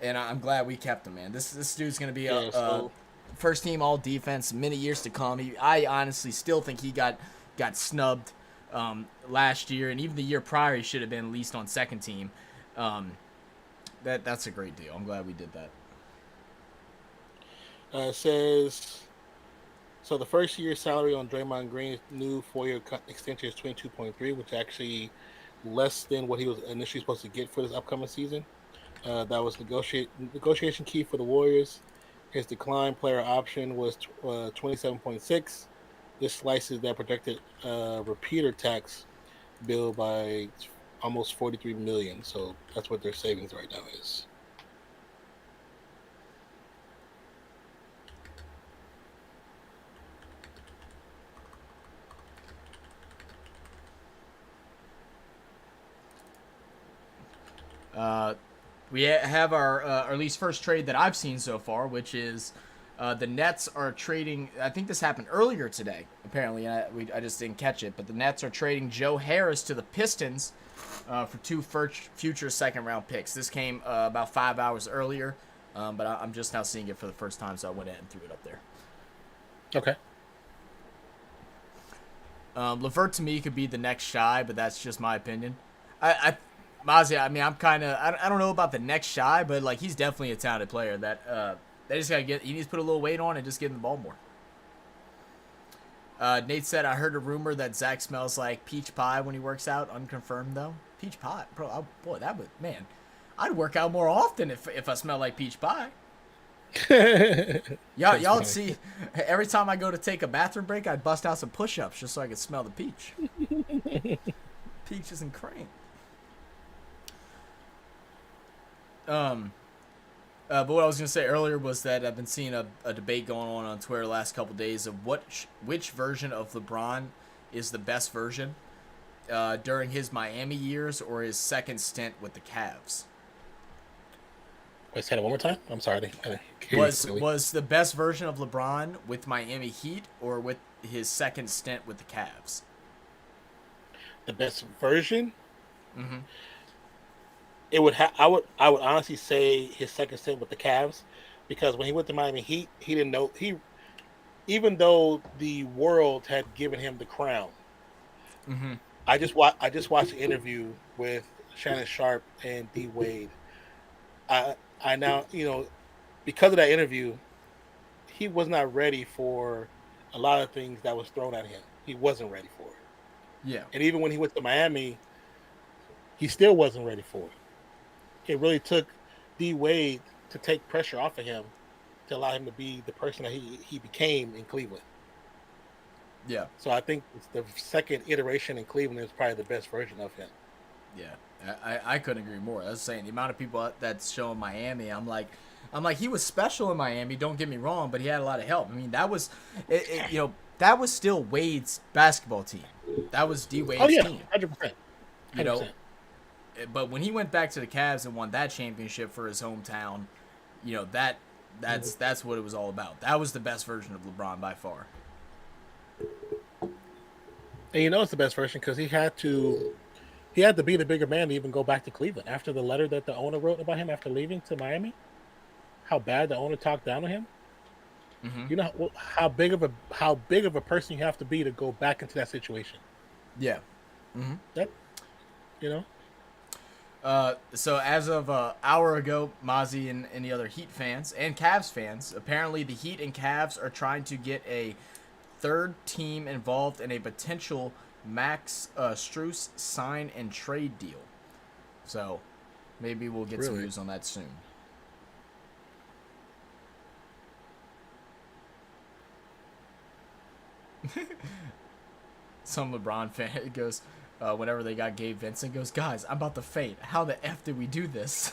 and I'm glad we kept him, man. This dude's gonna be a first team all defense many years to come. I honestly still think he got snubbed last year, and even the year prior he should have been at least on second team. That's a great deal. I'm glad we did that. Says, so the first year salary on Draymond Green's new 4-year extension is 22.3, which is actually less than what he was initially supposed to get for this upcoming season. That was negotiation key for the Warriors. His decline player option was 27.6. This slices that projected repeater tax bill by almost $43 million. So that's what their savings right now is. We have our at least first trade that I've seen so far, which is the Nets are trading. I think this happened earlier today. Apparently, I just didn't catch it. But the Nets are trading Joe Harris to the Pistons for 2 future second-round picks. This came about 5 hours earlier, but I'm just now seeing it for the first time, so I went ahead and threw it up there. Okay. LeVert to me could be the next Shy, but that's just my opinion. Mazia, I mean, I don't know about the next Shy, but like he's definitely a talented player. That they just gotta he needs to put a little weight on and just give him the ball more. Nate said, I heard a rumor that Zach smells like peach pie when he works out. Unconfirmed, though. Peach pie? Bro, boy, that would... Man, I'd work out more often if I smell like peach pie. Y'all would see, every time I go to take a bathroom break, I'd bust out some push-ups just so I could smell the peach. Peaches and cream. But what I was going to say earlier was that I've been seeing a debate going on Twitter the last couple of days of which version of LeBron is the best version during his Miami years or his second stint with the Cavs. Wait, say it one more time. I'm sorry. Was the best version of LeBron with Miami Heat or with his second stint with the Cavs? The best version? Mm-hmm. It would I would honestly say his second stint with the Cavs, because when he went to Miami Heat, he didn't know even though the world had given him the crown. Mm-hmm. I just watched the interview with Shannon Sharp and D Wade. I now, because of that interview, he was not ready for a lot of things that was thrown at him. He wasn't ready for it. Yeah. And even when he went to Miami, he still wasn't ready for it. It really took D Wade to take pressure off of him to allow him to be the person that he became in Cleveland. Yeah. So I think the second iteration in Cleveland is probably the best version of him. Yeah, I couldn't agree more. I was saying the amount of people that's showing Miami, I'm like he was special in Miami. Don't get me wrong, but he had a lot of help. I mean, that was that was still Wade's basketball team. That was D Wade's team. 100%. But when he went back to the Cavs and won that championship for his hometown, that's what it was all about. That was the best version of LeBron by far. And it's the best version because he had to be the bigger man to even go back to Cleveland after the letter that the owner wrote about him after leaving to Miami. How bad the owner talked down on him. Mm-hmm. You know how big of a person you have to be to go back into that situation. Yeah. Mm-hmm. Yep. So as of an hour ago, Mozzie and any other Heat fans and Cavs fans, apparently the Heat and Cavs are trying to get a third team involved in a potential Max Strus sign and trade deal. So maybe we'll get some news on that soon. Some LeBron fan goes, whenever they got Gabe Vincent, goes, guys, I'm about to faint. How the F did we do this?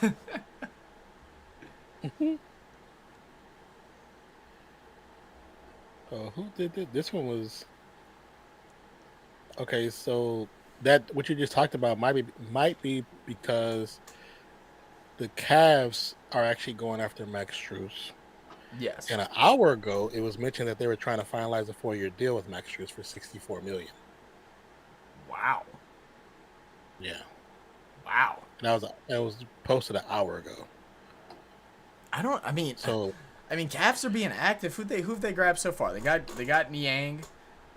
Who did it? This one was... Okay, so that what you just talked about might be because the Cavs are actually going after Max Strus. Yes. And an hour ago, it was mentioned that they were trying to finalize a 4-year deal with Max Strus for $64 million. Wow. Yeah. Wow. And that was posted an hour ago. Cavs are being active. Who've they grabbed so far? They got Niang.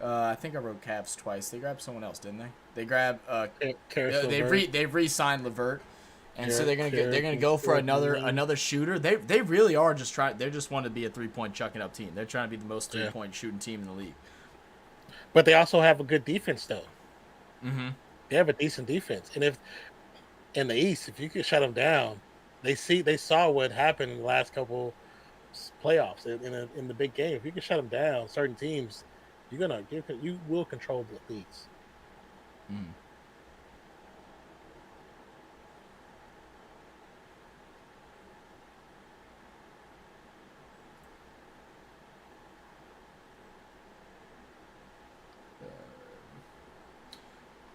I think I wrote Cavs twice. They grabbed someone else, didn't they? They grabbed they've re-signed LeVert. And so they're gonna go for another shooter. They really are just trying. They just want to be a 3-point chucking up team. They're trying to be the most 3-point shooting team in the league. But they also have a good defense, though. Mm-hmm. They have a decent defense, and if in the East, if you can shut them down, they saw what happened in the last couple playoffs in the big game. If you can shut them down, certain teams, you will control the leagues. Mm.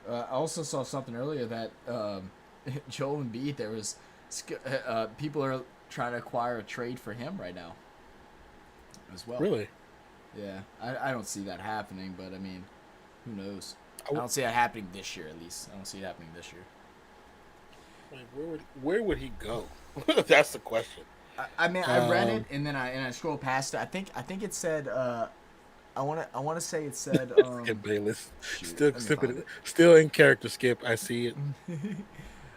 I also saw something earlier that Joel Embiid, there was people are trying to acquire a trade for him right now as well. Really? Yeah. I don't see that happening, but I mean, who knows? I don't see that happening this year, at least. I don't see it happening this year. Like, where would he go? That's the question. I read it and then I scrolled past it. I think it said I want to say it said Skip Bayless. Still in character, Skip. I see it.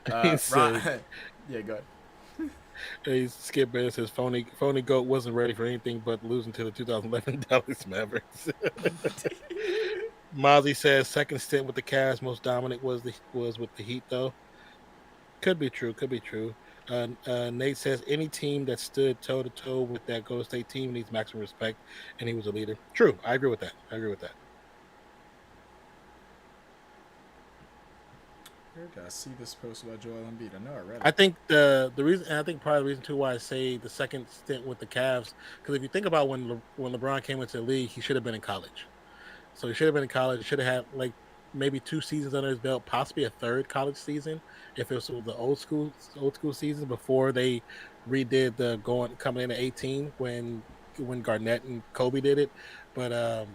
Yeah, go ahead. Hey, Skip Bayless says phony goat wasn't ready for anything but losing to the 2011 Dallas Mavericks. Mozzie says second stint with the Cavs most dominant was with the Heat though. Could be true. Could be true. Nate says any team that stood toe to toe with that Golden State team needs maximum respect, and he was a leader. True. I agree with that. I agree with that. Where did I see this post about Joel Embiid? I know I read it. I think the reason, and I think part of the reason too why I say the second stint with the Cavs, because if you think about when LeBron came into the league, he should have been in college. So he should have been in college. He should have had like maybe 2 seasons under his belt, possibly a third college season if it was the old school season before they redid the going coming in at 18 when Garnett and Kobe did it. But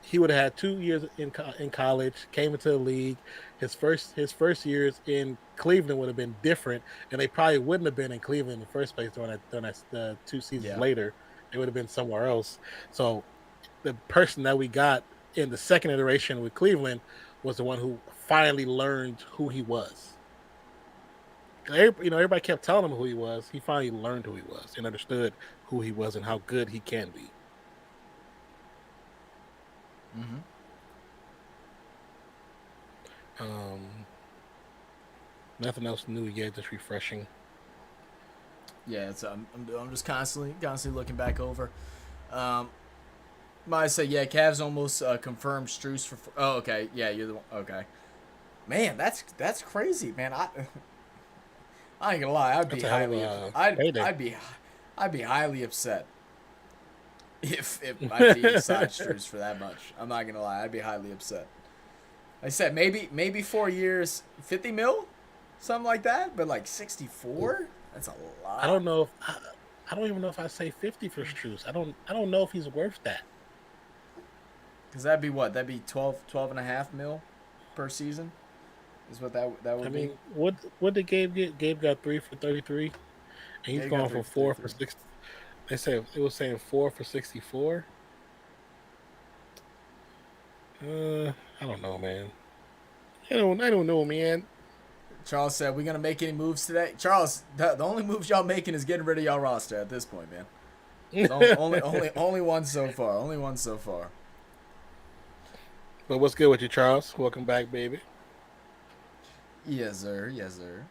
he would have had 2 years in college, came into the league. His first years in Cleveland would have been different, and they probably wouldn't have been in Cleveland in the first place during that 2 seasons later. They would have been somewhere else. So the person that we got in the second iteration with Cleveland was the one who finally learned who he was. Everybody kept telling him who he was. He finally learned who he was and understood who he was and how good he can be. Mm-hmm. Nothing else new yet. Just refreshing. Yeah, it's I'm just constantly looking back over. I say yeah, Cavs almost confirmed Strus for. Oh, okay, yeah, you're the one. Okay, man, that's crazy, man. I ain't gonna lie, I'd be highly upset if my team signed Strus for that much. I'm not gonna lie, I'd be highly upset. I said maybe 4 years, 50 mil, something like that, but like 64, that's a lot. I don't know if I don't even know if I say 50 for Strus. I don't know if he's worth that. Because that'd be what? That'd be 12 and a half mil per season? Is what that would be? I mean, what did Gabe get? Gabe got 3 for 33. And he's going for 4 for 6. They said it was saying 4 for 64. I don't know, man. I don't know, man. Charles said, "We gonna make any moves today?" Charles, the only moves y'all making is getting rid of y'all roster at this point, man. Only one so far. Only one so far. But what's good with you, Charles? Welcome back, baby. Yes, sir. Yes, sir.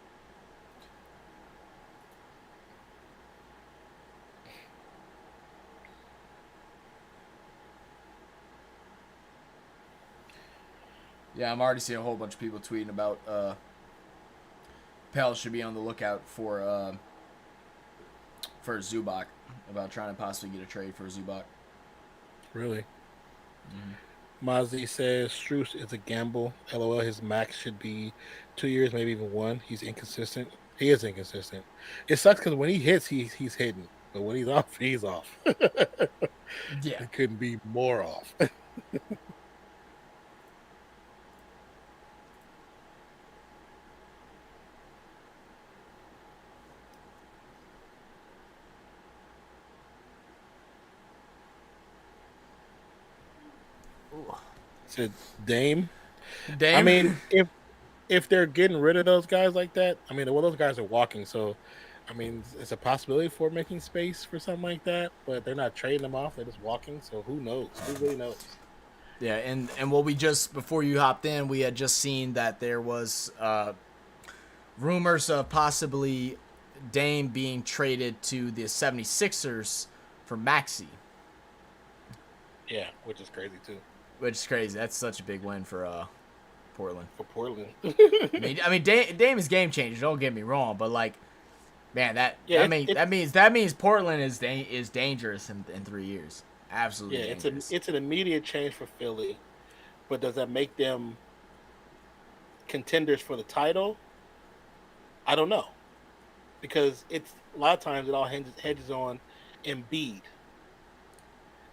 Yeah, I'm already seeing a whole bunch of people tweeting about Pels should be on the lookout for Zubac, about trying to possibly get a trade for Zubac. Really? Mozzie says Strus is a gamble. LOL, his max should be 2 years, maybe even 1. He's inconsistent. He is inconsistent. It sucks because when he hits, he's hitting. But when he's off, he's off. Yeah. It couldn't be more off. Said Dame. I mean, if they're getting rid of those guys like that, I mean, well, those guys are walking, so I mean, it's a possibility for making space for something like that. But they're not trading them off; they're just walking. So who knows? Who really knows? Yeah, and what we just before you hopped in, we had just seen that there was rumors of possibly Dame being traded to the 76ers for Maxey. Yeah, which is crazy too. Which is crazy. That's such a big win for Portland. For Portland. I mean, Dame is game changer. Don't get me wrong, but like, man, that means Portland is dangerous in 3 years. Absolutely. Yeah, dangerous. it's an immediate change for Philly, but does that make them contenders for the title? I don't know, because it's a lot of times it all hedges on Embiid,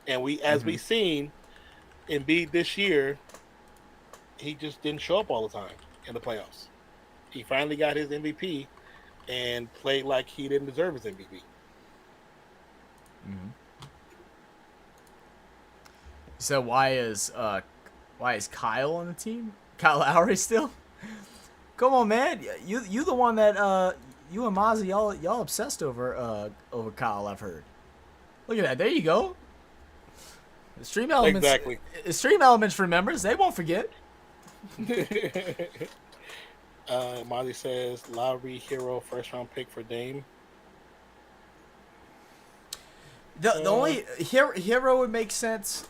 and we've seen Embiid this year, he just didn't show up all the time in the playoffs. He finally got his MVP and played like he didn't deserve his MVP. Mm-hmm. So why is Kyle on the team? Kyle Lowry still? Come on, man. You the one that you and Mozzie, y'all obsessed over Kyle. I've heard. Look at that. There you go. Stream Elements. Exactly. Stream Elements remembers. They won't forget. Mozzie says Lowry hero first round pick for Dame. The only hero would make sense.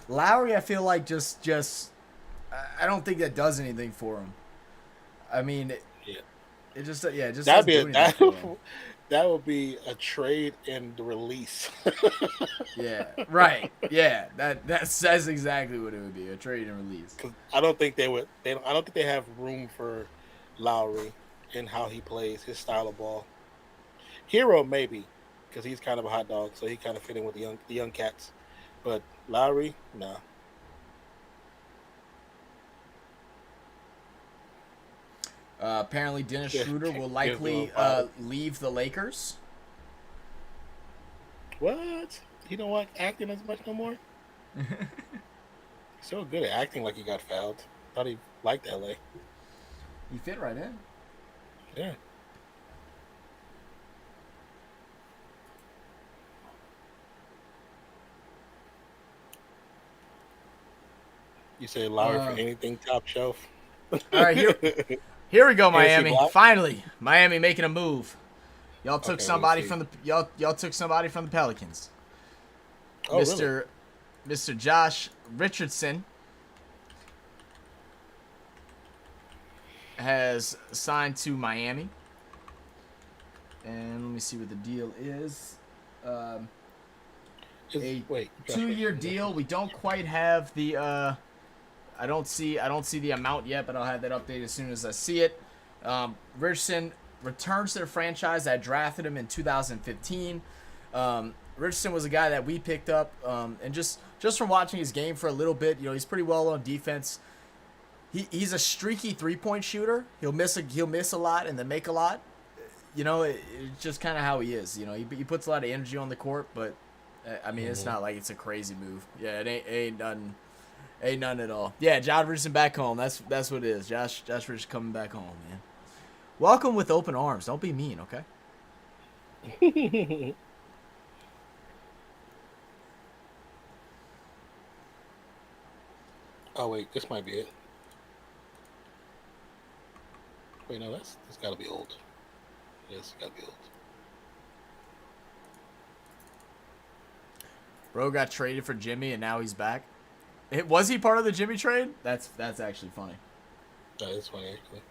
Lowry, I feel like just I don't think that does anything for him. I mean, it just that'd be that would be a trade and the release. Yeah, right. Yeah, that's exactly what it would be, a trade and release. I don't think they would. I don't think they have room for Lowry and how he plays, his style of ball. Hero maybe, because he's kind of a hot dog, so he kind of fit in with the young cats. But Lowry, no. Apparently, Dennis Schroeder will likely leave the Lakers. What? He don't like acting as much no more? He's so good at acting like he got fouled. Thought he liked LA. He fit right in. Yeah. You say Lowry for anything top shelf. All right, here we go, Miami. Finally, Miami making a move. Y'all took somebody from the y'all took somebody from the Pelicans. Oh, Mr. Josh Richardson has signed to Miami. And let me see what the deal is. A 2-year deal. We don't quite have the I don't see the amount yet, but I'll have that update as soon as I see it. Richardson returns to the franchise that drafted him in 2015. Richardson was a guy that we picked up, and just from watching his game for a little bit, he's pretty well on defense. He's a streaky 3-point shooter. He'll miss a lot and then make a lot. It's just kind of how he is. He puts a lot of energy on the court, but I mean, it's not like it's a crazy move. Yeah, it ain't none. Ain't none at all. Yeah, Josh Richardson back home. That's what it is. Josh Richardson coming back home, man. Welcome with open arms. Don't be mean, okay? Oh wait, this might be it. Wait, no, this got to be old. Yes, got to be old. Bro got traded for Jimmy, and now he's back. Was he part of the Jimmy trade? That's actually funny. That is funny, actually.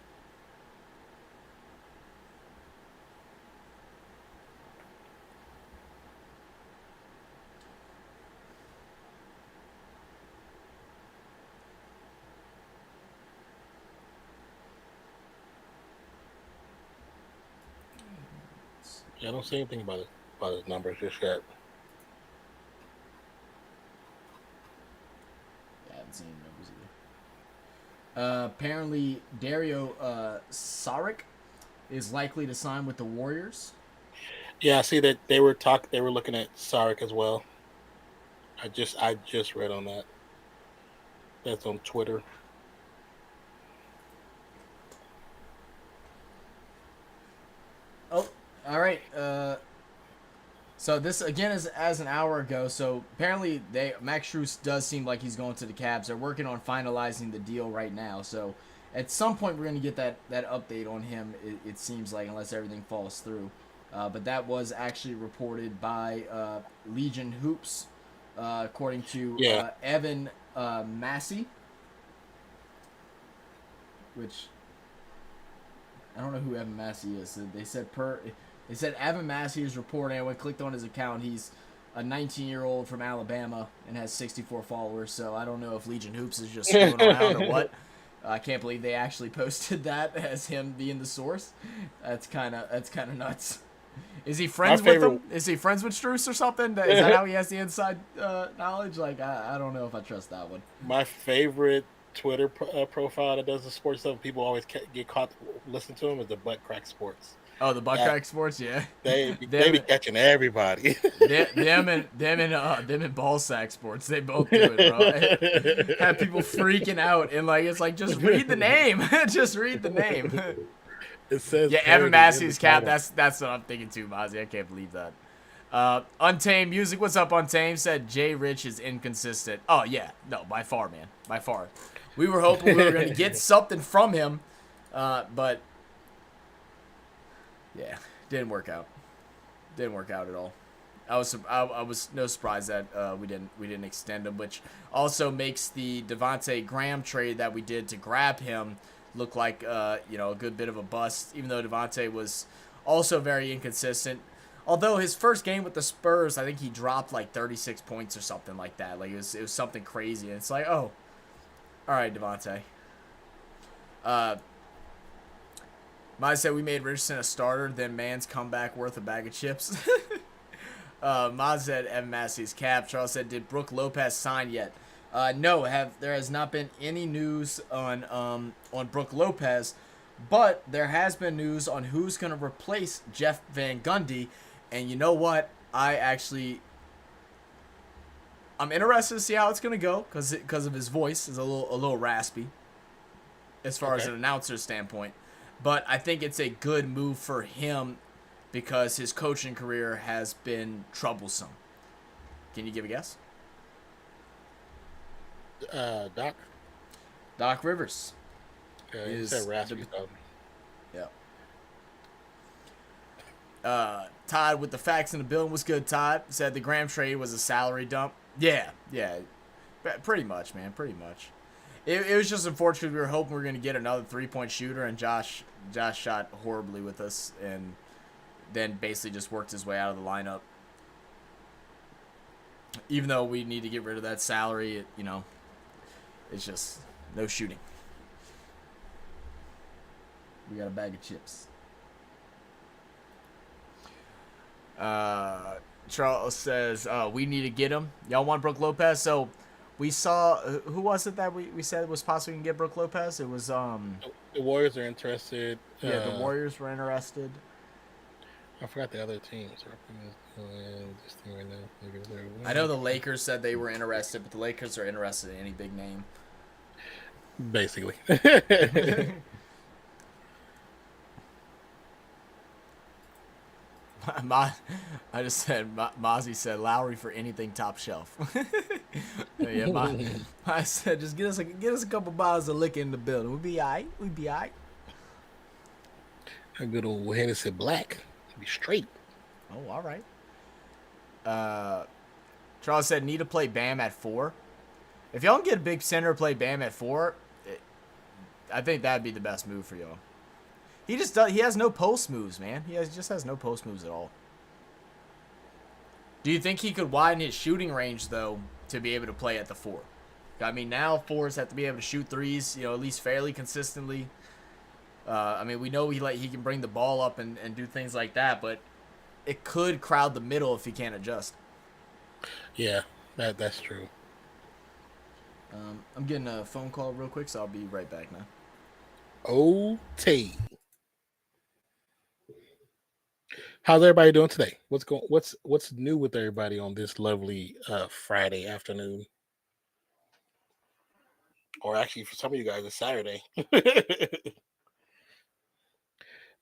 Yeah, I don't see anything about his numbers just yet. Apparently, Dario Saric is likely to sign with the Warriors. Yeah, I see that they were looking at Saric as well. I just read on that. That's on Twitter. Oh, all right. So this again is as an hour ago. So apparently Max Strus does seem like he's going to the Cavs. They're working on finalizing the deal right now. So at some point we're going to get that update on him. It seems like, unless everything falls through. But that was actually reported by Legion Hoops, according to Evan Massey, which I don't know who Evan Massey is. They said Evan Massey is reporting. I went clicked on his account. He's a 19-year-old from Alabama and has 64 followers. So I don't know if Legion Hoops is just screwing around or what. I can't believe they actually posted that as him being the source. That's kind of nuts. Is he friends with him? Is he friends with Strus or something? Is that how he has the inside knowledge? Like, I don't know if I trust that one. My favorite Twitter profile that does the sports stuff, people always get caught listening to him, is the Butt Crack Sports. Oh, the Butt Crack Sports, yeah. They be catching everybody. them and Ballsack Sports, they both do it, bro. Have people freaking out, and like it's like, just read the name, just read the name. It says Yeah, Evan parody in the Massey's cap. title. That's what I'm thinking too, Mozzie. I can't believe that. Untamed Music, what's up, Untamed? Said Jay Rich is inconsistent. Oh, yeah. No, by far, man. By far. We were hoping we were going to get something from him, but, yeah, didn't work out. Didn't work out at all. I was no surprise that we didn't extend him, which also makes the Devontae Graham trade that we did to grab him look like a good bit of a bust. Even though Devontae was also very inconsistent. Although his first game with the Spurs, I think he dropped like 36 points or something like that. Like it was something crazy. And it's like, oh, all right, Devontae. Might said we made Richardson a starter, then man's comeback worth a bag of chips. Maz said Evan Massey's cap. Charles said, did Brook Lopez sign yet? No, there has not been any news on Brook Lopez, but there has been news on who's going to replace Jeff Van Gundy. And you know what? I'm interested to see how it's going to go because of his voice is a little raspy as far as an announcer standpoint. But I think it's a good move for him because his coaching career has been troublesome. Can you give a guess? Doc Rivers. He said raspy stuff. Yeah. Todd with the facts in the building was good. Todd said the Graham trade was a salary dump. Yeah. Pretty much, man. Pretty much. It was just unfortunate. We were hoping we were going to get another 3-point shooter, and Josh shot horribly with us, and then basically just worked his way out of the lineup. Even though we need to get rid of that salary, it's just no shooting. We got a bag of chips. Charles says, we need to get him. Y'all want Brook Lopez? So we saw, who was it that we said was possibly going to get Brook Lopez? It was, the Warriors are interested. Yeah, the Warriors were interested. I forgot the other teams. I know the Lakers said they were interested, but the Lakers are interested in any big name. Basically. I just said, Mozzie said Lowry for anything top shelf. I said, just get us a couple bottles of liquor in the building. We'll be all right. A good old Hennessy Black. Be straight. Oh, all right. Charles said, need to play Bam at 4. If y'all can get a big center to play Bam at 4, I think that'd be the best move for y'all. He has no post moves, man. He just has no post moves at all. Do you think he could widen his shooting range, though, to be able to play at the 4? I mean, now 4s have to be able to shoot threes, at least fairly consistently. We know he can bring the ball up and do things like that, but it could crowd the middle if he can't adjust. Yeah, that's true. I'm getting a phone call real quick, so I'll be right back now. Okay. How's everybody doing today? What's new with everybody on this lovely Friday afternoon? Or actually, for some of you guys, it's Saturday.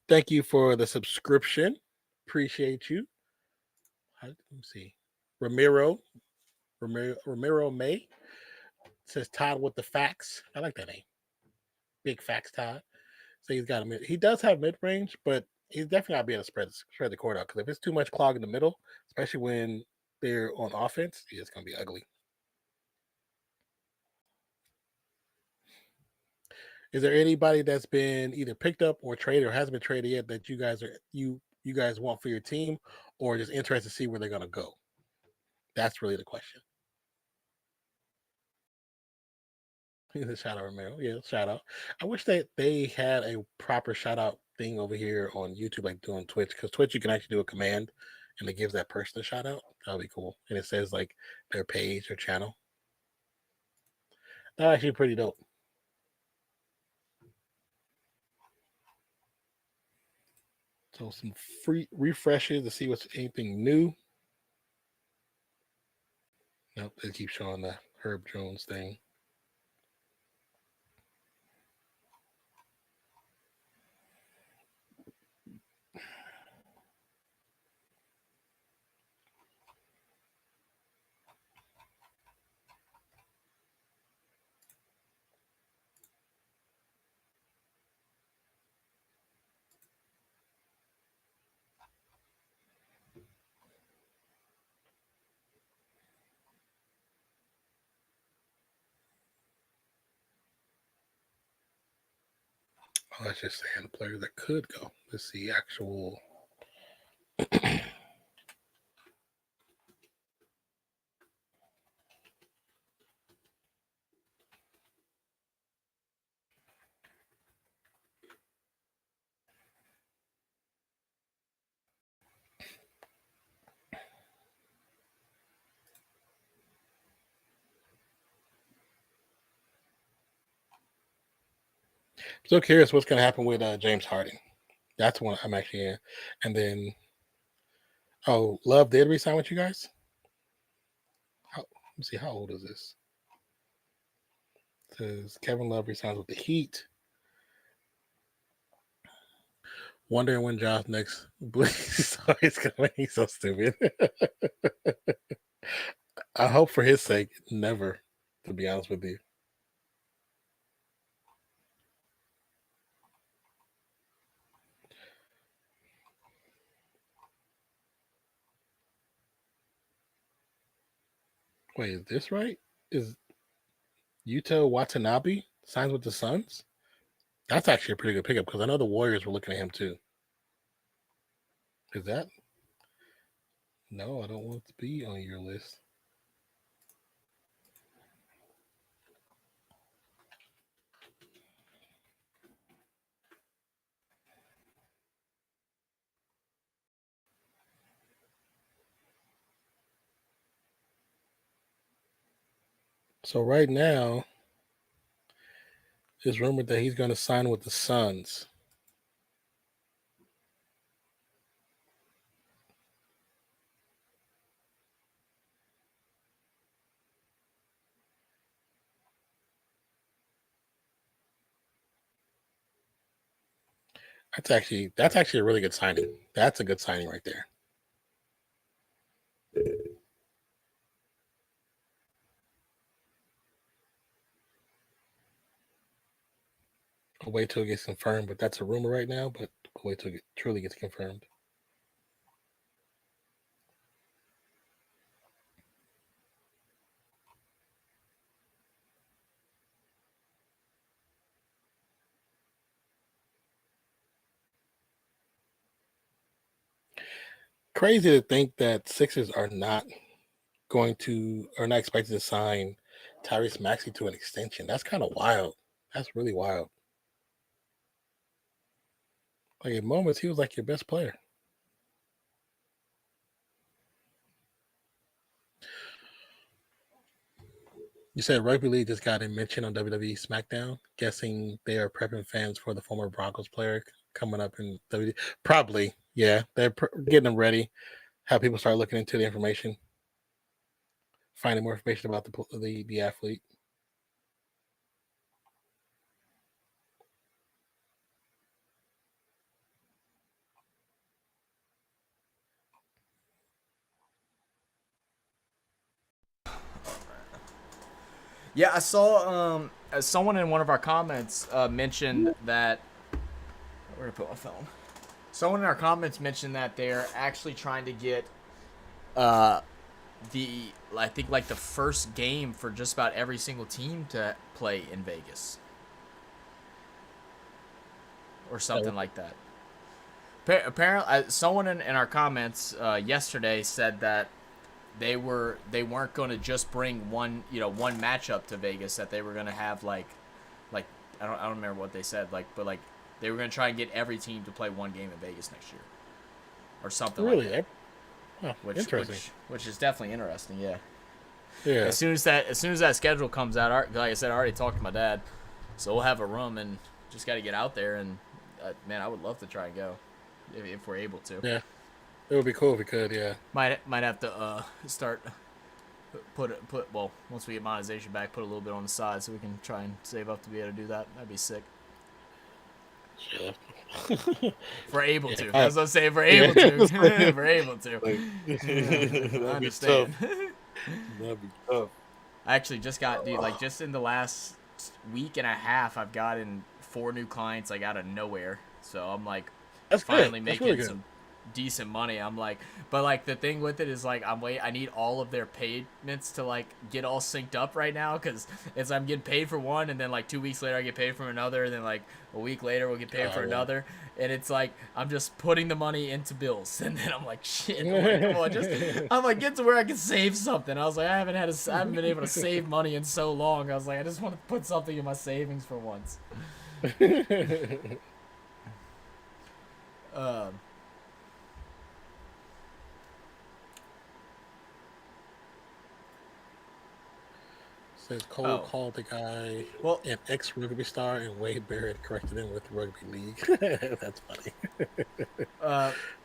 Thank you for the subscription. Appreciate you. Let me see. Ramiro May says Todd with the facts. I like that name. Big facts, Todd. So he does have mid range, but he's definitely got to be able to spread the court out. Because if it's too much clog in the middle, especially when they're on offense, it's going to be ugly. Is there anybody that's been either picked up or traded or hasn't been traded yet that you guys want for your team, or just interested to see where they're going to go? That's really the question. Shout out Romero. Yeah, shout out. I wish that they had a proper shout out thing over here on YouTube, like doing Twitch, because Twitch you can actually do a command and it gives that person a shout out. That'll be cool. And it says like their page or channel. That's actually pretty dope. So some free refreshes to see what's anything new. Nope, they keep showing the Herb Jones thing. Oh, that's just saying the player that could go. Let's see actual. So curious what's going to happen with James Harden. That's one I'm actually in. And then, Love did resign with you guys? Let me see, how old is this? It says Kevin Love resigns with the Heat. Wondering when Josh next. He's going. He's so stupid. I hope for his sake, never, to be honest with you. Wait, is this right? Is Yuta Watanabe signs with the Suns? That's actually a pretty good pickup because I know the Warriors were looking at him too. Is that? No, I don't want to be on your list. So right now, it's rumored that he's going to sign with the Suns. That's actually a really good signing. That's a good signing right there. I'll wait till it gets confirmed, but that's a rumor right now. But I'll wait till it truly gets confirmed. Crazy to think that Sixers are not expected to sign Tyrese Maxey to an extension. That's kind of wild. That's really wild. Like at moments, he was like your best player. You said rugby league just got a mention on WWE SmackDown. Guessing they are prepping fans for the former Broncos player coming up in WWE. Probably, yeah. They're getting them ready. Have people start looking into the information, finding more information about the athlete. Yeah, I saw someone in one of our comments mentioned that. Where did I put my phone? Someone in our comments mentioned that they're actually trying to get I think like the first game for just about every single team to play in Vegas or something like that. Apparently, someone in our comments yesterday said that they weren't going to just bring one matchup to Vegas, that they were going to have like I don't remember what they said, but they were going to try and get every team to play one game in Vegas next year or something like that. Oh, interesting. Which is definitely interesting, yeah. Yeah. As soon as that schedule comes out, like I said, I already talked to my dad, so we'll have a room and just got to get out there. And man, I would love to try and go if we're able to. Yeah, it would be cool if we could. Yeah. Might have to start well, once we get monetization back, put a little bit on the side so we can try and save up to be able to do that. That'd be sick. Yeah. If we're able to. As I say, if we're able to. If we're able to. I understand. That'd be tough. I actually just got, just in the last week and a half, I've gotten 4 new clients, out of nowhere. So I'm, That's finally good. That's making really good. decent money. I'm like, but like the thing with it is like I need all of their payments to like get all synced up right now because it's I'm getting paid for one and then like 2 weeks later I get paid for another and then like a week later we'll get paid for Yeah. another and it's like I'm just putting the money into bills and then I'm like shit, I'm like, come on, just I'm like get to where I can save something. I was like I haven't been able to save money in so long. I was like I just want to put something in my savings for once. Um. Says Cole Oh. called the guy Well, an ex-rugby star, and Wade Barrett corrected him with rugby league. That's funny.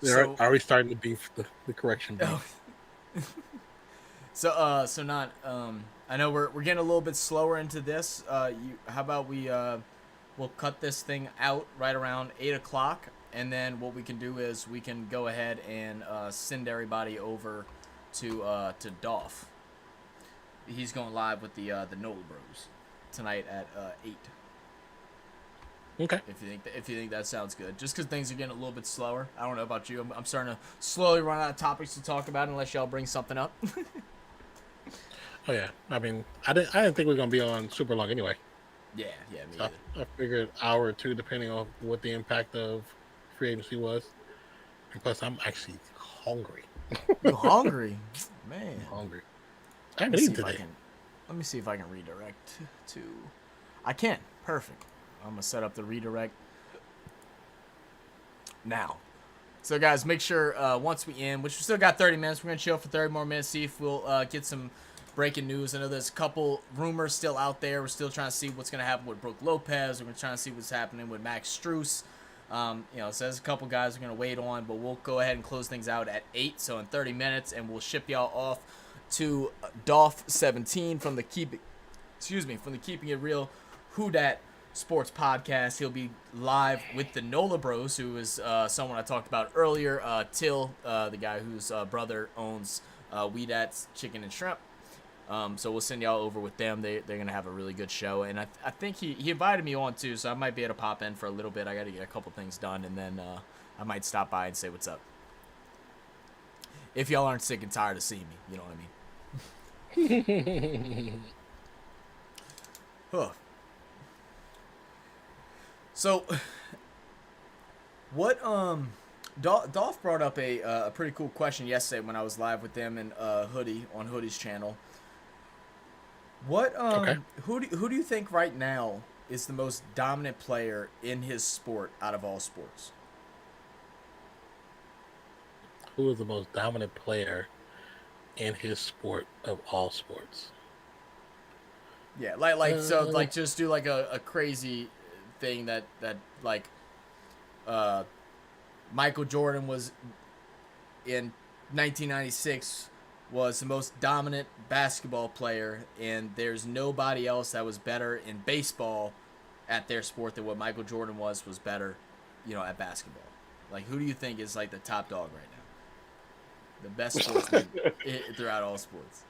so Are we starting to beef the correction beef? oh, so not I know we're getting a little bit slower into this. How about we'll cut this thing out right around 8 o'clock, and then what we can do is we can go ahead and send everybody over to Dolph. He's going live with the Nola Bros tonight at 8. Okay. If you think that sounds good, just because things are getting a little bit slower. I don't know about you. I'm starting to slowly run out of topics to talk about unless y'all bring something up. Oh yeah. I mean, I didn't think we were gonna be on super long anyway. Yeah, me So either. I figured hour or two, depending on what the impact of free agency was. And plus, I'm actually hungry. You hungry, man? I'm hungry. I haven't eaten today. Let me see if I can redirect to. I can. Perfect. I'm gonna set up the redirect now. So guys, make sure once we end, which we still got 30 minutes, we're gonna chill for 30 more minutes, see if we'll get some breaking news. I know there's a couple rumors still out there. We're still trying to see what's gonna happen with Brooke Lopez. We're trying to see what's happening with Max Strus. So there's a couple guys we're gonna wait on, but we'll go ahead and close things out at 8. So in 30 minutes, and we'll ship y'all off to Dolph 17 from the Keeping It Real Who Dat Sports Podcast. He'll be live with the Nola Bros, who is someone I talked about earlier. Till, the guy whose brother owns We Dat's Chicken and Shrimp. So we'll send y'all over with them. They're gonna have a really good show, and I think he invited me on too, so I might be able to pop in for a little bit. I got to get a couple things done, and then I might stop by and say what's up. If y'all aren't sick and tired of seeing me, you know what I mean. Huh. So, what Dolph brought up a pretty cool question yesterday when I was live with them and Hoodie on Hoodie's channel. What who do you think right now is the most dominant player in his sport out of all sports? Who is the most dominant player in his sport of all sports? Yeah, like just do like a crazy thing that like Michael Jordan was in 1996 was the most dominant basketball player, and there's nobody else that was better in baseball at their sport than what Michael Jordan was better, at basketball. Like, who do you think is like the top dog right now? The best sportsman throughout all sports.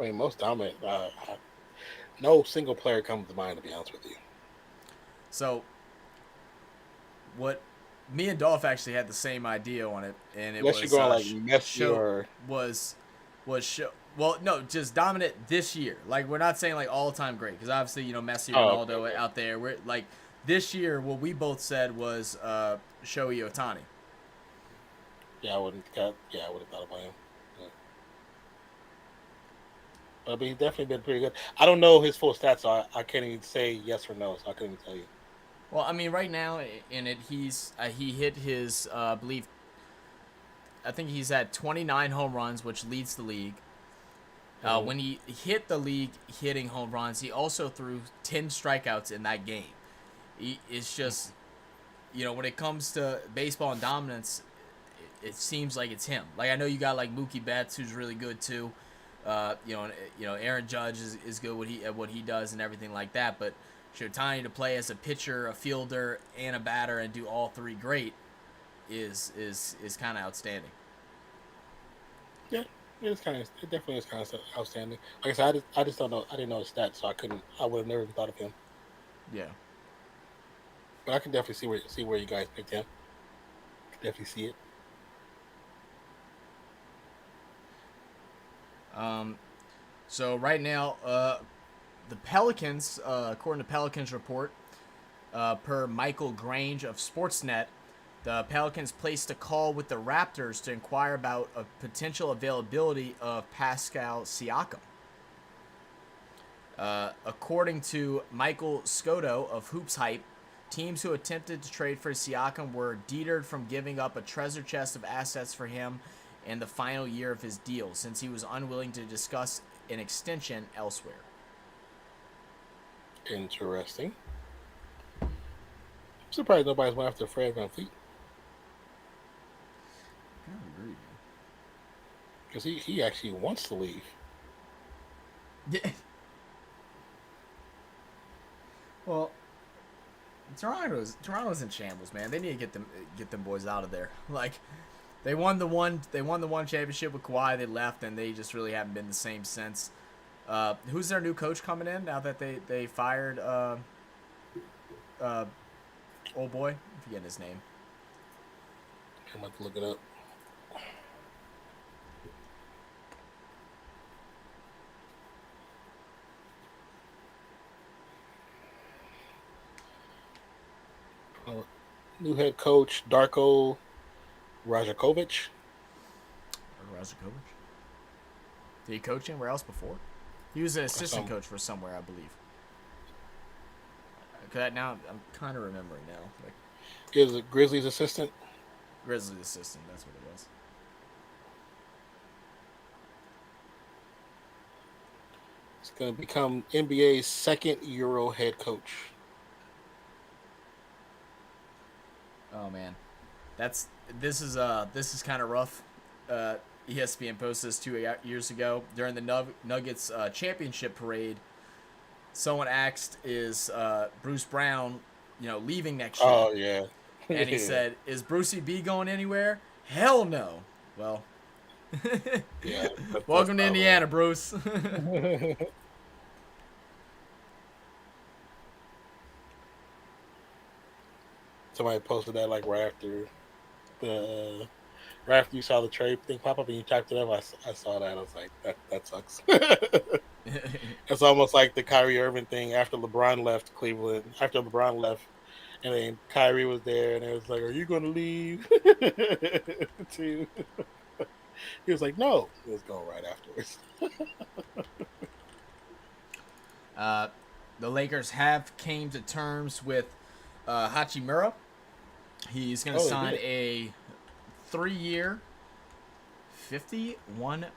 I mean, most dominant. No single player comes to mind, to be honest with you. So, what me and Dolph actually had the same idea on it, and it Unless was you're going like Messi or was show. Well, no, just dominant this year. Like, we're not saying like all time great, because obviously Messi, Ronaldo okay. out there. We're like this year. What we both said was Shohei Ohtani. Yeah, I would have thought about him. Yeah. But he's definitely been pretty good. I don't know his full stats, so I can't even say yes or no. So I couldn't even tell you. Well, I mean, right now in it, he hit his I think he's at 29 home runs, which leads the league. When he hit the league hitting home runs, he also threw 10 strikeouts in that game. It's just, when it comes to baseball and dominance, it seems like it's him. Like, I know you got like Mookie Betts, who's really good too. Aaron Judge is good at what he does and everything like that. But Shohei to play as a pitcher, a fielder, and a batter and do all three great is kind of outstanding. Yeah, it definitely is kind of outstanding. Like I said, I just don't know. I didn't know his stats, so I would have never even thought of him. Yeah. But I can definitely see where you guys picked him. Definitely see it. So right now, the Pelicans, according to Pelicans report, per Michael Grange of Sportsnet, the Pelicans placed a call with the Raptors to inquire about a potential availability of Pascal Siakam. According to Michael Scotto of Hoops Hype, teams who attempted to trade for Siakam were deterred from giving up a treasure chest of assets for him in the final year of his deal, since he was unwilling to discuss an extension elsewhere. Interesting. I'm surprised nobody's went after Fred VanVleet. I kind of agree, Because he actually wants to leave. man. Well, Toronto's in shambles, man. They need to get them boys out of there. Like, they won the one championship with Kawhi. They left, and they just really haven't been the same since. Who's their new coach coming in now that they fired old boy? I'm forgetting his name. I'm about to look it up. New head coach Darko Rajakovic. Rajakovic. Did he coach anywhere else before? He was an assistant coach for somewhere, I believe. Now I'm kind of remembering now. Like, He was a Grizzlies assistant. Grizzlies assistant. That's what it was. He's going to become NBA's second Euro head coach. Oh man, this is kind of rough. ESPN posted this 2 years ago during the Nuggets championship parade. Someone asked, "Is Bruce Brown, leaving next year?" Oh yeah, and he said, "Is Brucey B going anywhere? Hell no." Well, yeah. Welcome to Indiana, Bruce. Somebody posted that like right after you saw the trade thing pop up and you typed it up. I saw that. I was like, that sucks. It's almost like the Kyrie Irving thing after LeBron left Cleveland. After LeBron left, and then Kyrie was there, and it was like, "Are you going to leave?" Too. He was like, "No." He was going right afterwards. The Lakers have came to terms with Hachimura. He's going to sign a 3-year, $51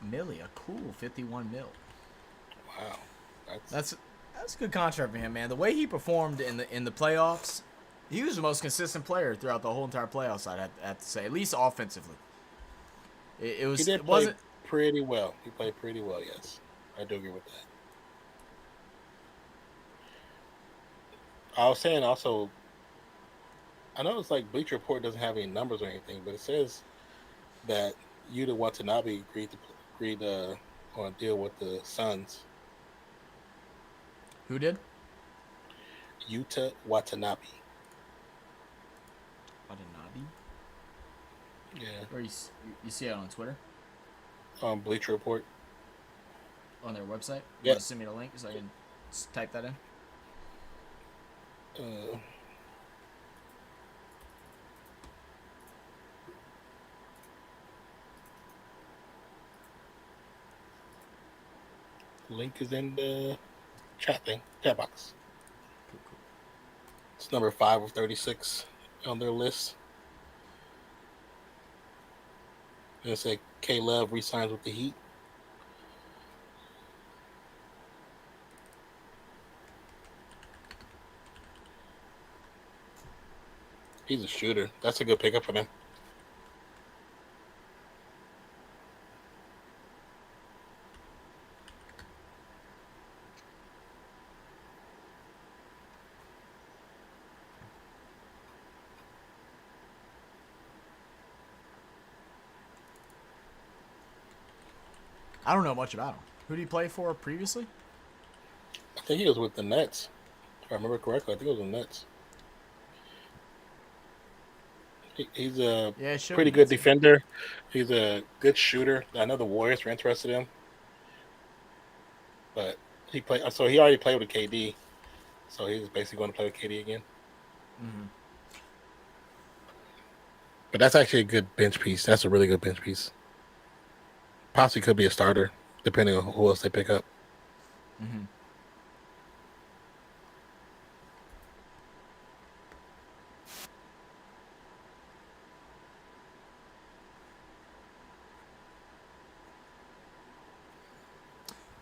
million. A cool $51 million. Wow, that's a good contract for him, man. The way he performed in the playoffs, he was the most consistent player throughout the whole entire playoffs. I'd have to say, at least offensively. He play pretty well. He played pretty well. Yes, I do agree with that. I was saying also, I know it's like Bleacher Report doesn't have any numbers or anything, but it says that Yuta Watanabe agreed on a deal with the Suns. Who did? Yuta Watanabe. Watanabe? Yeah. Or you see it on Twitter? On Bleacher Report. On their website? Yeah. Want to send me the link so I can type that in? Link is in the chat box. Cool. It's number 5 of 36 on their list. And it said K Love resigns with the Heat. He's a shooter. That's a good pickup for them. I don't know much about him. Who did he play for previously? I think he was with the Nets. If I remember correctly, I think it was the Nets. He's a Yeah, it should pretty be good easy. defender. He's a good shooter. I know the Warriors were interested in him, but he played. So he already played with KD. So he's basically going to play with KD again. Hmm. But that's actually a good bench piece. That's a really good bench piece. Possibly could be a starter, depending on who else they pick up. Hmm.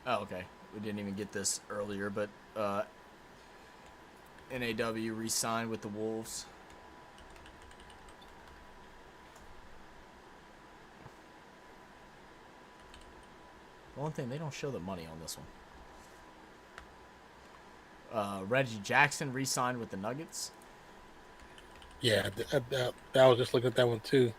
Oh, okay. We didn't even get this earlier, but NAW re-signed with the Wolves. The only thing, they don't show the money on this one. Reggie Jackson re-signed with the Nuggets. Yeah, I was just looking at that one too.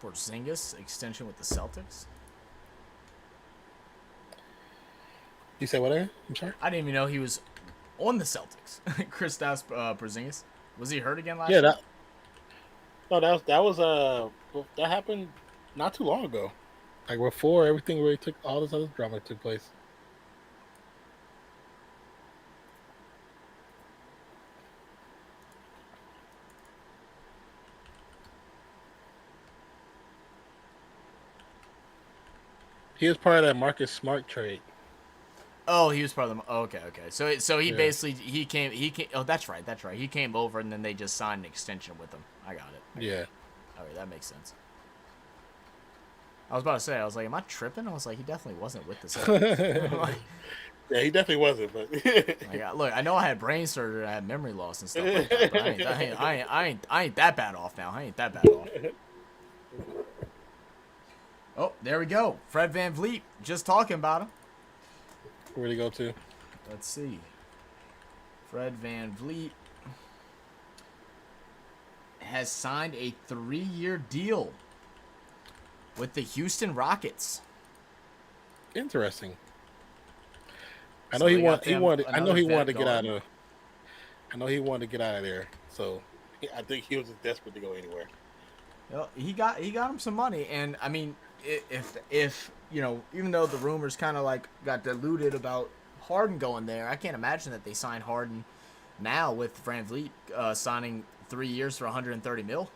Porzingis extension with the Celtics. You say what? I'm sorry. I didn't even know he was on the Celtics. Kristaps Porzingis. Was he hurt again last Yeah, year? that happened not too long ago. Like before everything really took all this other drama took place. He was part of that Marcus Smart trade. Oh, he was part of the. Oh, okay, okay. So he Yeah, basically he came. Oh, that's right, that's right. He came over and then they just signed an extension with him. I got it. yeah. All right, that makes sense. I was about to say, I was like, am I tripping? I was like, he definitely wasn't with the Celtics. like, Yeah, he definitely wasn't. But look, I know I had brain surgery, I had memory loss and stuff like that, but I ain't that bad off now. I ain't that bad off. Oh, there we go. Fred VanVleet, just talking about him. where'd he go to? Let's see. Fred VanVleet has signed a 3-year deal with the Houston Rockets. Interesting. I know So he they got want he them wanted. I know another he wanted vet to get out guard. of. I know he wanted to get out of there. So I think he was just desperate to go anywhere. Well, he got him some money, and I mean, if you know, even though the rumors kind of like got diluted about Harden going there, I can't imagine that they signed Harden now with Van Vliet signing 3 years for 130 mil.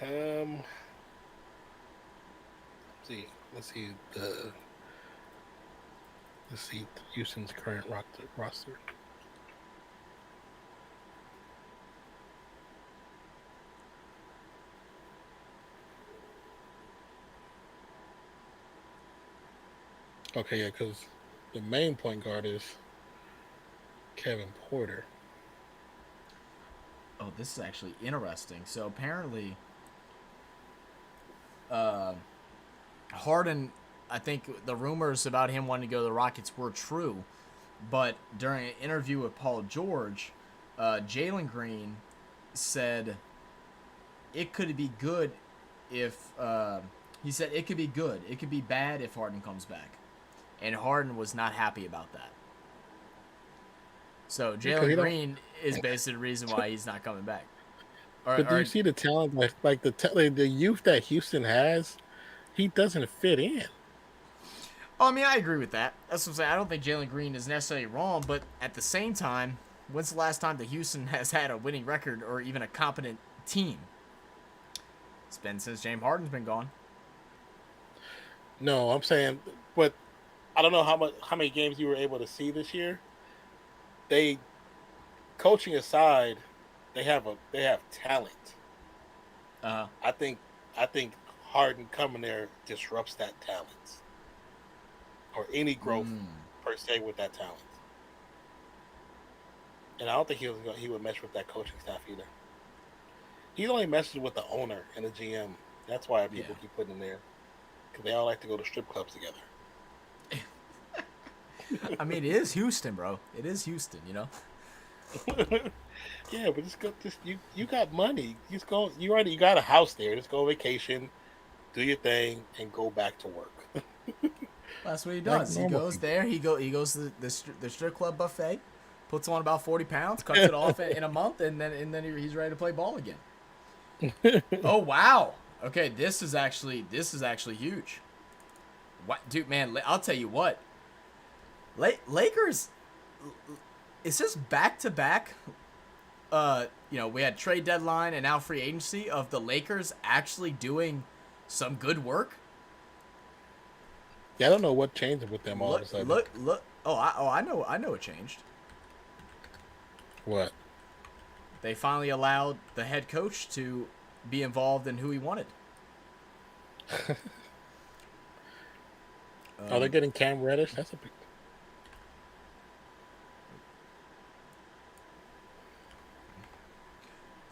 Um, see, let's see the let's see Houston's current roster. Okay, yeah, because the main point guard is Kevin Porter. Oh, this is actually interesting. So apparently, uh, Harden, I think the rumors about him wanting to go to the Rockets were true, but during an interview with Paul George, Jalen Green said it could be good if he said it could be good. It could be bad if Harden comes back, and Harden was not happy about that. So Because Jalen he don't. Green is basically the reason why he's not coming back. But do you Or see the talent? Like the youth that Houston has, he doesn't fit in. oh, I mean, I agree with that. That's what I'm saying. I don't think Jalen Green is necessarily wrong, but at the same time, when's the last time that Houston has had a winning record or even a competent team? It's been since James Harden's been gone. No, I'm saying, but I don't know how many games you were able to see this year. They coaching aside, they have talent. Uh, I think I think Harden coming there disrupts that talent or any growth per se with that talent. And I don't think he would mesh with that coaching staff either. He only messes with the owner and the GM. That's why Yeah. people keep putting him there because they all like to go to strip clubs together. I mean, it is Houston, bro. It is Houston, you know. Yeah, but just go. Just you got money. Just go. You got a house there. Just go on vacation, do your thing, and go back to work That's what he like does. He normal goes people. there. He goes to the strip club buffet, puts on about 40 pounds, cuts it off in a month, and then he's ready to play ball again. Oh wow. Okay, this is actually huge. What, dude, man? I'll tell you what. Lakers. Is this back to back? We had trade deadline and now free agency of the Lakers actually doing some good work. Yeah, I don't know what changed with them all of Look, a sudden. look. I know it changed. What? They finally allowed the head coach to be involved in who he wanted. Are they getting Cam Reddish? That's a big.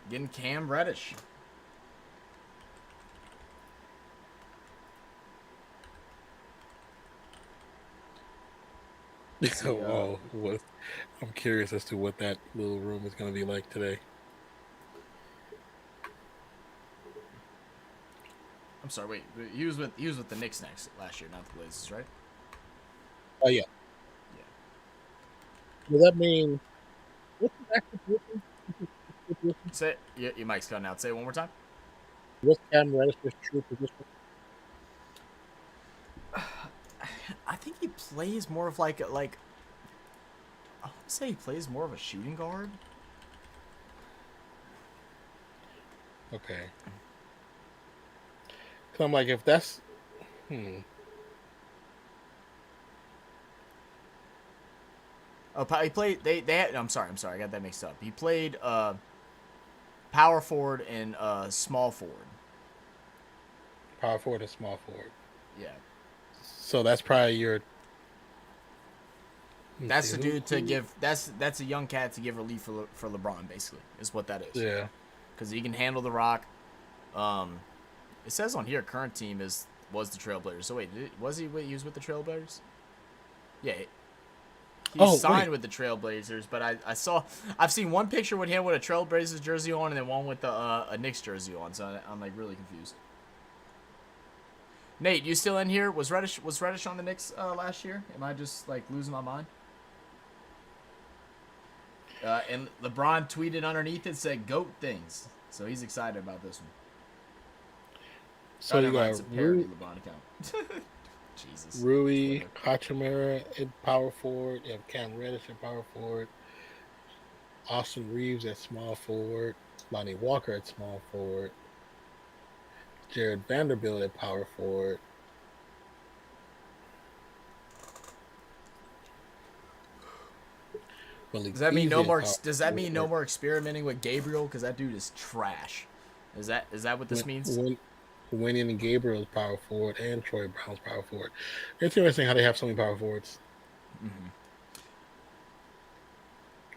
Getting Cam Reddish. See, Oh, what? I'm curious as to what that little room is going to be like today. I'm sorry. Wait, he was with the Knicks next last year, not the Blazers, right? Oh yeah. Yeah. Does that mean what's the actual position? Say your mic's cutting out. Say it one more time. What's Cam Reddish's true position? I think he plays more of like I would say he plays more of a shooting guard. Okay. So I'm like, if that's Oh, he played. They had. I'm sorry. I got that mixed up. He played power forward and small forward. power forward and small forward. Yeah, So that's probably your. that's the dude to give. That's a young cat to give relief for LeBron. Basically, is what that is. Yeah. Because he can handle the rock. It says on here current team was the Trailblazers. So wait, he was with the Trailblazers? Yeah, he signed with the Trailblazers, but I've seen one picture with him with a Trailblazers jersey on, and then one with a Knicks jersey on. So I'm like really confused. Nate, you still in here? Was Reddish on the Knicks last year? Am I just like losing my mind? And LeBron tweeted underneath it said "goat things," so he's excited about this one. So you it's a got parody LeBron account. Jesus. Rui Hachimura at power forward. You have Cam Reddish at power forward. Austin Reeves at small forward. Lonnie Walker at small forward. Jared Vanderbilt at power forward. Does that mean no more? Does that mean no more experimenting with Gabriel? Because that dude is trash. Is that what this means? Winning and Gabriel's power forward and Troy Brown's power forward. It's interesting how they have so many power forwards. Mm-hmm.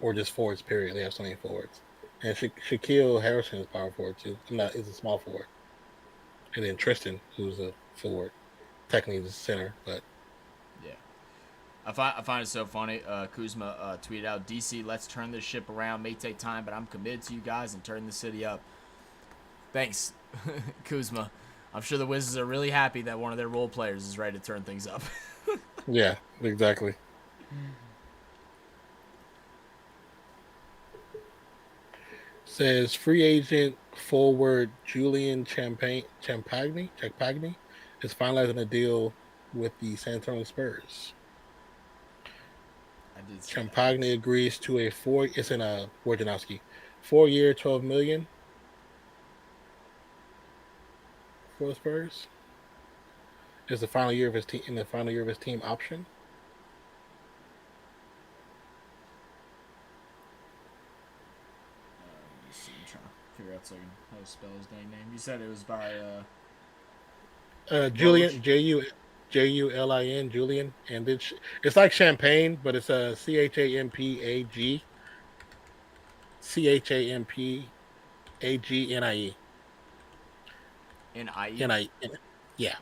Or just forwards, period. They have so many forwards. And Shaquille Harrison is power forward too. Is a small forward. And then Tristan, who's a forward. Technically the center, but yeah. I find it so funny. Kuzma tweeted out, DC, let's turn this ship around. May take time, but I'm committed to you guys and turn the city up. Thanks, Kuzma. I'm sure the Wizards are really happy that one of their role players is ready to turn things up. yeah, exactly. Says free agent forward Julian Champagny is finalizing a deal with the San Antonio Spurs. I did. Champagny agrees to a 4-year, $12 million for the Spurs. Is the final year of his team option? Let me see. I'm trying to figure out how to spell his dang name. You said it was by Julian Julin Julian, and it's like champagne, but it's a CHAMPAG. Agnie. NIE NIE. Yeah.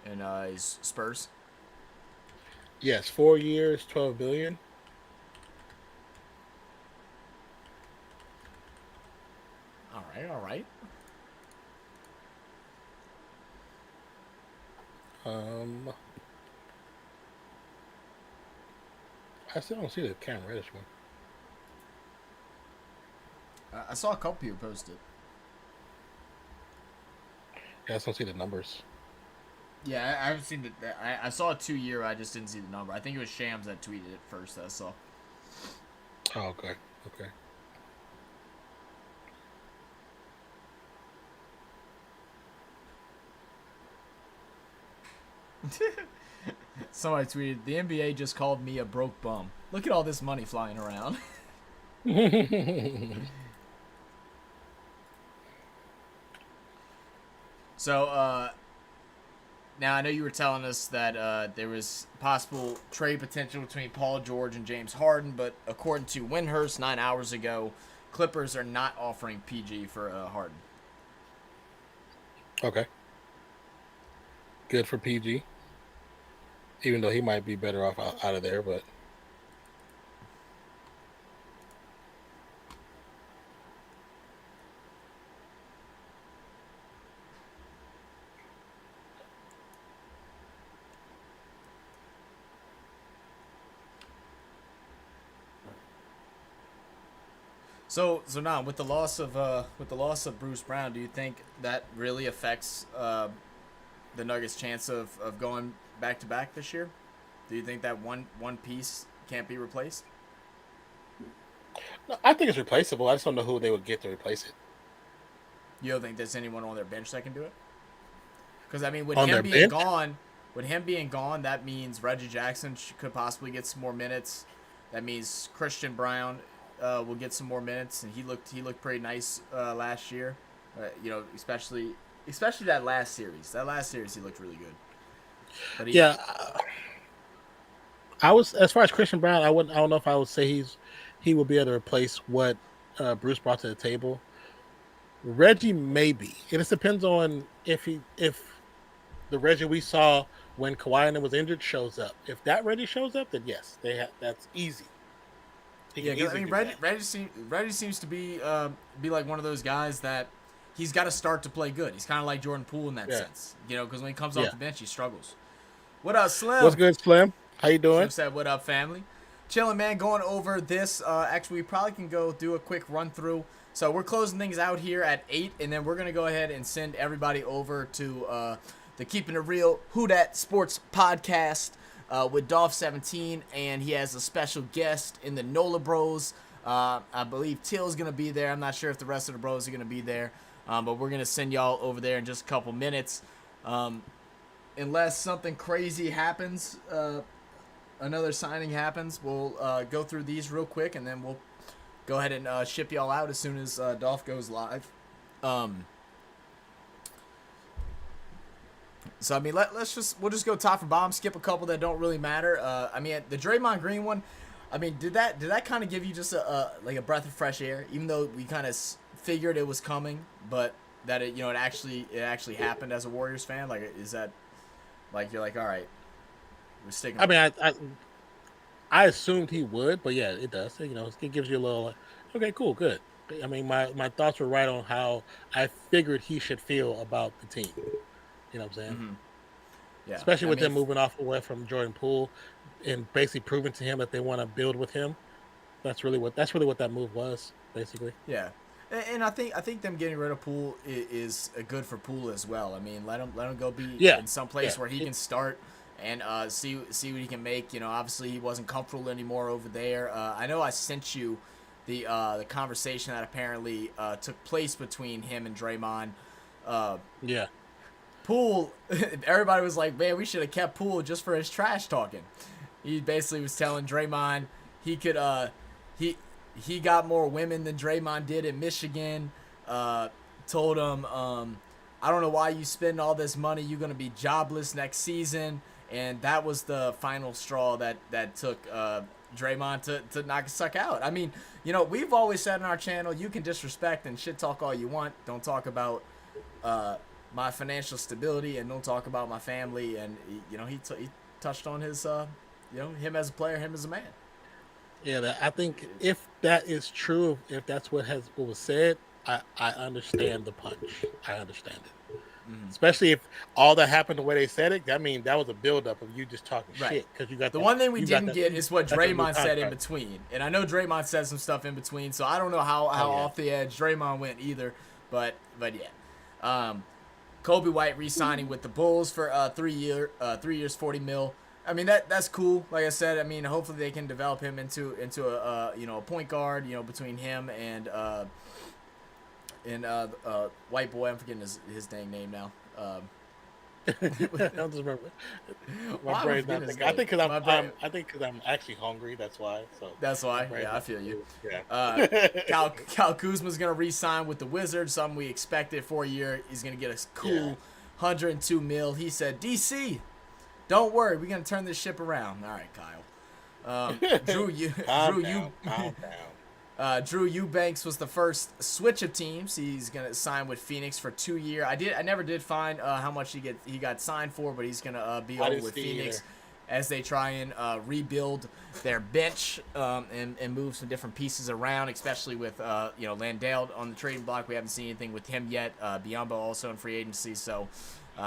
and is Spurs. Yes. 4 years, 12 billion. All right, all right. Um, I still don't see the Cam Reddish one. I saw a couple people post it. Yeah, I still don't see the numbers. Yeah, I haven't seen the. I saw a 2 year. I just didn't see the number. I think it was Shams that tweeted it first. That I saw. Oh, okay. Okay. Somebody tweeted the NBA just called me a broke bum. Look at all this money flying around. So now I know you were telling us that there was possible trade potential between Paul George and James Harden, but according to Windhurst 9 hours ago, Clippers are not offering PG for Harden. Okay. Good for PG. Even though he might be better off out of there, but So now with the loss of Bruce Brown, do you think that really affects the Nuggets' chance of going back to back this year? Do you think that one piece can't be replaced? no, I think it's replaceable. I just don't know who they would get to replace it. You don't think there's anyone on their bench that can do it? Because I mean, On their bench? with him being gone, that means Reggie Jackson could possibly get some more minutes. That means Christian Brown will get some more minutes, and he looked pretty nice last year. Especially that last series. That last series, he looked really good. But Yeah, I was as far as Christian Brown. I wouldn't. I don't know if I would say he would be able to replace what Bruce brought to the table. Reggie maybe. It just depends on if the Reggie we saw when Kawhi was injured shows up. If that Reggie shows up, then yes, that's easy. He yeah, can 'cause, I easily mean, do that. Reggie seems to be like one of those guys that he's got to start to play good. He's kind of like Jordan Poole in that Yeah, sense, because when he comes off yeah. the bench, he struggles. What up, What's Slim? good, Slim? How you Slim doing? said, "What up, family?" Chilling, man. Going over this. Actually, we probably can go do a quick run through. So we're closing things out here at 8, and then we're gonna go ahead and send everybody over to the Keeping It Real Who Dat Sports podcast with Dolph 17, and he has a special guest in the Nola Bros. I believe Till's gonna be there. I'm not sure if the rest of the bros are gonna be there, but we're gonna send y'all over there in just a couple minutes. Unless something crazy happens, another signing happens, we'll go through these real quick, and then we'll go ahead and ship y'all out as soon as Dolph goes live. So I mean, we'll just go top for bottom, skip a couple that don't really matter. I mean, the Draymond Green one. I mean, did that kind of give you just a breath of fresh air, even though we kind of figured it was coming, but that it actually happened as a Warriors fan? Like, is that like you're like, all right, we're sticking. I mean, I assumed he would, but yeah, it does. It gives you a little. Okay, cool, good. I mean, my thoughts were right on how I figured he should feel about the team. You know what I'm saying? Mm-hmm. Yeah, Especially I with mean, them moving off away from Jordan Poole and basically proving to him that they want to build with him. That's really what that move was, basically. yeah, and I think them getting rid of Poole is good for Poole as well. I mean, let him go be Yeah, in some yeah, place where he can start and see what he can make. Obviously he wasn't comfortable anymore over there. I know I sent you the conversation that apparently took place between him and Draymond. yeah. Poole, everybody was like, man, we should have kept Poole just for his trash talking. He basically was telling Draymond he could he got more women than Draymond did in Michigan. Told him, I don't know why you spend all this money. You're gonna be jobless next season. And that was the final straw that took Draymond to knock a suck out. I mean, you know, we've always said on our channel, you can disrespect and shit talk all you want. Don't talk about my financial stability and don't talk about my family. And you know, he touched on his you know, him as a player, him as a man. Yeah, I think if that is true, if that's what was said, I understand the punch. I understand it. Especially if all that happened the way they said it. I mean, that was a buildup of you just talking shit because you got the one thing we didn't that, get is what that's a new Draymond said in contract. between, and I know Draymond said some stuff in between, so I don't know how off the edge Draymond went either, but yeah. Kobe White re-signing with the Bulls for 3 years, 40 mil. I mean that's cool. Like I said, I mean hopefully they can develop him into a you know, a point guard, you know, between him and white boy. I'm forgetting his dang name now. I don't just remember. My Why brain's am I not forgetting his thinking. name? I think because I'm actually hungry. That's why. So That's why. brain's Yeah, I not feel you. thinking. Yeah. Kyle Kuzma's gonna re-sign with the Wizards. Something we expected for a year. He's gonna get a cool 102 mil. He said, "DC, don't worry, we're gonna turn this ship around." All right, Kyle. Calm down. Drew Eubanks was the first switch of teams. He's gonna sign with Phoenix for 2 years. I never did find how much he got signed for, but he's gonna be over with Phoenix as they try and rebuild their bench and move some different pieces around, especially with you know, Landale on the trading block. We haven't seen anything with him yet. Biyombo also in free agency, so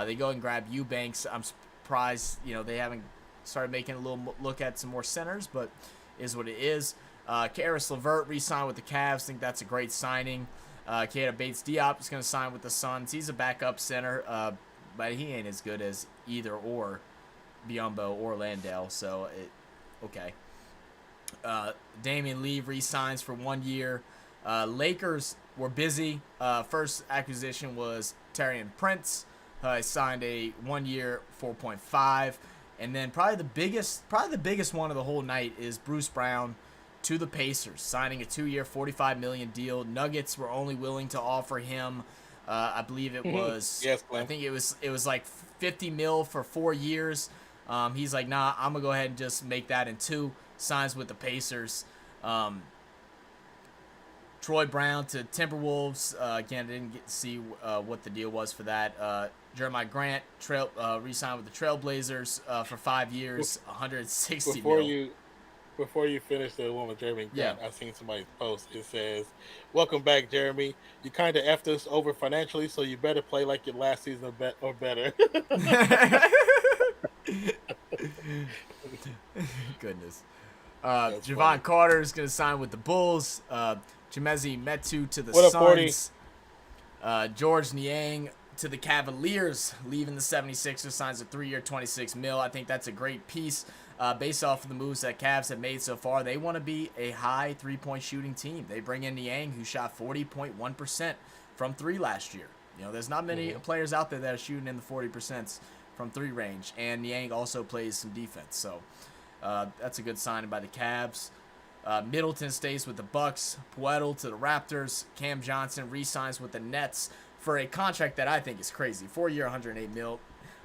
they go and grab Eubanks. I'm surprised, you know, they haven't started making a little look at some more centers, but is what it is. Karis LeVert re-signed with the Cavs. Think that's a great signing. Keita Bates-Diop is going to sign with the Suns. He's a backup center, but he ain't as good as either or Biyombo or Landale, so okay. Damian Lee re-signs for 1 year. Lakers were busy. First acquisition was Taurean Prince. Signed a 1 year, 4.5, and then probably the biggest one of the whole night is Bruce Brown to the Pacers, signing a 2 year, $45 million deal. Nuggets were only willing to offer him, I believe it was, I think it was like 50 mil for 4 years. He's like, nah, I'm gonna go ahead and just make that in 2. Signs with the Pacers. Troy Brown to Timberwolves. Again, I didn't get to see what the deal was for that. Jeremiah Grant re-signed with the Trailblazers for 5 years, 160 mil. Before you finish the one with Jeremy Grant, I've seen somebody's post. It says, "Welcome back, Jeremy. You kind of effed us over financially, so you better play like your last season or better." Goodness. Javon Carter is going to sign with the Bulls. Chimezie Metu to the Suns. George Niang to the Cavaliers, leaving the 76ers, signs a 3 year, 26 mil. I think that's a great piece. Based off of the moves that Cavs have made so far, they want to be a high three-point shooting team. They bring in Niang, who shot 40.1% from 3 last year. You know, there's not many players out there that are shooting in the 40% from 3 range, and Niang also plays some defense. So that's a good signing by the Cavs. Middleton stays with the Bucks. Puerto to the Raptors. Cam Johnson re-signs with the Nets for a contract that I think is crazy. 4 year, 108 mil.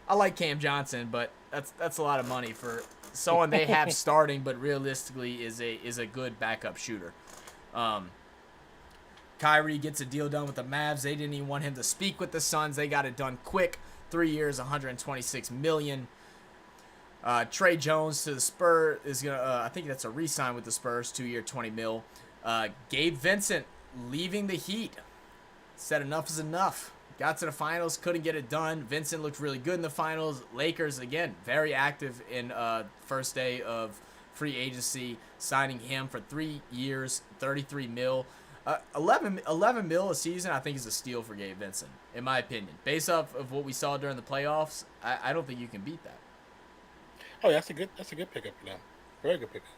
I like Cam Johnson, but that's a lot of money for someone they have starting, but realistically is a good backup shooter. Kyrie gets a deal done with the Mavs. They didn't even want him to speak with the Suns. They got it done quick. 3 years, 126 million. Trey Jones to the Spurs is gonna. I think that's a re-sign with the Spurs. 2 year, 20 mil. Gabe Vincent leaving the Heat. Said enough is enough. Got to the finals, couldn't get it done. Vincent looked really good in the finals. Lakers, again, very active in first day of free agency, signing him for 3 years, 33 mil. 11 mil a season, I think, is a steal for Gabe Vincent, in my opinion. Based off of what we saw during the playoffs, I don't think you can beat that. Oh, that's a good pickup for them. Very good pickup.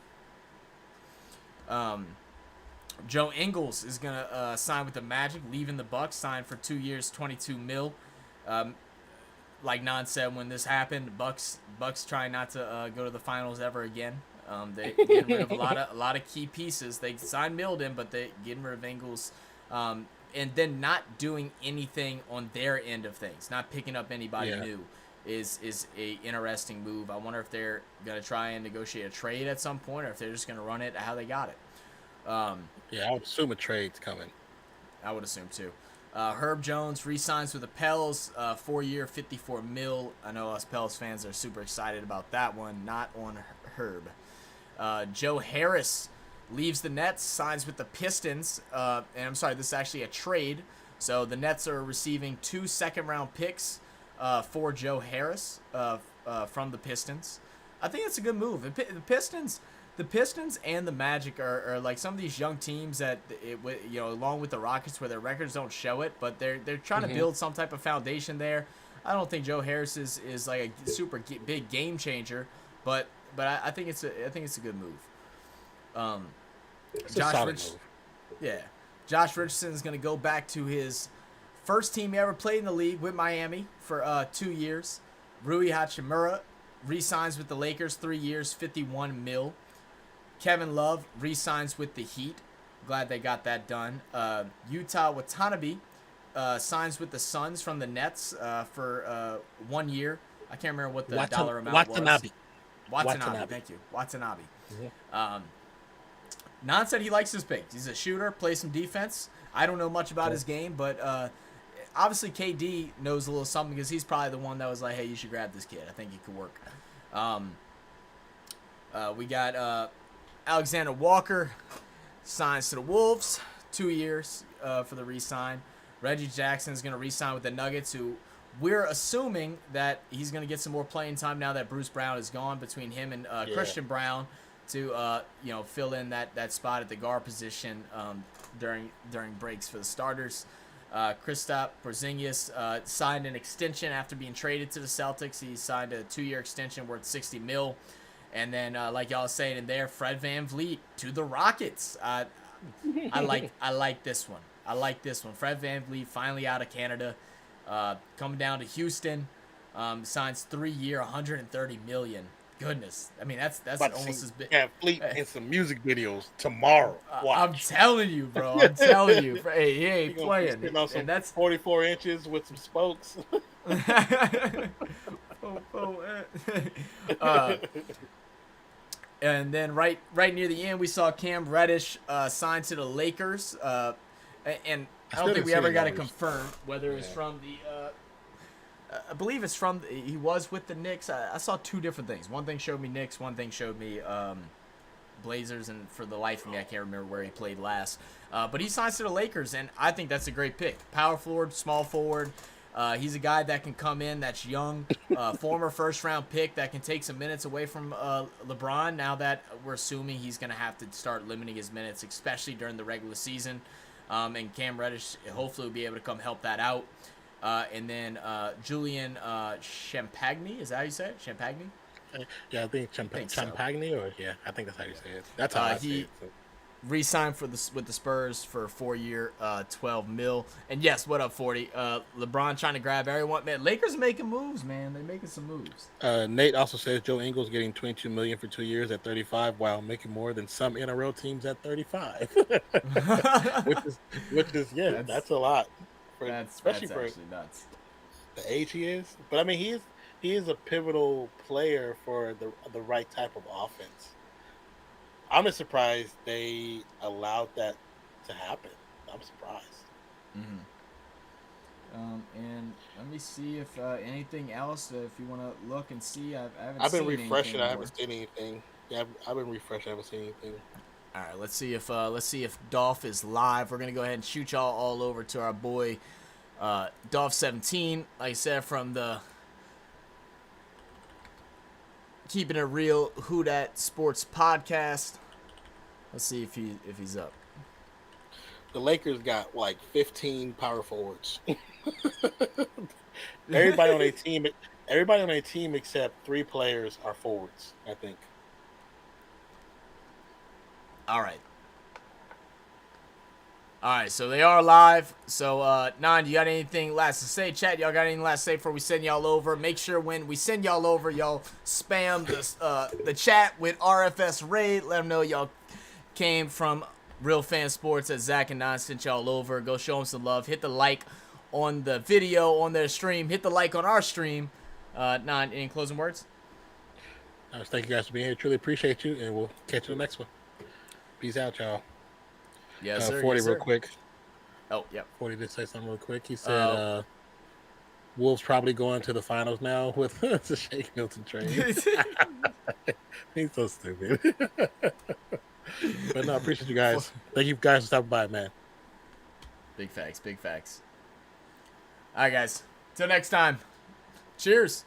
Joe Ingles is gonna sign with the Magic, leaving the Bucks. Signed for 2 years, 22 mil. Like Non said, when this happened, Bucks trying not to go to the finals ever again. They getting rid of a lot of key pieces. They signed Milden, but they getting rid of Ingles, and then not doing anything on their end of things, not picking up anybody new. is a interesting move. I wonder if they're gonna try and negotiate a trade at some point, or if they're just gonna run it how they got it. Yeah, I would assume a trade's coming. I would assume too. Herb Jones re-signs with the Pels, 4-year, $54 million. I know us Pels fans are super excited about that one. Not on Herb. Joe Harris leaves the Nets, signs with the Pistons. And I'm sorry, this is actually a trade. So the Nets are receiving 2 second-round picks for Joe Harris from the Pistons. I think it's a good move. The Pistons and the Magic are like some of these young teams that along with the Rockets, where their records don't show it, but they're trying to build some type of foundation there. I don't think Joe Harris is like a super big game changer, but I think it's a good move. It's a solid move. Yeah, Josh Richardson is going to go back to his first team he ever played in the league with Miami for 2 years. Rui Hachimura re-signs with the Lakers, 3 years, $51 million. Kevin Love re-signs with the Heat. Glad they got that done. Utah Watanabe signs with the Suns from the Nets for 1 year. I can't remember what the dollar amount was. Watanabe, thank you. Watanabe. Mm-hmm. Nan said he likes his pick. He's a shooter, plays some defense. I don't know much about his game, but obviously KD knows a little something because he's probably the one that was like, hey, you should grab this kid. I think he could work. We got Alexander Walker signs to the Wolves, 2 years for the re-sign. Reggie Jackson's going to re-sign with the Nuggets, who we're assuming that he's going to get some more playing time now that Bruce Brown is gone, between him and Christian Brown to fill in that spot at the guard position during breaks for the starters. Kristaps Porzingis signed an extension after being traded to the Celtics. He signed a 2-year extension worth $60 million. And then, like y'all was saying in there, Fred VanVleet to the Rockets. I like this one. Fred VanVleet finally out of Canada, coming down to Houston. Signs 3-year, $130 million. Goodness, I mean that's almost as big. Yeah, Fleet in some music videos tomorrow. I'm telling you, bro. I'm telling you. Hey, he ain't playing. And that's 44 inches with some spokes. And then right near the end, we saw Cam Reddish signed to the Lakers. And I don't think we ever got to confirm whether it's from the. I believe it's from. He was with the Knicks. I saw 2 different things. One thing showed me Knicks. One thing showed me Blazers. And for the life of me, I can't remember where he played last. But he signs to the Lakers, and I think that's a great pick. Power forward, small forward. He's a guy that can come in, that's young, former first-round pick that can take some minutes away from LeBron, now that we're assuming he's going to have to start limiting his minutes, especially during the regular season. And Cam Reddish hopefully will be able to come help that out. And then Julian Champagny, is that how you say it? Champagny? Yeah, I think Champagny, or I think that's how you say it. That's how I say it. So. Re-signed with the Spurs for a 4-year, $12 million. And yes, what up, 40? LeBron trying to grab everyone. Man, Lakers making moves, man. They're making some moves. Nate also says Joe Ingles getting $22 million for 2 years at 35, while making more than some NRL teams at 35. which is that's a lot. Especially for actually nuts. The age he is. But I mean, he is a pivotal player for the right type of offense. I'm just surprised they allowed that to happen. I'm surprised. Mm-hmm. And let me see if anything else. If you want to look and see, I've been refreshing. I haven't seen anything. Yeah, I've been refreshing. I haven't seen anything. All right, let's see if Dolph is live. We're gonna go ahead and shoot y'all all over to our boy Dolph17. Like I said, from the Keeping It Real Who Dat Sports podcast. Let's see if he's up. The Lakers got like 15 power forwards. Everybody on their team except 3 players are forwards, I think. All right, so they are live. So, Nan, you got anything last to say? Chat, y'all got anything last to say before we send y'all over? Make sure when we send y'all over, y'all spam the chat with RFS Raid. Let them know y'all came from Real Fan Sports, that Zach and Nan sent y'all over. Go show them some love. Hit the like on the video on their stream. Hit the like on our stream. Non, any closing words? Thank you guys for being here. Truly appreciate you, and we'll catch you in the next one. Peace out, y'all. Yes, sir. 40 yes, real sir. quick. Oh, yep. 40 did say something real quick. He said Wolves probably going to the finals now with the Shake Milton trade. He's so stupid. But no, I appreciate you guys. Thank you guys for stopping by, man. Big facts. Big facts. All right, guys. Till next time. Cheers.